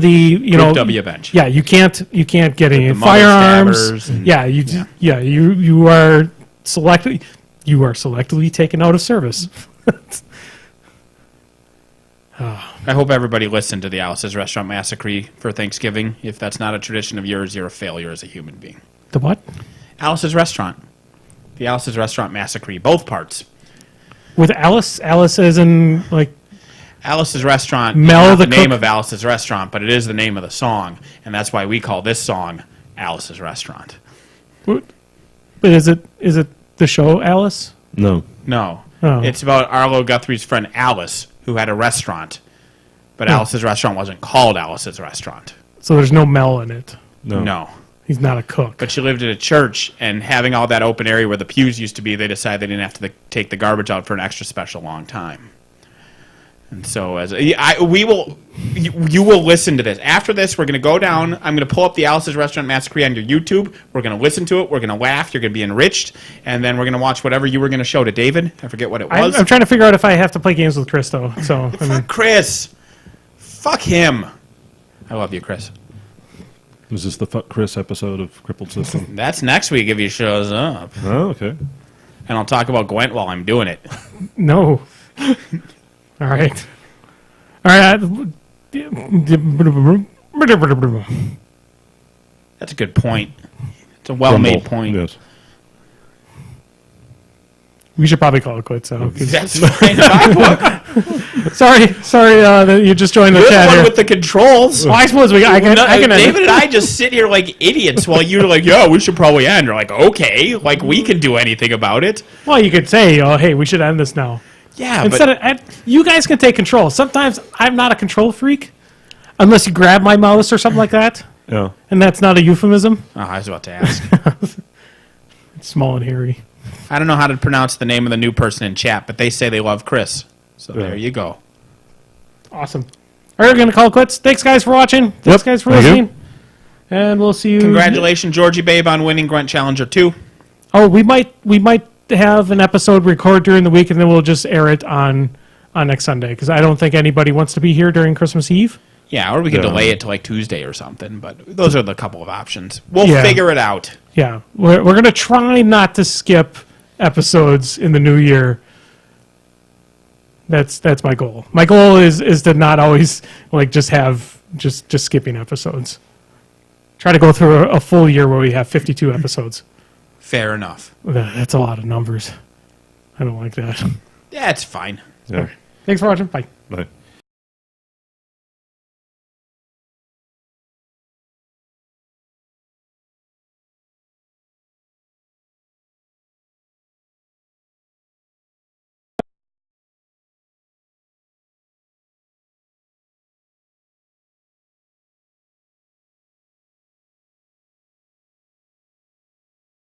the Group W bench. Yeah, you can't get any the mother firearms. stabbers and- You are selectively taken out of service. I hope everybody listened to the Alice's Restaurant Massacre for Thanksgiving. If that's not a tradition of yours, you're a failure as a human being. The what? Alice's Restaurant. The Alice's Restaurant Massacre. Both parts. With Alice? Alice as in like Alice's Restaurant Mel is not the the name cook? of Alice's Restaurant, but it is the name of the song, and that's why we call this song Alice's Restaurant. but is it the show Alice? No. No. Oh. It's about Arlo Guthrie's friend Alice, who had a restaurant, but Alice's Restaurant wasn't called Alice's Restaurant. So there's no Mel in it. No. He's not a cook. But she lived at a church, and having all that open area where the pews used to be, they decided they didn't have to take the garbage out for an extra special long time. And so, you will listen to this. After this, we're going to go down. I'm going to pull up the Alice's Restaurant Massacre on your YouTube. We're going to listen to it. We're going to laugh. You're going to be enriched. And then we're going to watch whatever you were going to show to David. I forget what it was. I'm trying to figure out if I have to play games with Chris, though. So, I mean, Fuck Chris. Fuck him. I love you, Chris. Is this the Fuck Chris episode of Crippled System? That's next week if he shows up. Oh, okay. And I'll talk about Gwent while I'm doing it. no. All right. All right. That's a good point. It's a well-made Grumble. point. Yes. We should probably call it quits. So, That's fine. sorry that you just joined the You're the chat one here. with the controls. Well, I suppose I can end David it. and I just sit here like idiots while you're like, yeah, we should probably end. You're like, okay, like we can do anything about it. Well, you could say, oh, hey, we should end this now. Yeah, Instead of you guys can take control. Sometimes I'm not a control freak, unless you grab my mouse or something like that, Yeah. and that's not a euphemism. oh, I was about to ask. It's small and hairy. I don't know how to pronounce the name of the new person in chat, but they say they love Chris. So Yeah. there you go. Awesome. All right, we're gonna call it quits. Thanks, guys, for watching. Thanks, guys, for Thank you. listening. And we'll see you. Congratulations, Georgie Babe, on winning Grunt Challenger 2. Oh, we might have an episode record during the week, and then we'll just air it on next Sunday because I don't think anybody wants to be here during Christmas Eve. Yeah, or we could Yeah. delay it to like Tuesday or something, but those are the couple of options. We'll Yeah. figure it out. Yeah, we're gonna try not to skip episodes in the new year. That's my goal. My goal is to not always like just have just skipping episodes. Try to go through a full year where we have 52 episodes. Fair enough. That's a lot of numbers. I don't like that. Yeah, it's fine. Yeah. Thanks for watching. Bye. Bye.